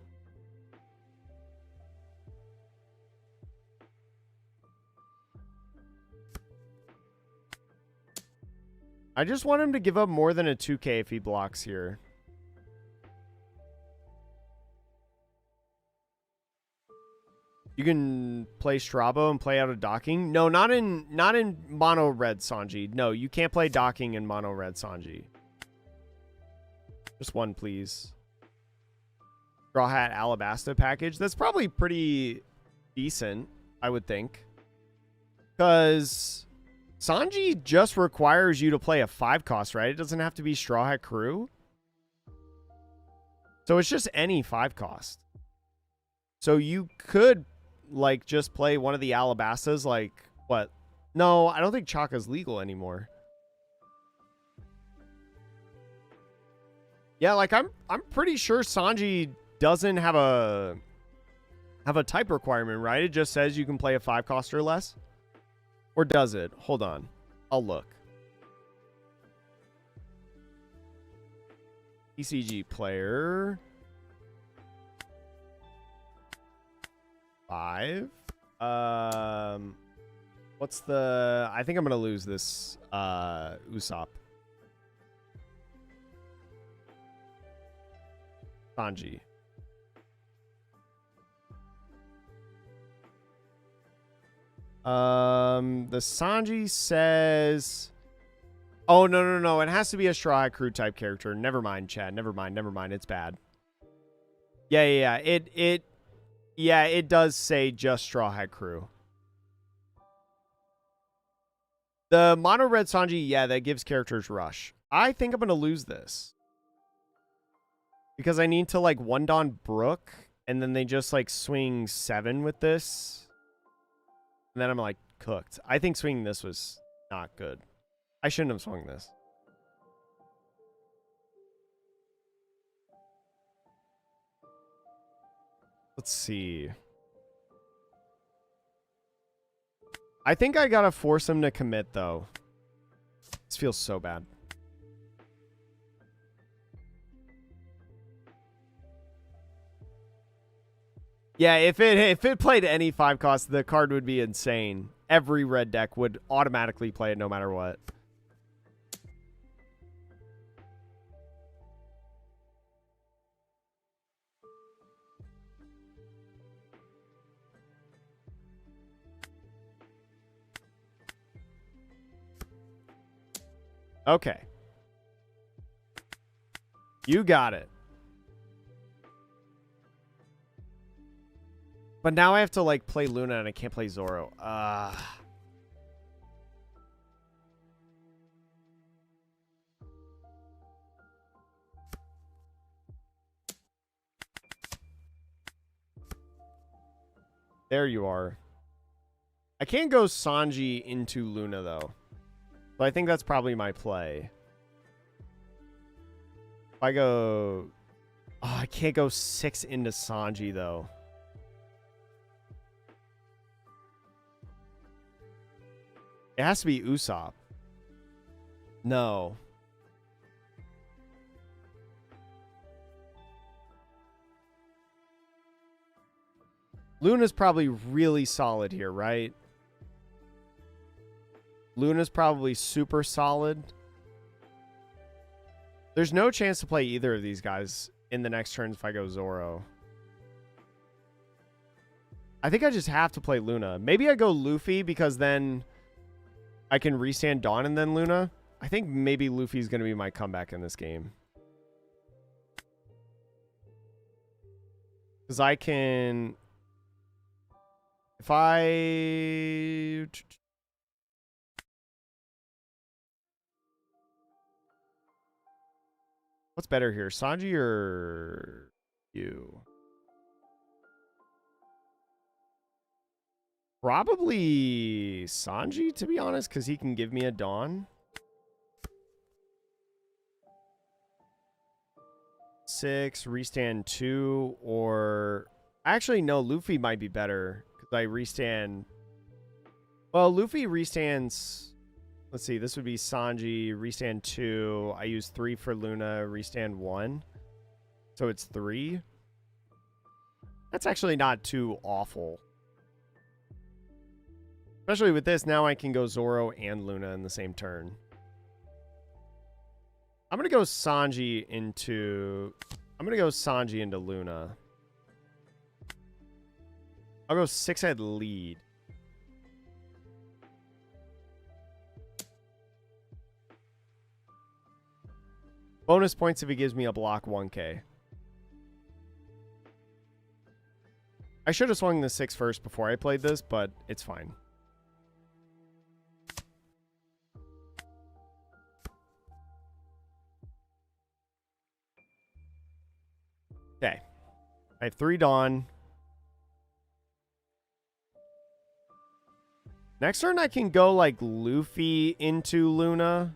A: I just want him to give up more than a 2k if he blocks here. You can play Strabo and play out of docking. No, not in mono red Sanji. No, you can't play docking in mono red Sanji. Just 1, please. Straw Hat Alabasta package. That's probably pretty decent, I would think. Because Sanji just requires you to play a 5-cost, right? It doesn't have to be Straw Hat Crew. So it's just any 5-cost. So you could, like, just play one of the Alabastas, like, what? No, I don't think Chaka's legal anymore. Yeah, like, I'm pretty sure Sanji doesn't have a type requirement, right? It just says you can play a 5-cost or less. Or does it? Hold on. I'll look. ECG player. 5. What's the... I think I'm going to lose this Usopp. Sanji. The Sanji says Oh, no, no, no. It has to be a Straw Hat Crew type character. Never mind, Chad. Never mind. Never mind. It's bad. Yeah, yeah, yeah. Yeah, it does say just Straw Hat Crew. The Mono Red Sanji, yeah, that gives characters rush. I think I'm going to lose this. Because I need to, like, one Don Brook, and then they just, like, swing 7 with this. And then I'm, like, cooked. I think swinging this was not good. I shouldn't have swung this. Let's see. I think I gotta force him to commit, though. This feels so bad. Yeah, if it played any 5 cost, the card would be insane. Every red deck would automatically play it no matter what. Okay. You got it. But now I have to, like, play Luna and I can't play Zoro. There you are. I can't go Sanji into Luna, though. So I think that's probably my play. If I go... Oh, I can't go 6 into Sanji, though. It has to be Usopp. No. Luna's probably really solid here, right? Luna's probably super solid. There's no chance to play either of these guys in the next turn if I go Zoro. I think I just have to play Luna. Maybe I go Luffy because then I can restand Dawn and then Luna. I think maybe Luffy's going to be my comeback in this game. Because I can... If I... What's better here, Sanji or you? Probably Sanji, to be honest, because he can give me a Dawn. 6, restand 2, or... Actually, no, Luffy might be better, because I restand... Well, Luffy restands... Let's see, this would be Sanji, restand 2. I use 3 for Luna, restand 1. So it's 3. That's actually not too awful. Especially with this, now I can go Zoro and Luna in the same turn. I'm going to go Sanji into... I'm going to go Sanji into Luna. I'll go 6-head lead. Bonus points if he gives me a block 1k. I should have swung the 6 first before I played this, but it's fine. Okay. I have 3 Dawn. Next turn I can go like Luffy into Luna.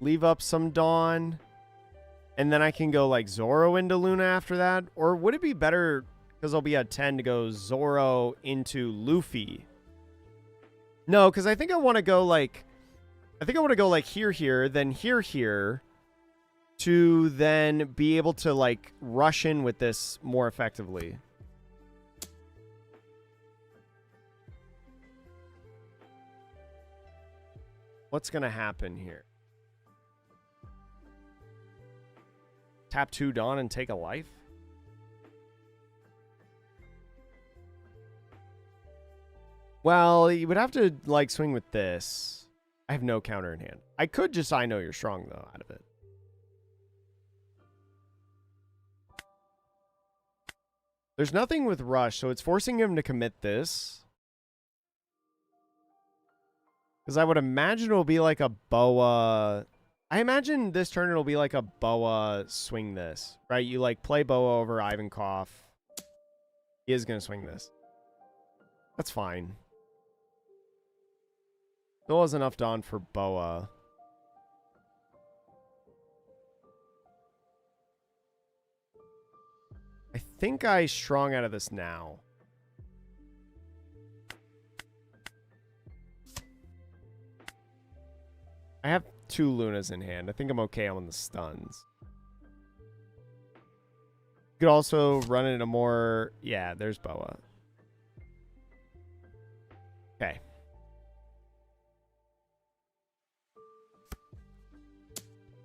A: Leave up some Dawn. And then I can go like Zoro into Luna after that. Or would it be better, because I'll be at 10, to go Zoro into Luffy? No, because I think I want to go like... I think I want to go like here, then here, to then be able to like rush in with this more effectively. What's going to happen here? Tap 2 Dawn and take a life? Well, you would have to like swing with this. I have no counter in hand. I could just I know you're strong, though, out of it. There's nothing with Rush, so it's forcing him to commit this. Because I would imagine it'll be like a Boa... I imagine this turn it'll be like a Boa swing this, right? You like play Boa over Ivankov. He is going to swing this. That's fine. Still has enough Dawn for Boa. I think I strong out of this now. I have 2 Lunas in hand. I think I'm okay on the stuns. You could also run into more... Yeah, there's Boa. Okay.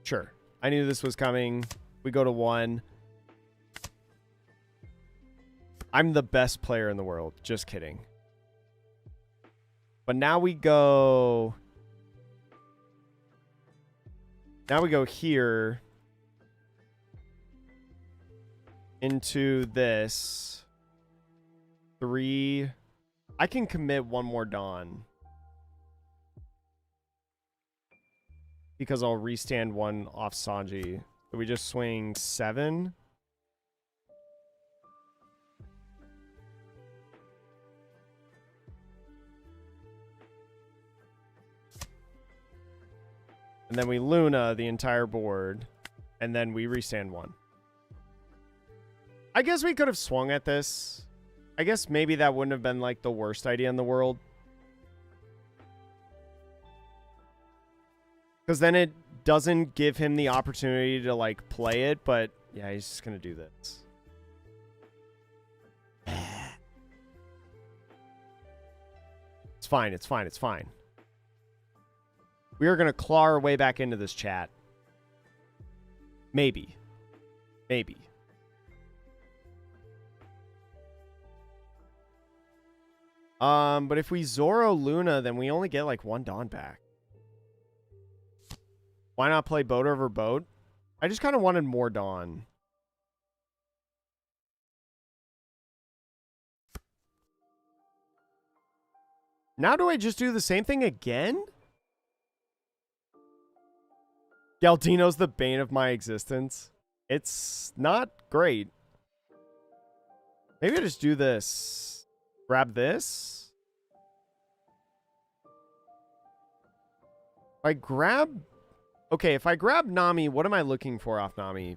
A: Sure. I knew this was coming. We go to 1. I'm the best player in the world. Just kidding. But now we go... Now we go here into this 3. I can commit 1 more Dawn because I'll restand 1 off Sanji. So we just swing 7. And then we Luna the entire board. And then we restand 1. I guess we could have swung at this. I guess maybe that wouldn't have been like the worst idea in the world. Because then it doesn't give him the opportunity to like play it. But yeah, he's just going to do this. It's fine. It's fine. It's fine. We are going to claw our way back into this chat. Maybe. Maybe. But if we Zoro Luna, then we only get like 1 Dawn back. Why not play boat over boat? I just kind of wanted more Dawn. Now do I just do the same thing again? Galdino's the bane of my existence. It's not great. Maybe I just do this. Grab this. If I grab... Okay, if I grab Nami, what am I looking for off Nami?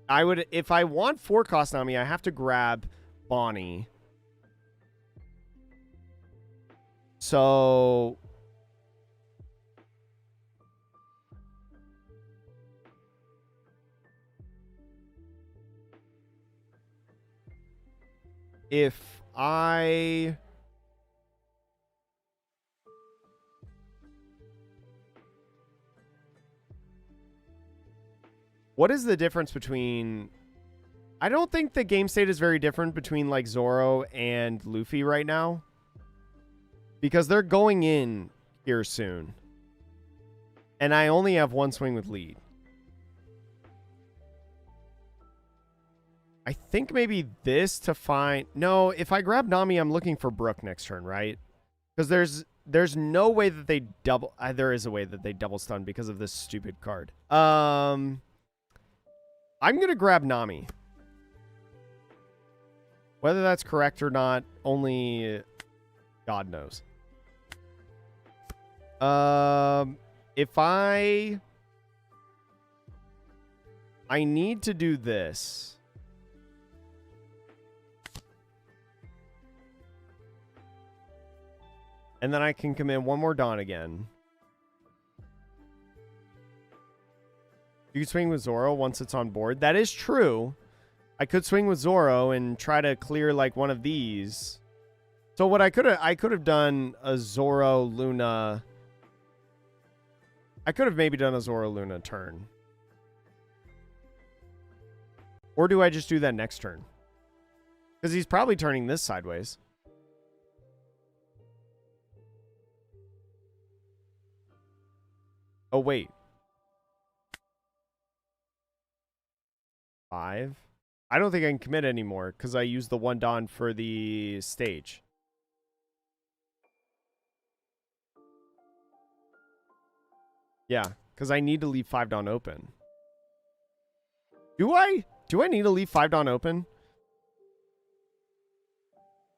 A: I would... If I want 4-cost Nami, I have to grab Bonnie. So... If I... What is the difference between... I don't think the game state is very different between like Zoro and Luffy right now. Because they're going in here soon. And I only have 1 swing with lead. I think maybe this to find... No, if I grab Nami, I'm looking for Brook next turn, right? Because there's no way that they double... there is a way that they double stun because of this stupid card. I'm going to grab Nami. Whether that's correct or not, only God knows. If I need to do this... And then I can commit 1 more Dawn again. You can swing with Zoro once it's on board. That is true. I could swing with Zoro and try to clear like one of these. So what I could have done a Zoro Luna. I could have maybe done a Zoro Luna turn. Or do I just do that next turn? Because he's probably turning this sideways. Oh, wait. 5? I don't think I can commit anymore because I used the 1 Dawn for the stage. Yeah, because I need to leave 5 Dawn open. Do I? Do I need to leave 5 Dawn open?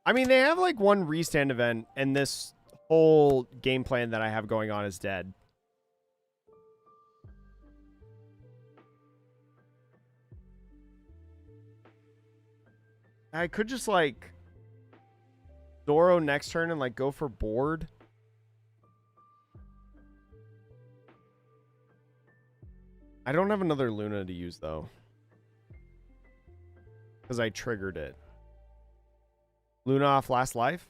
A: I mean, they have like one restand event, and this whole game plan that I have going on is dead. I could just like Zoro next turn and like go for board. I don't have another Luna to use though, because I triggered it. Luna off last life.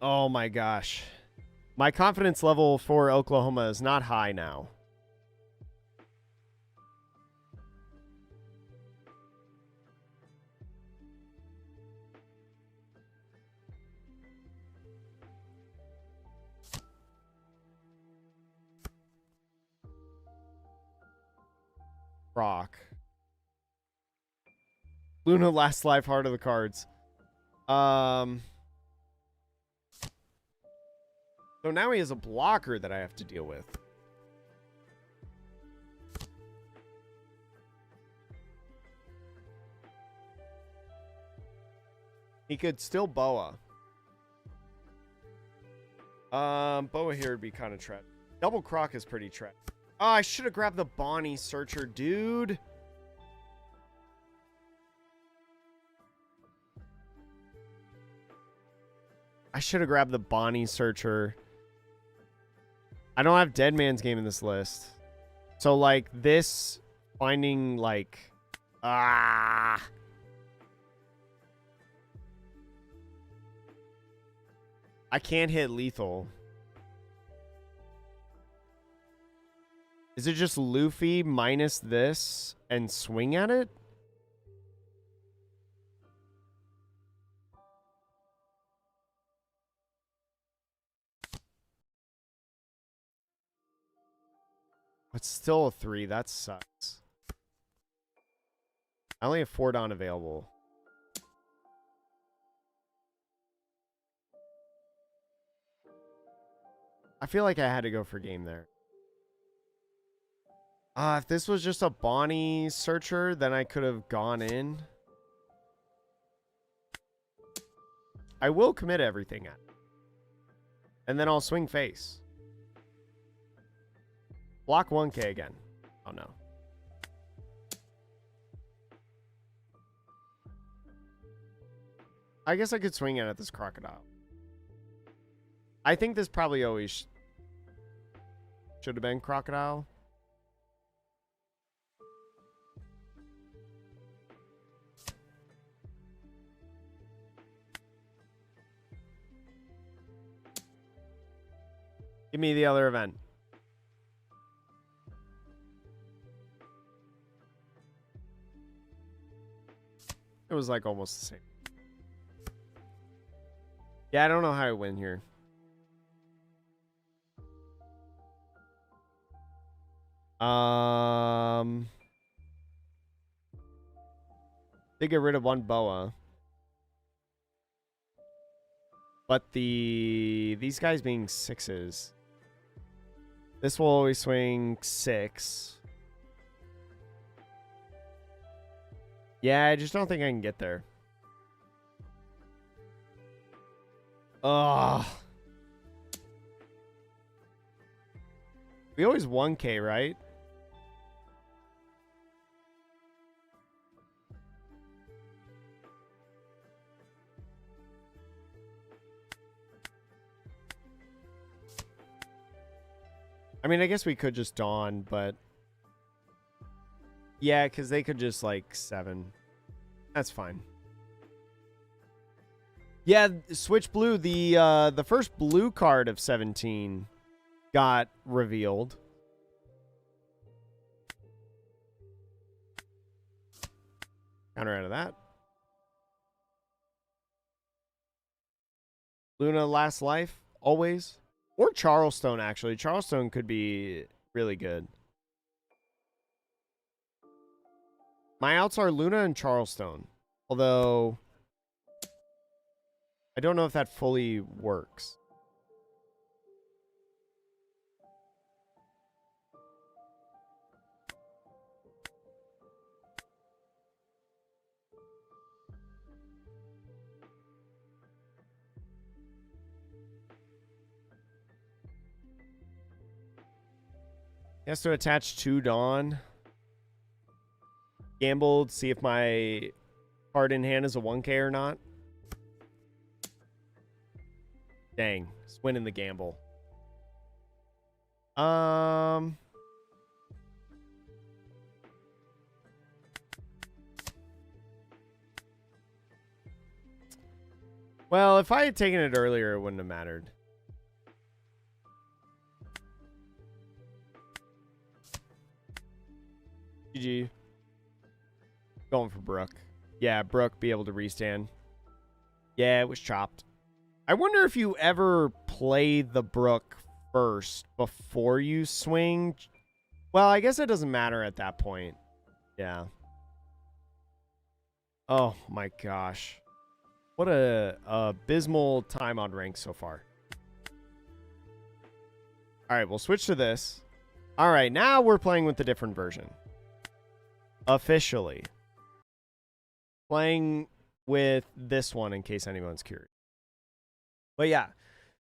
A: Oh my gosh. My confidence level for Oklahoma is not high now. Rock. Luna last life, heart of the cards. So now he has a blocker that I have to deal with. He could still Boa. Boa here would be kind of trapped. Double Croc is pretty trapped. Oh, I should have grabbed the Bonnie Searcher, dude. I should have grabbed the Bonnie Searcher. I don't have Dead Man's Game in this list. So, like, this finding, like... I can't hit lethal. Is it just Luffy minus this and swing at it? It's still a 3. That sucks. I only have 4 Dawn available. I feel like I had to go for game there. If this was just a Bonnie Searcher, then I could have gone in. I will commit everything at. And then I'll swing face. Block 1K again. Oh no. I guess I could swing it at this crocodile. I think this probably always should have been crocodile. Give me the other event. It was like almost the same. Yeah, I don't know how I win here. They get rid of 1 Boa. But these guys being 6s. This will always swing 6. Yeah, I just don't think I can get there. Ugh. We always 1K, right? I mean, I guess we could just Dawn, but... Yeah, because they could just, like, 7. That's fine. Yeah, Switch Blue, the first blue card of 17 got revealed. Counter out of that. Luna Last Life, always. Or Charleston, actually. Charleston could be really good. My outs are Luna and Charleston. Although, I don't know if that fully works. He has to attach 2 Dawn. Gambled, see if my card in hand is a 1K or not. Dang, just winning the gamble. Well, if I had taken it earlier, it wouldn't have mattered. GG. Going for Brook. Yeah, Brook be able to restand. Yeah, it was chopped. I wonder if you ever play the Brook first before you swing. Well, I guess it doesn't matter at that point. Yeah. Oh my gosh. What a abysmal time on rank so far. All right, we'll switch to this. All right, now we're playing with the different version. Officially. Playing with this one in case anyone's curious. But yeah,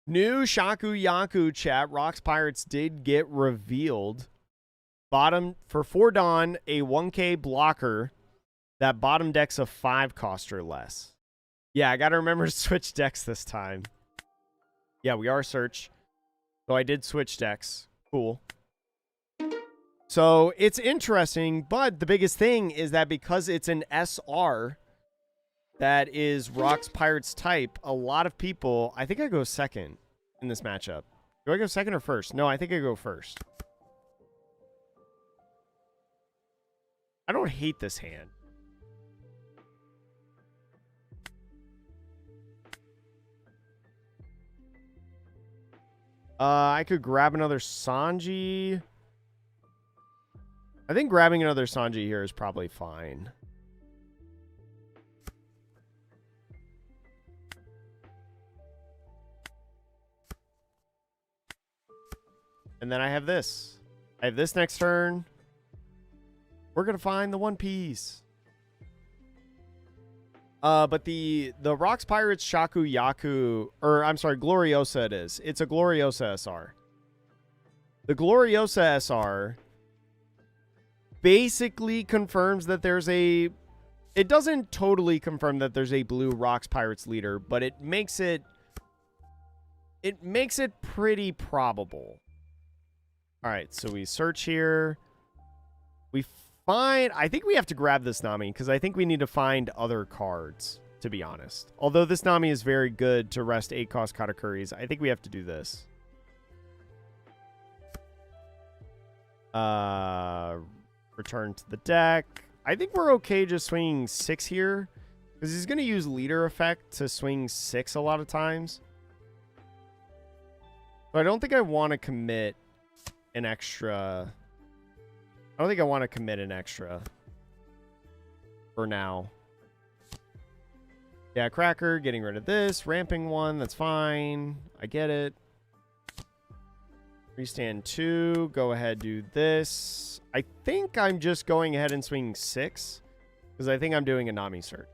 A: new Shaku Yaku chat. Rocks Pirates did get revealed. Bottom for 4 Dawn, a 1K blocker that bottom decks a 5 cost or less. Yeah, I got to remember to switch decks this time. Yeah, we are search. So I did switch decks. Cool. So it's interesting, but the biggest thing is that because it's an SR that is Rocks Pirates type, a lot of people, I think I go second in this matchup. Do I go second or first? No, I think I go first. I don't hate this hand. I could grab another Sanji. I think grabbing another Sanji here is probably fine. And then I have this. I have this next turn. We're going to find the One Piece. But the Rocks Pirates Shaku Yaku, or I'm sorry, Gloriosa it is. It's a Gloriosa SR. The Gloriosa SR basically confirms that there's a... It doesn't totally confirm that there's a blue Rocks Pirates leader, but it makes it... It makes it pretty probable. Alright, so we search here. We find... I think we have to grab this Nami, because I think we need to find other cards, to be honest. Although this Nami is very good to rest 8-cost Katakuris, I think we have to do this. Return to the deck. I think we're okay just swinging 6 here, because he's going to use leader effect to swing 6 a lot of times. So I don't think I want to commit an extra... I don't think I want to commit an extra for now. Yeah, Cracker, getting rid of this. Ramping 1, that's fine. I get it. Restand 2. Go ahead, do this. I think I'm just going ahead and swinging 6, because I think I'm doing a Nami search.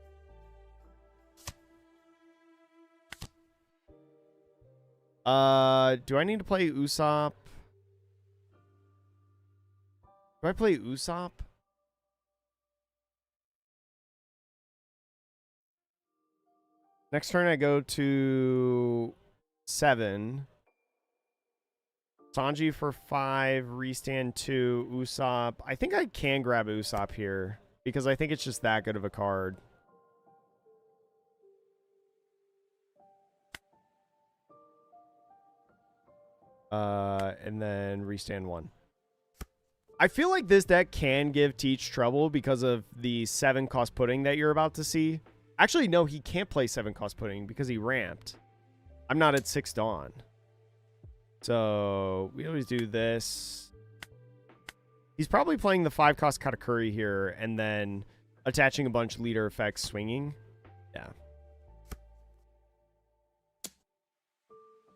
A: Do I need to play Usopp? Do I play Usopp? Next turn I go to 7. Sanji for 5, restand 2, Usopp. I think I can grab Usopp here, because I think it's just that good of a card. And then restand 1. I feel like this deck can give Teach trouble because of the 7-cost pudding that you're about to see. Actually, no, he can't play 7-cost pudding because he ramped. I'm not at 6 Dawn. So we always do this. He's probably playing the 5-cost Katakuri here and then attaching a bunch leader effects swinging. Yeah.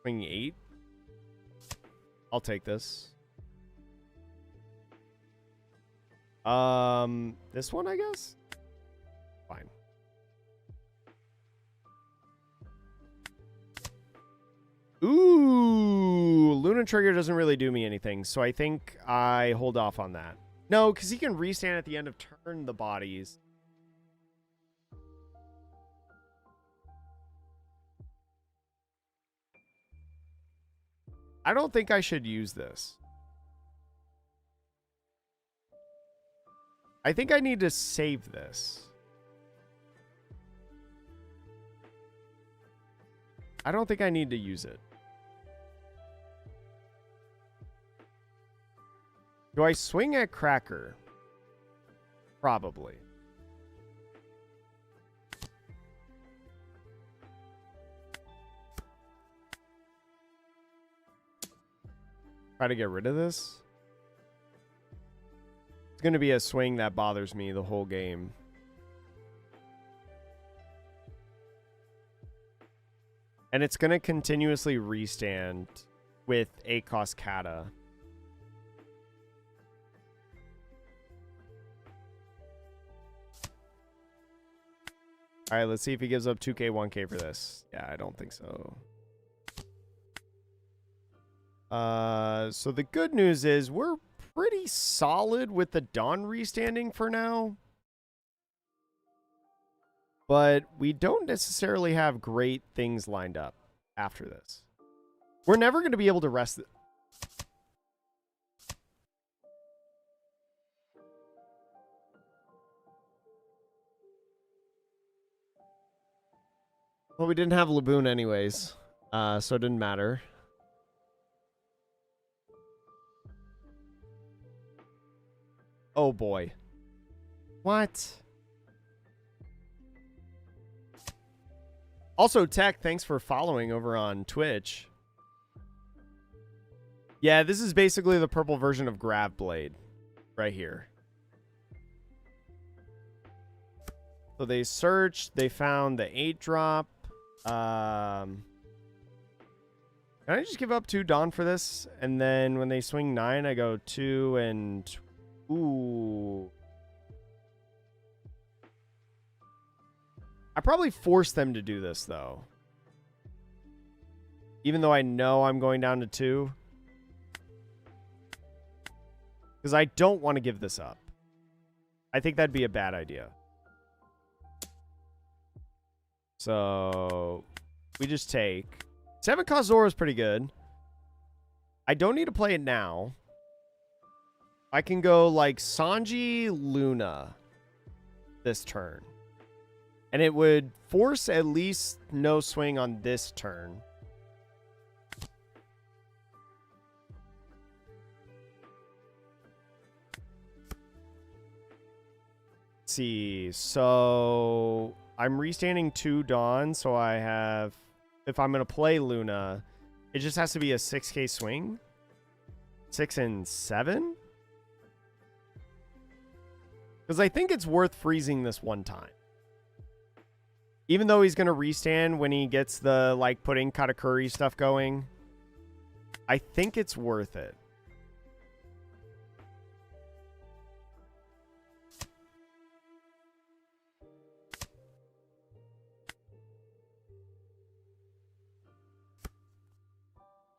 A: Swinging 8. I'll take this. This one, I guess? Fine. Ooh, Luna Trigger doesn't really do me anything, so I think I hold off on that. No, because he can restand at the end of turn the bodies. I don't think I should use this. I think I need to save this. I don't think I need to use it. Do I swing at Cracker? Probably. Try to get rid of this. It's going to be a swing that bothers me the whole game. And it's going to continuously restand with 8-cost Kata. All right, let's see if he gives up 2K, 1K for this. Yeah, I don't think so. So the good news is we're pretty solid with the Dawn restanding for now. But we don't necessarily have great things lined up after this. We're never going to be able to rest. Well, we didn't have Laboon anyways, so it didn't matter. Oh boy. What? Also, Tech, thanks for following over on Twitch. Yeah, this is basically the purple version of Grav Blade right here. So they searched, they found the 8-drop. Can I just give up 2 Dawn for this? And then when they swing 9, I go 2 and... Ooh. I probably force them to do this, though. Even though I know I'm going down to 2. Because I don't want to give this up. I think that'd be a bad idea. So, we just take... 7-cost Zoro is pretty good. I don't need to play it now. I can go like Sanji Luna this turn. And it would force at least no swing on this turn. Let's see. So I'm restanding 2 Dawn. So I have, if I'm going to play Luna, it just has to be a 6K swing. 6 and 7. Because I think it's worth freezing this one time. Even though he's going to restand when he gets the, like, putting Katakuri stuff going. I think it's worth it.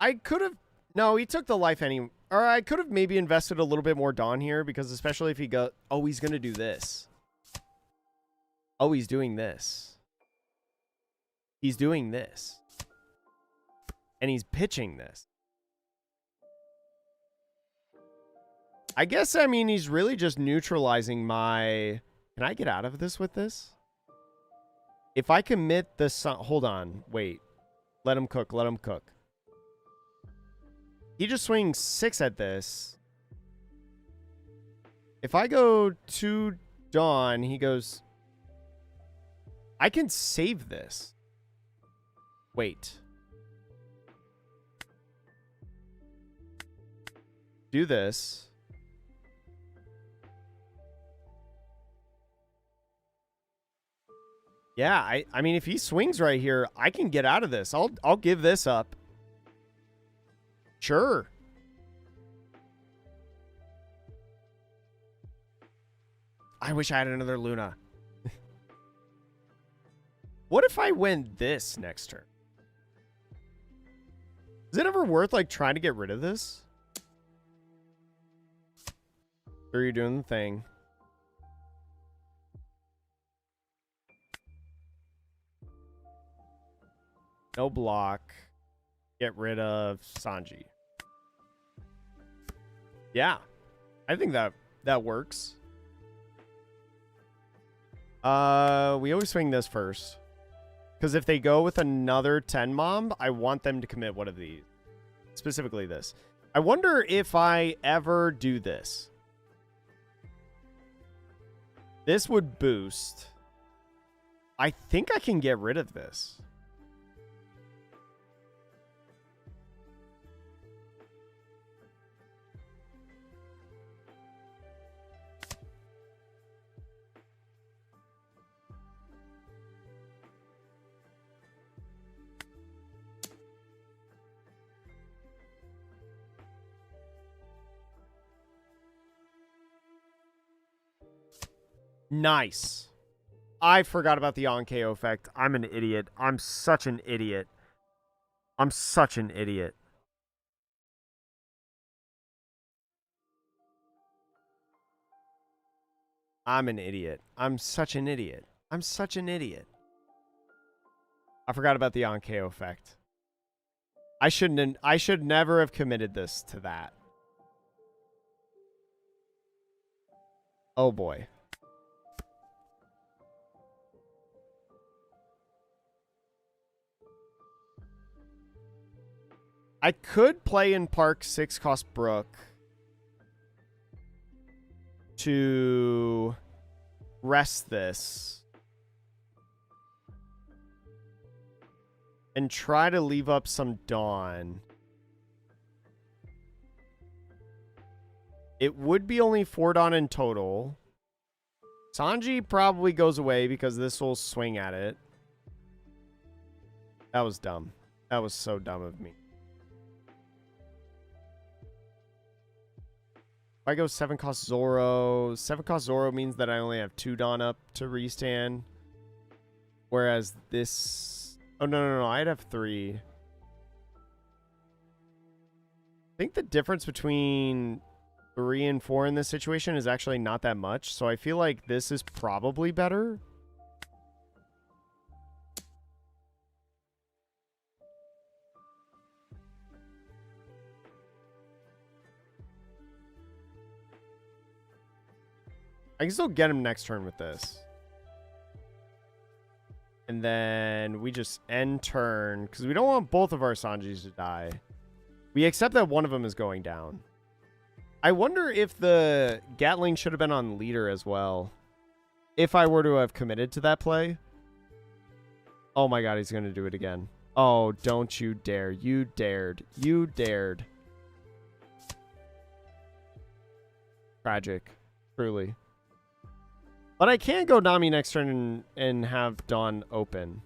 A: I could have... No, he took the life any... Or I could have maybe invested a little bit more Dawn here, because especially if he go... Oh, he's going to do this. Oh, he's doing this. He's doing this. And he's pitching this. I guess, I mean, he's really just neutralizing my... Can I get out of this with this? If I commit the... Hold on. Wait. Let him cook. Let him cook. He just swings 6 at this. If I go 2 Dawn, he goes... I can save this. Wait. do this. Yeah, I mean, if he swings right here, I can get out of this. I'll give this up. Sure. I wish I had another Luna. What if I win this next turn? Is it ever worth, like, trying to get rid of this? Sure, you're doing the thing. No block. Get rid of Sanji. Yeah. I think that works. We always swing this first. Because if they go with another 10 mom, I want them to commit one of these. Specifically this. I wonder if I ever do this. This would boost. I think I can get rid of this. Nice. I forgot about the on-KO effect. I'm an idiot. I'm such an idiot. I'm such an idiot. I'm an idiot. I'm such an idiot. I'm such an idiot. I forgot about the on-KO effect. I should never have committed this to that. Oh boy. I could play in Park 6-cost Brook to rest this and try to leave up some Dawn. It would be only 4 Dawn in total. Sanji probably goes away because this will swing at it. That was dumb. That was so dumb of me. If I go 7-cost Zoro, 7-cost Zoro means that I only have 2 Dawn up to restand. Whereas this... Oh, no. I'd have 3. I think the difference between 3 and 4 in this situation is actually not that much. So I feel like this is probably better. I can still get him next turn with this. And then we just end turn. Because we don't want both of our Sanjis to die. We accept that one of them is going down. I wonder if the Gatling should have been on leader as well. If I were to have committed to that play. Oh my god, he's going to do it again. Oh, don't you dare. You dared. You dared. Tragic. Truly. But I can go Nami next turn and have Dawn open.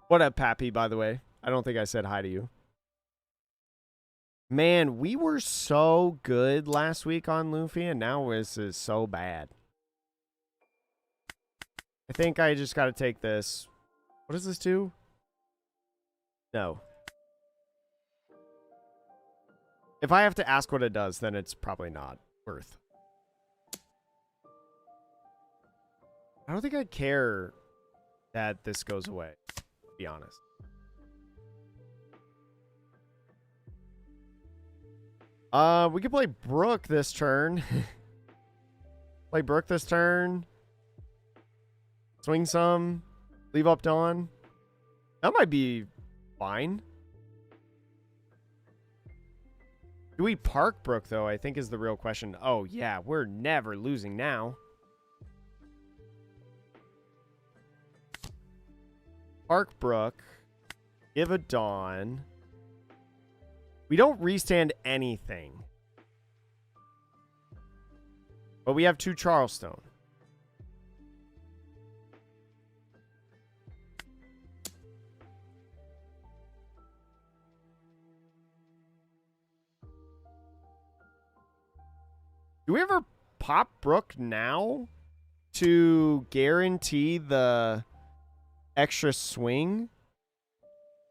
A: What up, Pappy, by the way? I don't think I said hi to you. Man, we were so good last week on Luffy, and now this is so bad. I think I just got to take this. What does this do? No. If I have to ask what it does, then it's probably not worth. I don't think I care that this goes away, to be honest. We could play Brook this turn. Play Brook this turn. Swing some. Leave up Dawn. That might be fine. Do we park Brook, though, I think is the real question. Oh, yeah, we're never losing now. Park Brook. Give a Dawn. We don't restand anything. But we have 2 Charleston. Do we ever pop Brook now to guarantee the extra swing?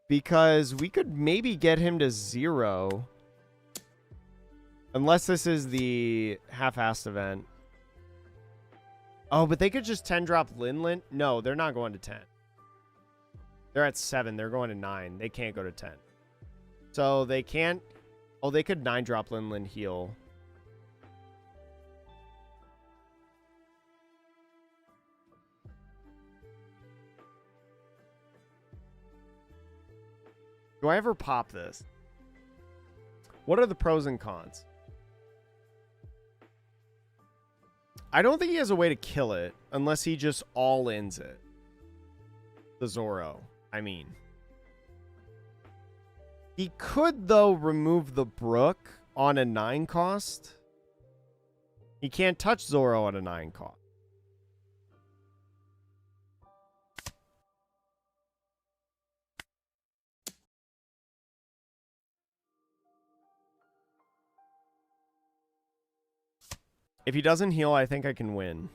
A: Because we could maybe get him to 0. Unless this is the half-assed event. Oh, but they could just 10-drop Linlin. No, they're not going to 10. They're at 7. They're going to 9. They can't go to 10. So they can't... Oh, they could 9-drop Linlin heal. Do I ever pop this? What are the pros and cons? I don't think he has a way to kill it unless he just all-ins it. The Zoro, I mean. He could, though, remove the Brook on a 9 cost. He can't touch Zoro on a 9 cost. If he doesn't heal, I think I can win.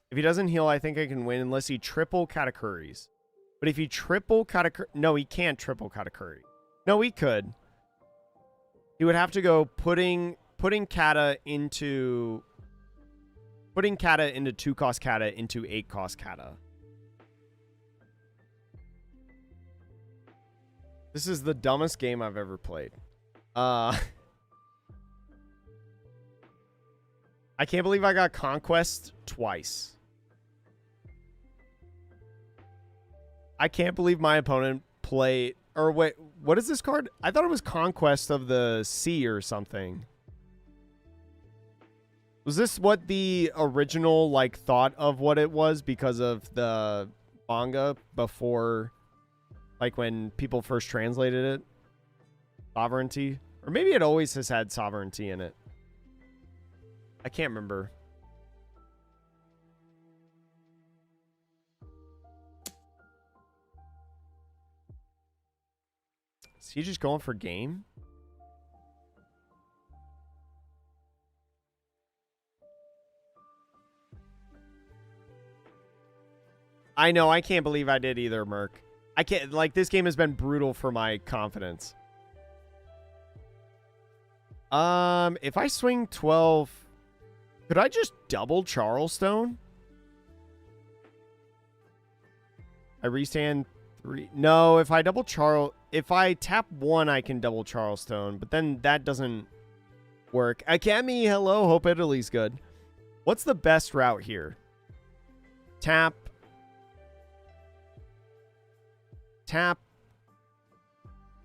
A: If he doesn't heal, I think I can win unless he triple Katakuris. But if he triple Katakuri... No, he can't triple Katakuri. No, he could. He would have to go putting Kata into... Putting Kata into 2-cost Kata into 8-cost Kata. This is the dumbest game I've ever played. I can't believe I got Conquest twice. I can't believe my opponent played... Or wait, what is this card? I thought it was Conquest of the Sea or something. Was this what the original, like, thought of what it was because of the manga before... Like when people first translated it? Sovereignty? Or maybe it always has had sovereignty in it. I can't remember. Is he just going for game? I know, I can't believe I did either, Merc. I can't, like, this game has been brutal for my confidence. If I swing 12, could I just double Charleston? I restand 3. No, if I double if I tap 1, I can double Charleston, but then that doesn't work. Akemi, hello, hope Italy's good. What's the best route here? Tap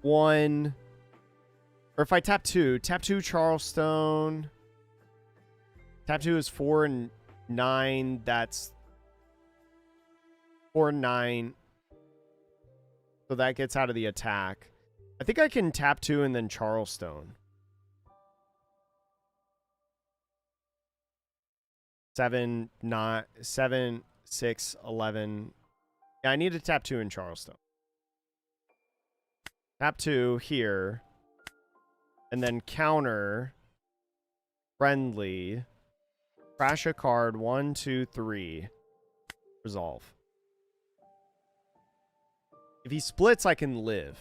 A: 1, or if I tap 2 Charleston. Tap 2 is 4 and 9. That's 4 and 9. So that gets out of the attack. I think I can tap 2 and then Charleston. 7, 9, 7, 6, 11. Yeah, I need to tap 2 in Charleston. Tap 2 here. And then counter. Friendly. Crash a card. 1, 2, 3. Resolve. If he splits, I can live.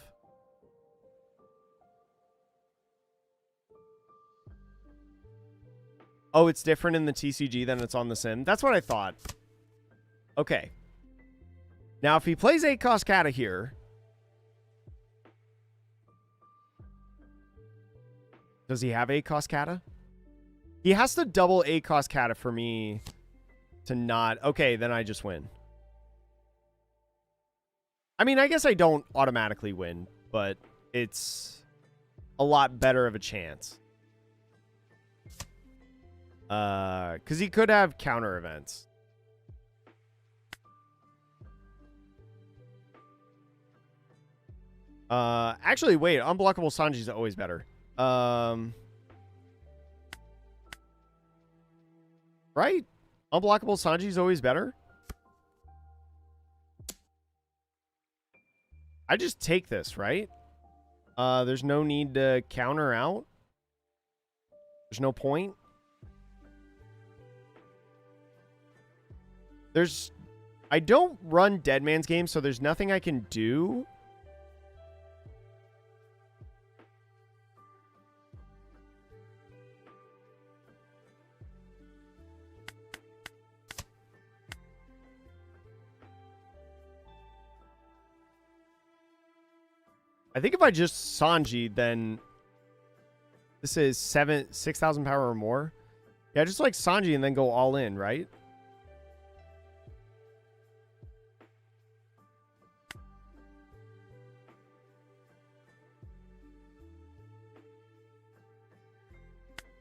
A: Oh, it's different in the TCG than it's on the sim. That's what I thought. Okay. Now, if he plays 8-cost Kata here... Does he have 8-cost Kata? He has to double 8-cost Kata for me to not... Okay, then I just win. I mean, I guess I don't automatically win, but it's a lot better of a chance. Because he could have counter events. Actually, wait. Unblockable Sanji's always better. Right? Unblockable Sanji's always better. I just take this, right? There's no need to counter out. There's no point. I don't run Dead Man's Game, so there's nothing I can do. I think if I just Sanji, then this is 6,000 power or more. Yeah, just like Sanji and then go all in, right?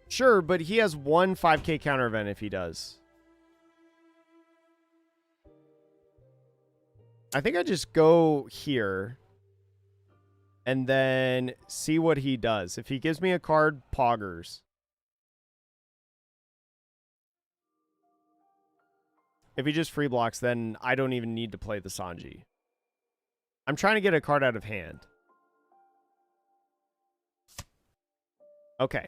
A: Sure, but he has one 5k counter event if he does. I think I just go here and then see what he does. If he gives me a card, poggers. If he just free blocks, then I don't even need to play the Sanji. I'm trying to get a card out of hand. Okay.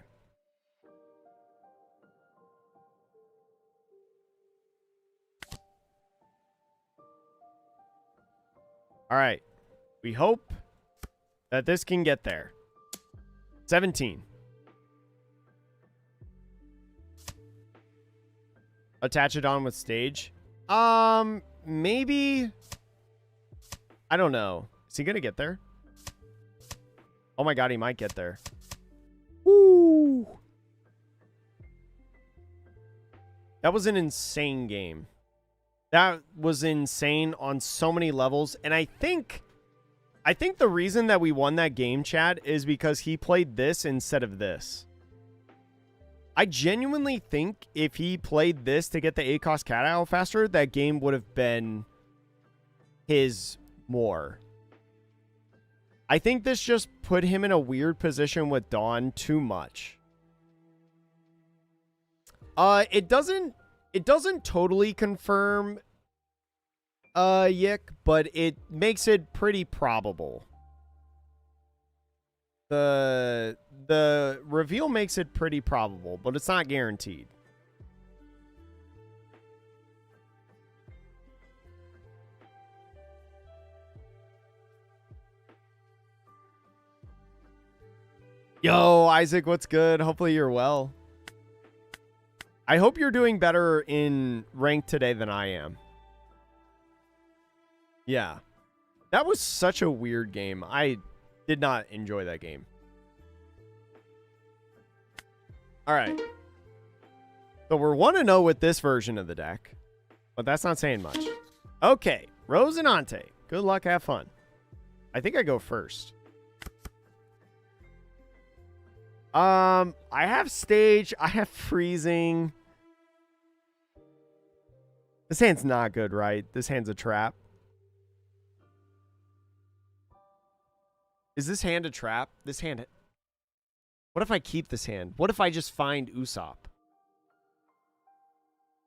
A: All right. We hope that this can get there. 17. Attach it on with stage. Maybe. I don't know. Is he gonna get there? Oh my god, he might get there. Woo! That was an insane game. That was insane on so many levels, and I think the reason that we won that game, Chad, is because he played this instead of this. I genuinely think if he played this to get the ACOS cat out faster, that game would have been his more. I think this just put him in a weird position with Dawn too much. It doesn't totally confirm Yick, but it makes it pretty probable. The reveal makes it pretty probable, but it's not guaranteed. Yo, Isaac, what's good? Hopefully you're well. I hope you're doing better in rank today than I am. Yeah. That was such a weird game. I did not enjoy that game. All right. So we're 1-0 with this version of the deck, but that's not saying much. Okay. Rosinante. Good luck. Have fun. I think I go first. I have stage. I have freezing. This hand's not good, right? This hand's a trap. Is this hand a trap? This hand... What if I keep this hand? What if I just find Usopp?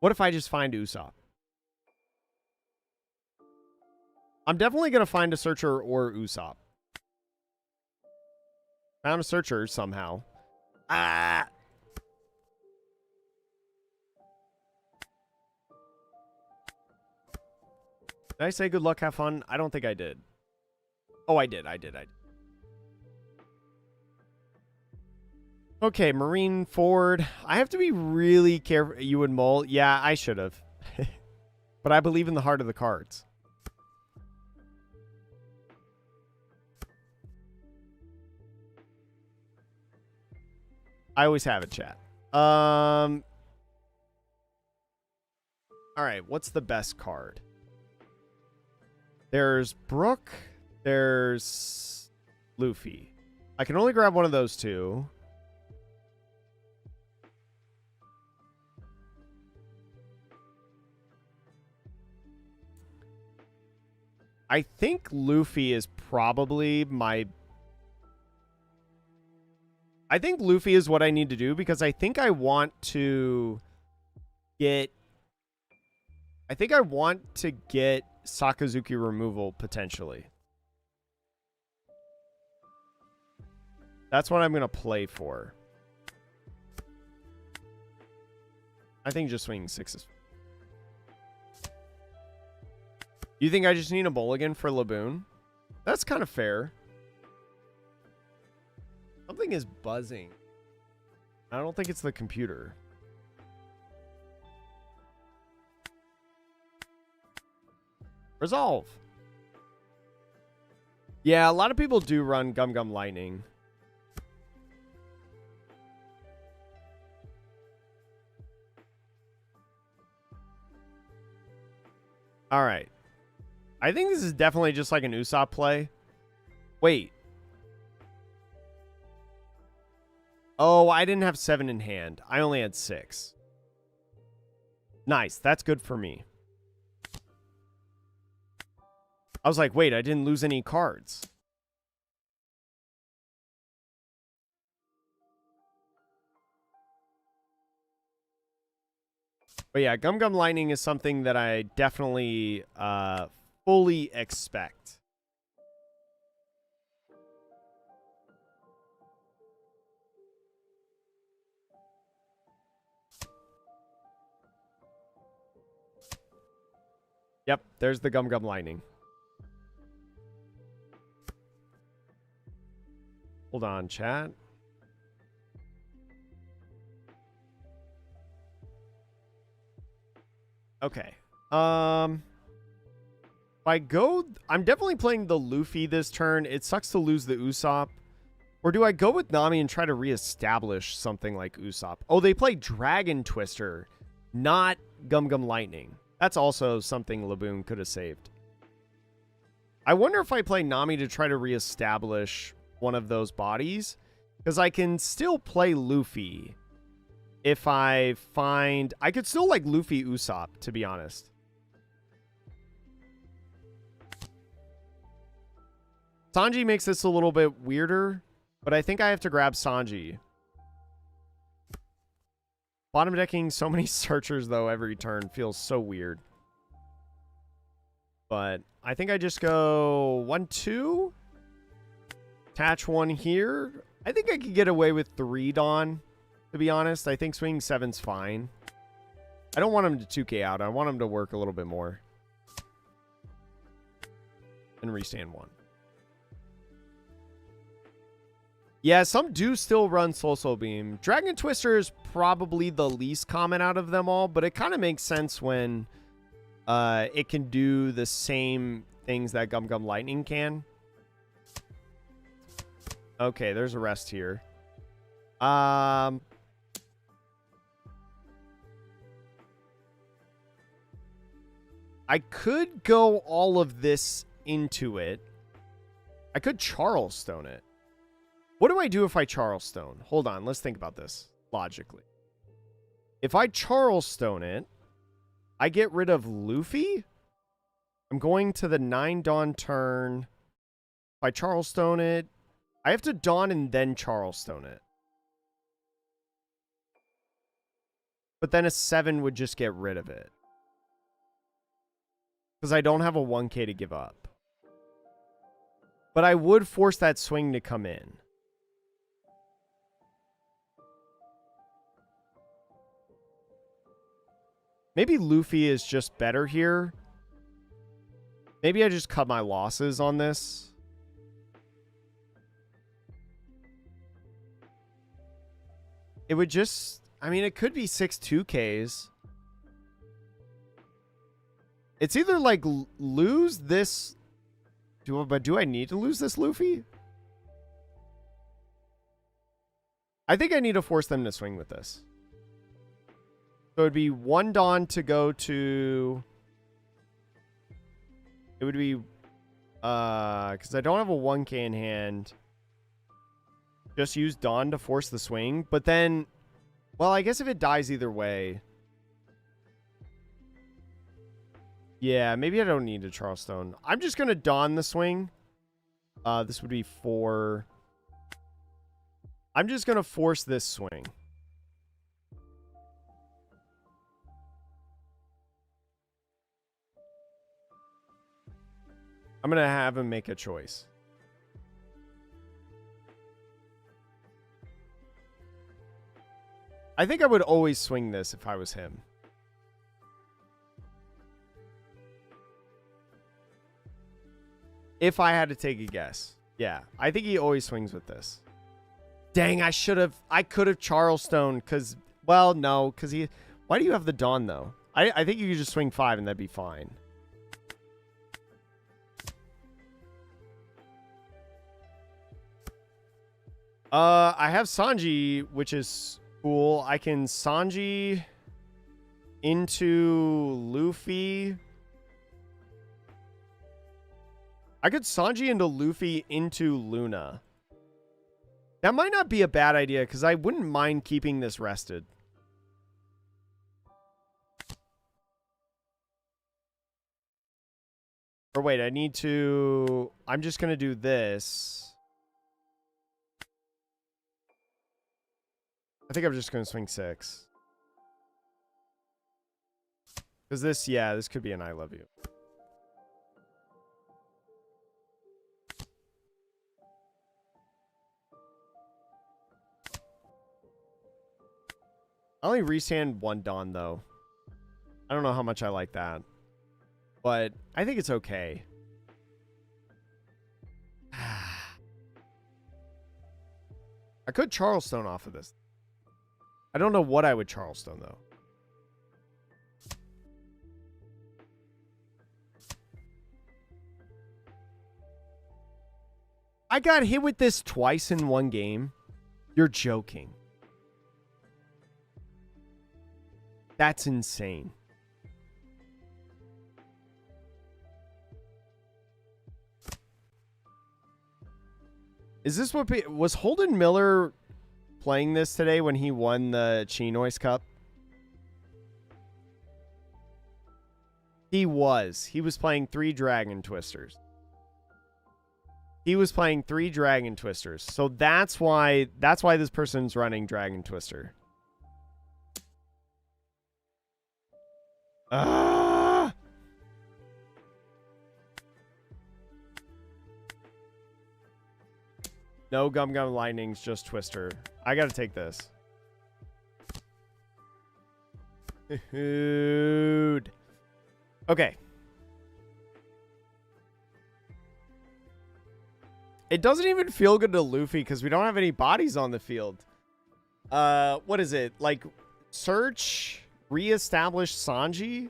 A: What if I just find Usopp? I'm definitely going to find a Searcher or Usopp. Found a Searcher somehow. Ah! Did I say good luck, have fun? I don't think I did. Oh, I did. Okay, Marine Ford. I have to be really careful. You would mull? Yeah, I should have. But I believe in the heart of the cards. I always have it, chat. All right, what's the best card? There's Brook. There's Luffy. I can only grab one of those two. I think Luffy is probably my... I think Luffy is what I need to do because I think I want to get... I think I want to get Sakazuki removal potentially. That's what I'm going to play for. I think just swinging 6 is... You think I just need a mulligan for Laboon? That's kind of fair. Something is buzzing. I don't think it's the computer. Resolve. Yeah, a lot of people do run Gum Gum Lightning. All right. I think this is definitely just like an Usopp play. Wait. Oh, I didn't have 7 in hand. I only had 6. Nice. That's good for me. I was like, wait, I didn't lose any cards. But yeah, Gum Gum Lightning is something that I definitely fully expect. Yep, there's the Gum Gum Lightning. Hold on, chat. Okay. If I go... I'm definitely playing the Luffy this turn. It sucks to lose the Usopp. Or do I go with Nami and try to reestablish something like Usopp? Oh, they play Dragon Twister, not Gum Gum Lightning. That's also something Laboon could have saved. I wonder if I play Nami to try to reestablish one of those bodies. Because I can still play Luffy if I find... I could still like Luffy Usopp, to be honest. Sanji makes this a little bit weirder, but I think I have to grab Sanji. Bottom decking so many searchers, though, every turn feels so weird. But I think I just go 1-2. Attach 1 here. I think I could get away with 3 Dawn, to be honest. I think swinging 7's fine. I don't want him to 2k out. I want him to work a little bit more. And restand 1. Yeah, some do still run Soul Beam. Dragon Twister is probably the least common out of them all, but it kind of makes sense when it can do the same things that Gum Gum Lightning can. Okay, there's a rest here. I could go all of this into it. I could Charlestone it. What do I do if I Charlestone? Hold on, let's think about this logically. If I Charlestone it, I get rid of Luffy. I'm going to the 9 Dawn turn. If I Charlestone it, I have to Dawn and then Charlestone it. But then a 7 would just get rid of it. Because I don't have a 1k to give up. But I would force that swing to come in. Maybe Luffy is just better here. Maybe I just cut my losses on this. It would just... I mean, it could be 6 2Ks. It's either like lose this... But do I need to lose this Luffy? I think I need to force them to swing with this. So it would be 1 Dawn to go to... It would be Because I don't have a 1K in hand. Just use Dawn to force the swing. But then, well, I guess if it dies either way. Yeah, maybe I don't need a Charlestone. I'm just going to Dawn the swing. This would be 4. I'm just going to force this swing. I'm going to have him make a choice. I think I would always swing this if I was him. If I had to take a guess. Yeah, I think he always swings with this. Dang, I could have Charlestone because, well, no, because he, why do you have the Dawn though? I think you could just swing 5 and that'd be fine. I have Sanji, which is cool. I can Sanji into Luffy. I could Sanji into Luffy into Luna. That might not be a bad idea because I wouldn't mind keeping this rested. Or wait, I need to... I'm just going to do this. I think I'm just going to swing 6. Because this, yeah, this could be an I love you. I only restand 1 Dawn, though. I don't know how much I like that. But I think it's okay. I could Charlestone off of this. I don't know what I would Charlestone, though. I got hit with this twice in 1 game. You're joking. That's insane. Is this what... Was Holden Miller playing this today when he won the Chinois Cup? He was. He was playing 3 Dragon Twisters. He was playing 3 Dragon Twisters. So that's why this person's running Dragon Twister. Ah! No Gum Gum Lightnings, just Twister. I gotta take this. Dude. Okay. It doesn't even feel good to Luffy because we don't have any bodies on the field. What is it? Like, search, reestablish Sanji?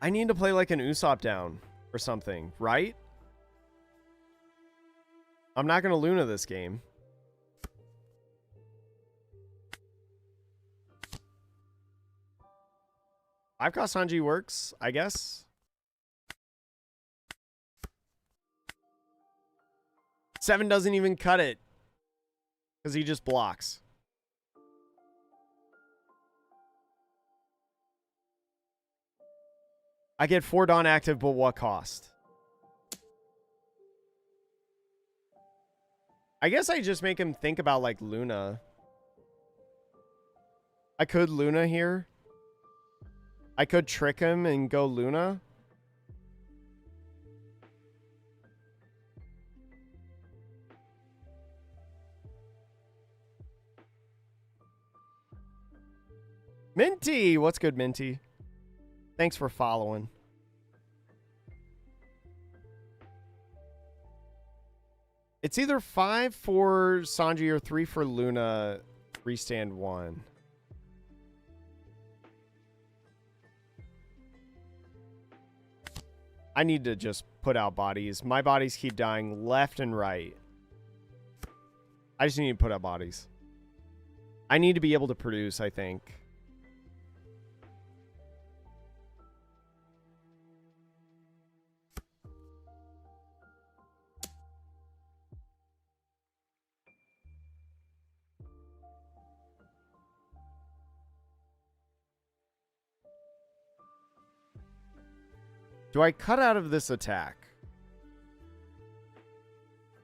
A: I need to play like an Usopp down or something, right? I'm not going to Luna this game. I've got Sanji works, I guess. 7 doesn't even cut it. Because he just blocks. I get 4 Dawn active, but what cost? I guess I just make him think about, like, Luna. I could Luna here. I could trick him and go Luna. Minty! What's good, Minty? Thanks for following. It's either 5 for Sanji or 3 for Luna. Restand 1. I need to just put out bodies. My bodies keep dying left and right. I just need to put up bodies. I need to be able to produce, I think. Do I cut out of this attack?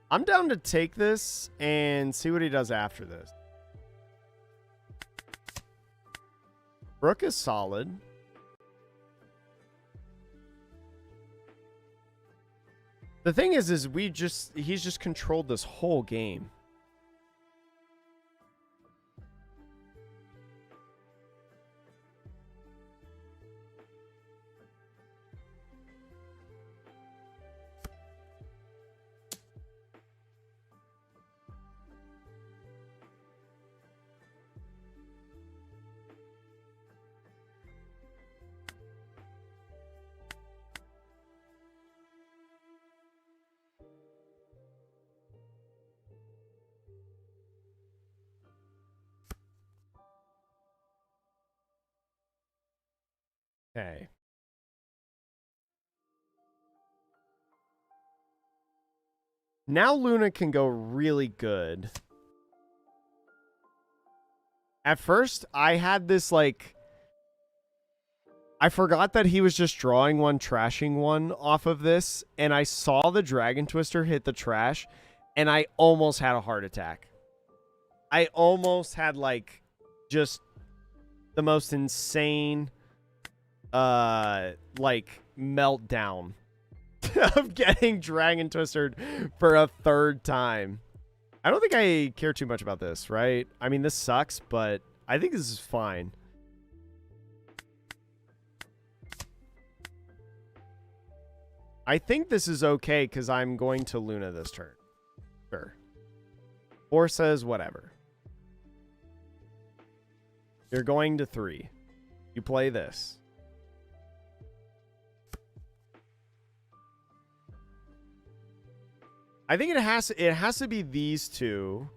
A: I'm down to take this and see what he does after this. Brook is solid. The thing is he's just controlled this whole game. Okay. Now Luna can go really good. At first, I had this, like... I forgot that he was just drawing one, trashing one off of this, and I saw the Dragon Twister hit the trash, and I almost had a heart attack. I almost had, like, just the most insane... like meltdown of getting Dragon Twistered for a third time. I don't think I care too much about this, right? I mean, this sucks, but I think this is fine. I think this is okay because I'm going to Luna this turn. Sure. Or says whatever. You're going to 3. You play this. I think it has to be these two,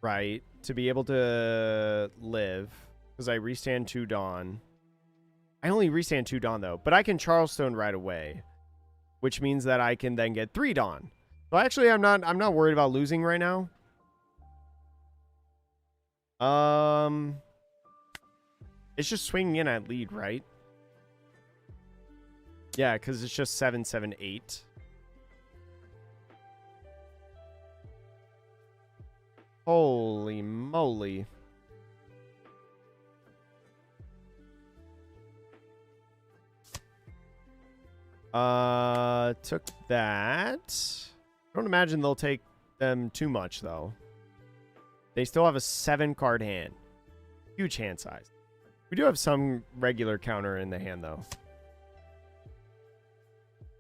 A: right, to be able to live, because I restand 2 Dawn. I only restand 2 Dawn, though, but I can Charlestone right away, which means that I can then get 3 Dawn. So actually, I'm not worried about losing right now. It's just swinging in at lead, right? Yeah, because it's just 7, 7, 8. Holy moly. Took that. I don't imagine they'll take them too much, though. They still have a 7-card hand. Huge hand size. We do have some regular counter in the hand, though.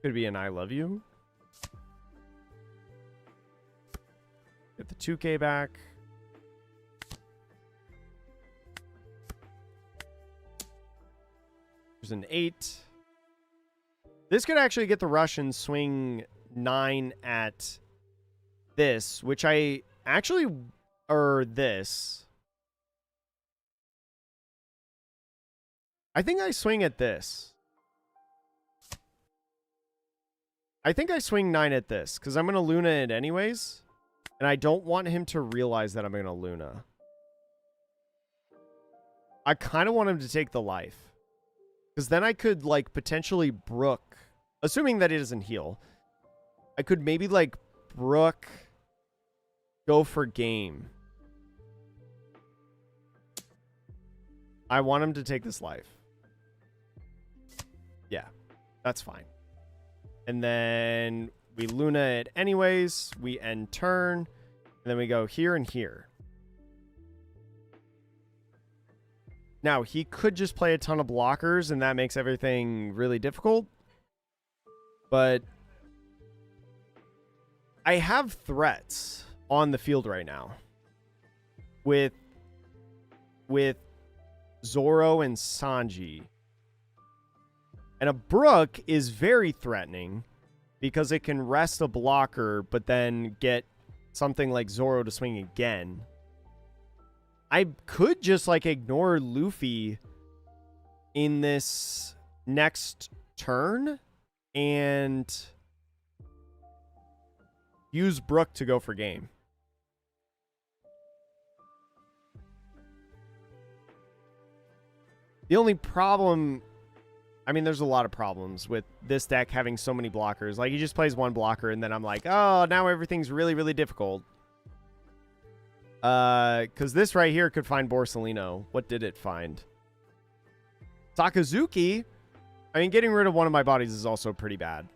A: Could be an I love you. Get the 2K back. There's an 8. This could actually get the rush and swing 9 at this, which I actually... Or this. I think I swing at this. I think I swing 9 at this, because I'm going to Luna it anyways. And I don't want him to realize that I'm going to Luna. I kind of want him to take the life. Because then I could, like, potentially Brook. Assuming that he doesn't heal. I could maybe, like, Brook. Go for game. I want him to take this life. Yeah. That's fine. And then... we Luna it anyways. We end turn. And then we go here and here. Now, he could just play a ton of blockers, and that makes everything really difficult. But I have threats on the field right now. With Zoro and Sanji. And a Brook is very threatening. Because it can rest a blocker, but then get something like Zoro to swing again. I could just like ignore Luffy in this next turn and use Brook to go for game. The only problem, I mean, there's a lot of problems with this deck having so many blockers. Like, he just plays one blocker, and then I'm like, oh, now everything's really, really difficult. Because this right here could find Borsalino. What did it find? Sakazuki? I mean, getting rid of one of my bodies is also pretty bad.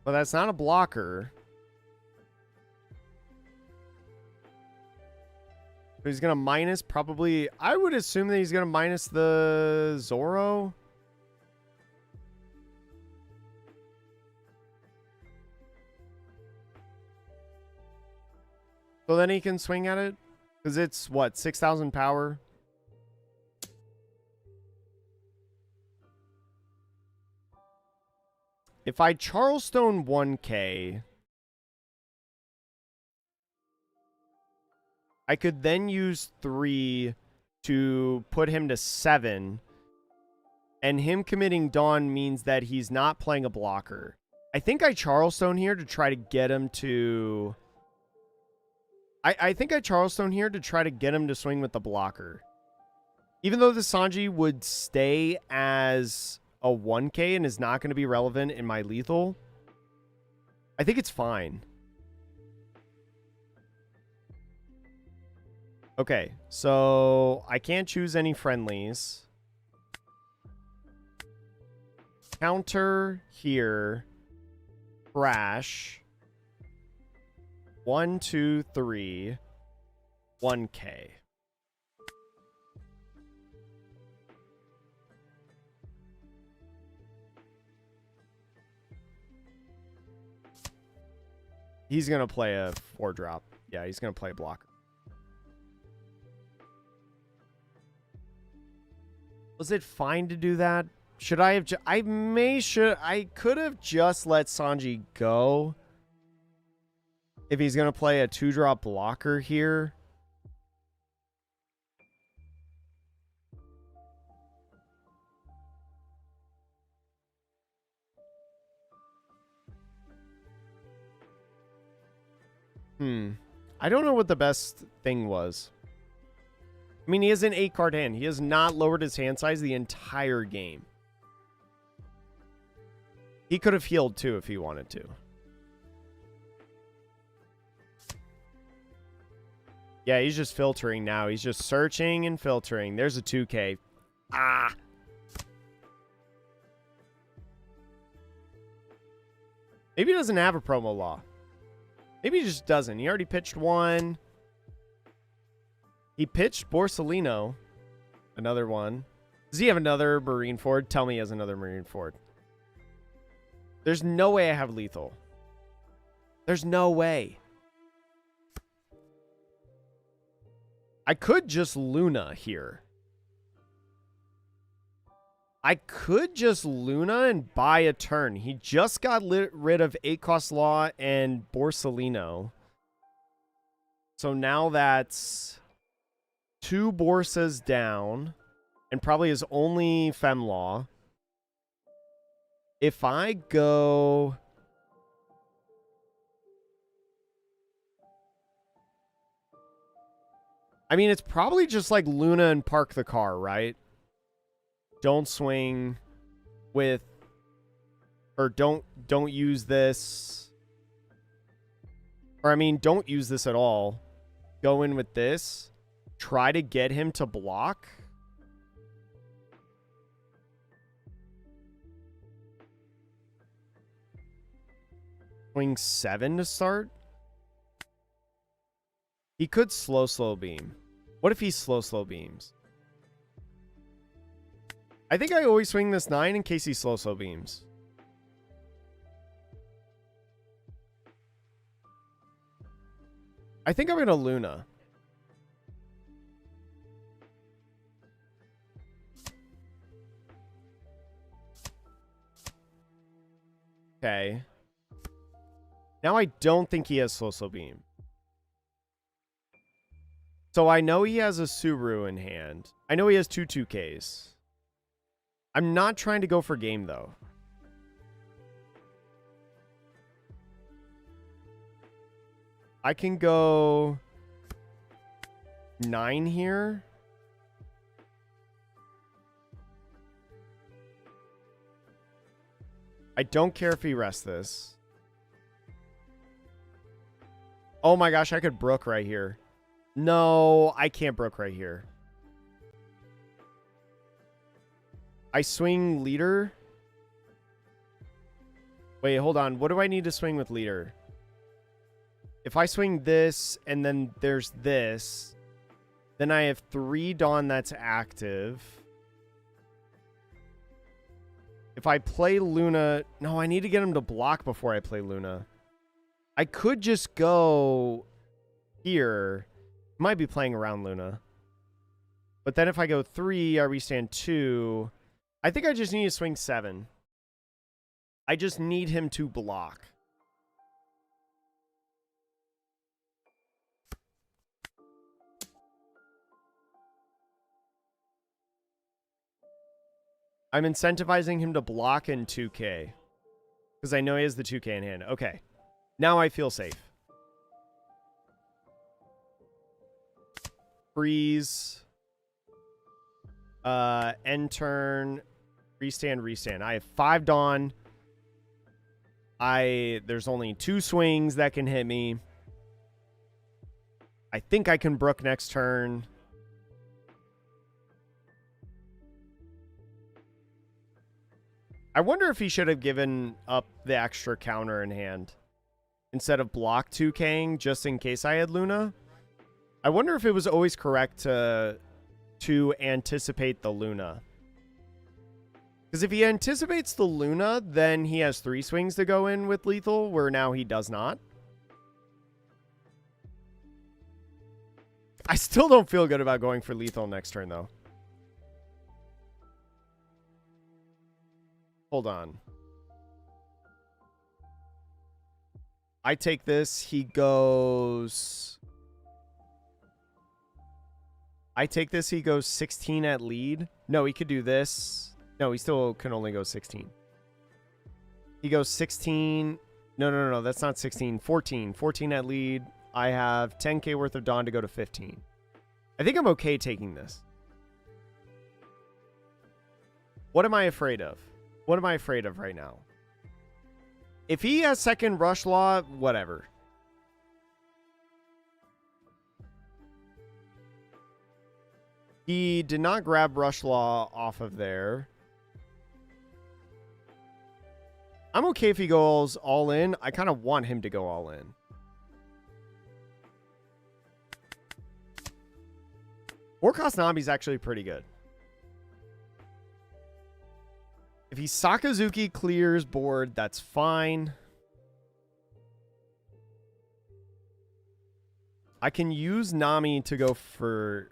A: But that's not a blocker. He's going to minus probably... I would assume that he's going to minus the Zoro. So then he can swing at it? Because it's, what, 6,000 power? If I Charlestone 1K... I could then use 3 to put him to 7. And him committing Dawn means that he's not playing a blocker. I think I Charlestone here to try to get him to... I think I Charlestone here to try to get him to swing with the blocker. Even though the Sanji would stay as a 1K and is not going to be relevant in my lethal, I think it's fine. Okay, so I can't choose any friendlies. Counter here. Crash. 1, 2, 3. 1K. He's going to play a 4-drop. Yeah, he's going to play a blocker. Was it fine to do that? Should I have... I could have just let Sanji go. If he's going to play a 2-drop blocker here. I don't know what the best thing was. I mean, he has an 8-card hand. He has not lowered his hand size the entire game. He could have healed too if he wanted to. Yeah, he's just filtering now. He's just searching and filtering. There's a 2K. Ah! Maybe he doesn't have a promo law. Maybe he just doesn't. He already pitched one. He pitched Borsalino. Another one. Does he have another Marineford? Tell me he has another Marineford. There's no way I have lethal. There's no way. I could just Luna here. I could just Luna and buy a turn. He just got rid of 8-cost Law and Borsalino. So now that's 2 Borsas down. And probably his only Femlaw. If I go... I mean, it's probably just like Luna and park the car, right? Don't swing with... Or don't use this. Or, I mean, don't use this at all. Go in with this. Try to get him to block. Swing 7 to start. He could slow beam. What if he slow beams? I think I always swing this 9 in case he slow beams. I think I'm going to Luna. Okay. Now I don't think he has Slow Beam. So I know he has a Subaru in hand. I know he has two 2Ks. I'm not trying to go for game, though. I can go 9 here. I don't care if he rests this. Oh my gosh, I could Brook right here. No, I can't Brook right here. I swing leader. Wait, hold on. What do I need to swing with leader? If I swing this and then there's this, then I have 3 Dawn that's active. If I play Luna... No, I need to get him to block before I play Luna. I could just go here. Might be playing around Luna. But then if I go 3, I restand 2. I think I just need to swing 7. I just need him to block. I'm incentivizing him to block in 2K. Because I know he has the 2K in hand. Okay. Now I feel safe. Freeze. End turn. Restand. I have 5 Dawn. There's only 2 swings that can hit me. I think I can Brook next turn. I wonder if he should have given up the extra counter in hand instead of block 2K'ing just in case I had Luna. I wonder if it was always correct to anticipate the Luna. Because if he anticipates the Luna, then he has 3 swings to go in with lethal, where now he does not. I still don't feel good about going for lethal next turn, though. Hold on. I take this. He goes... I take this. He goes 16 at lead. No, he could do this. No, he still can only go 16. He goes 16. No. That's not 16. 14. 14 at lead. I have 10K worth of Dawn to go to 15. I think I'm okay taking this. What am I afraid of? What am I afraid of right now? If he has second rush law, whatever. He did not grab rush law off of there. I'm okay if he goes all in. I kind of want him to go all in. Four-cost Nami's actually pretty good. If he Sakazuki clears board, that's fine. I can use Nami to go for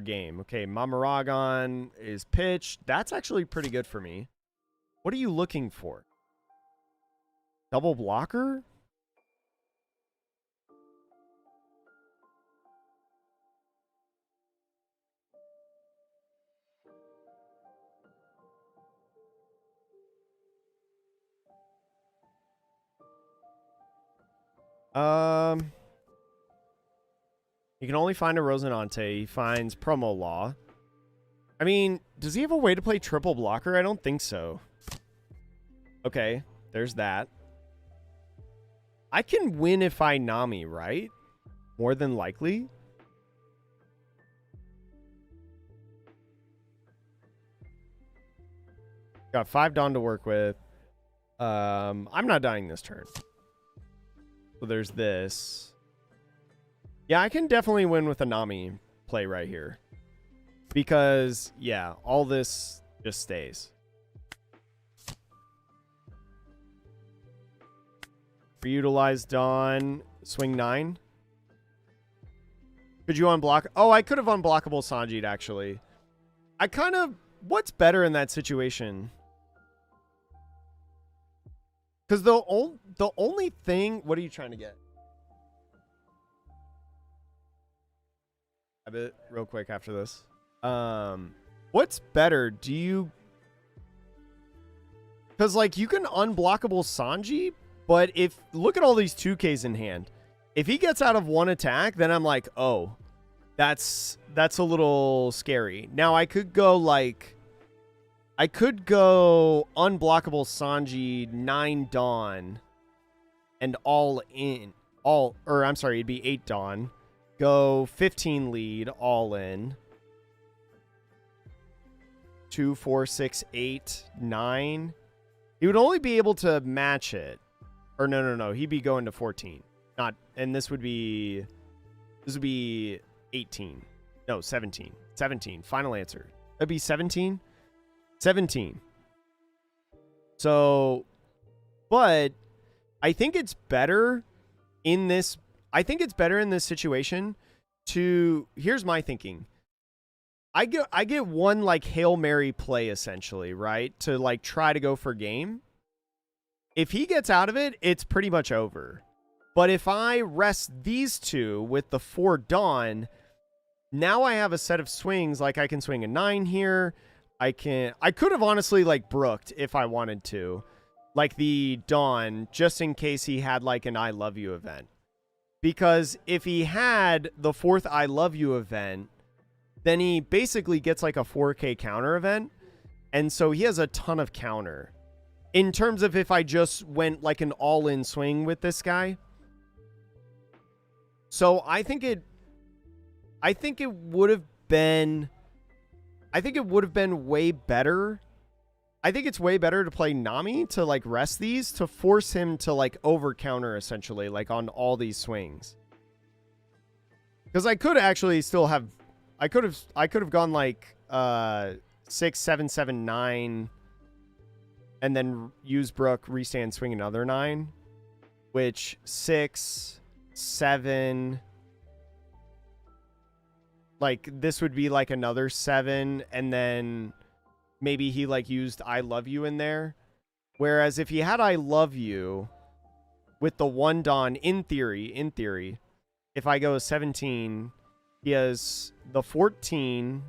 A: game. Okay, Mamaragon is pitched. That's actually pretty good for me. What are you looking for? Double blocker? He can only find a Rosinante. He finds promo law. I mean, does he have a way to play triple blocker? I don't think so. Okay, there's that. I can win if I Nami, right? More than likely. Got 5 Dawn to work with. I'm not dying this turn. So there's this. Yeah, I can definitely win with a Nami play right here. Because, yeah, all this just stays. Reutilize Dawn. Swing 9. Could you unblock? Oh, I could have unblockable Sanjit, actually. I kind of... What's better in that situation? Because the only thing, what are you trying to get? A bit real quick after this. What's better? Do you? Because like you can unblockable Sanji, but if look at all these 2Ks in hand. If he gets out of one attack, then I'm like, oh, that's a little scary. Now I could go like. I could go unblockable Sanji, 9 Dawn, and all in. Or I'm sorry, it'd be 8 Dawn. Go 15 lead, all in. 2, 4, 6, 8, 9. He would only be able to match it. Or no. He'd be going to 14. Not, and this would be 18. No, 17. 17. Final answer. That'd be 17. 17. So, but I think it's better in this. I think it's better in this situation to. Here's my thinking. I get one like Hail Mary play essentially, right? To like try to go for game. If he gets out of it, it's pretty much over. But if I rest these two with the 4 Dawn, now I have a set of swings. Like I can swing a 9 here. I could have honestly like brooked if I wanted to, like the Dawn, just in case he had like an I love you event. Because if he had the 4th I love you event, then he basically gets like a 4K counter event. And so he has a ton of counter in terms of if I just went like an all in swing with this guy. So I think it would have been way better. I think it's way better to play Nami to like rest these to force him to like over counter essentially like on all these swings. Because I could actually still have I could have gone like 6, 7, 7, 9 and then use Brook, restand, swing another 9, which 6, 7, like this would be like another 7, and then maybe he like used I love you in there. Whereas if he had I love you with the 1 Dawn, in theory, if I go 17, he has the 14.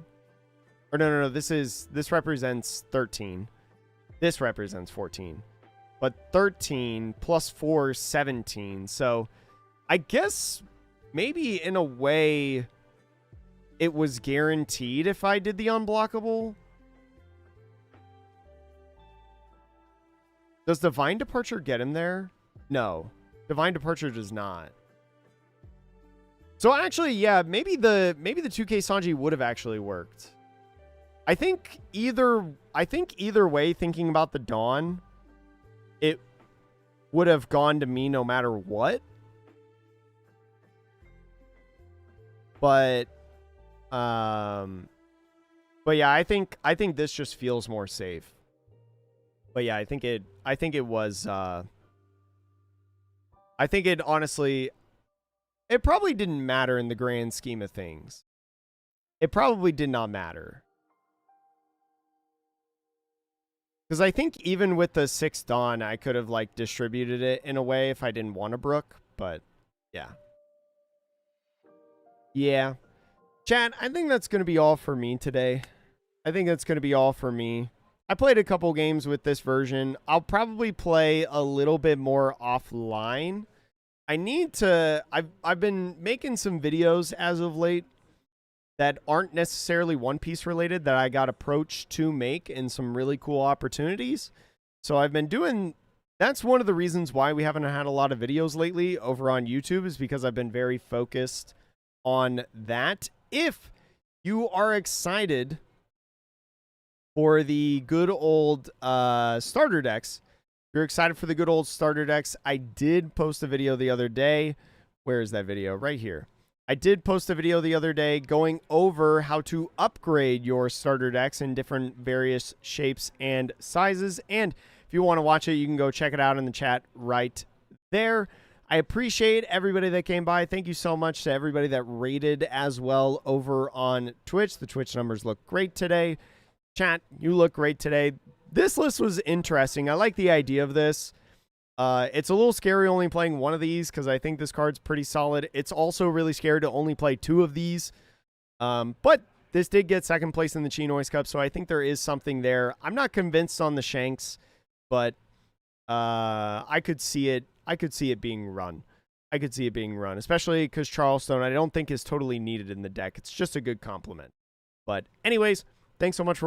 A: Or no, this represents 13. This represents 14. But 13 plus 4 is 17. So I guess maybe in a way it was guaranteed if I did the unblockable. Does Divine Departure get him there? No. Divine Departure does not. So actually, yeah, maybe the 2K Sanji would have actually worked. I think either way, thinking about the Dawn, it would have gone to me no matter what. But yeah, I think this just feels more safe. But yeah, I think it was I think it honestly, it probably didn't matter in the grand scheme of things. It probably did not matter. Because I think even with the 6 Dawn, I could have like distributed it in a way if I didn't want to Brook. But yeah. Yeah. Chat, I think that's going to be all for me today. I think that's going to be all for me. I played a couple games with this version. I'll probably play a little bit more offline. I need to... I've been making some videos as of late that aren't necessarily One Piece related that I got approached to make in some really cool opportunities. So I've been doing... That's one of the reasons why we haven't had a lot of videos lately over on YouTube, is because I've been very focused on that. If you are excited for the good old starter decks, if you're excited for the good old starter decks, I did post a video the other day. Where is that video? Right here. I did post a video the other day going over how to upgrade your starter decks in different various shapes and sizes. And if you want to watch it, you can go check it out in the chat right there. I appreciate everybody that came by. Thank you so much to everybody that rated as well over on Twitch. The Twitch numbers look great today. Chat, you look great today. This list was interesting. I like the idea of this. It's a little scary only playing one of these because I think this card's pretty solid. It's also really scary to only play 2 of these. But this did get second place in the Chinois Cup, so I think there is something there. I'm not convinced on the Shanks, but I could see it. I could see it being run. I could see it being run, especially because Charleston I don't think is totally needed in the deck. It's just a good complement. But anyways, thanks so much for watching.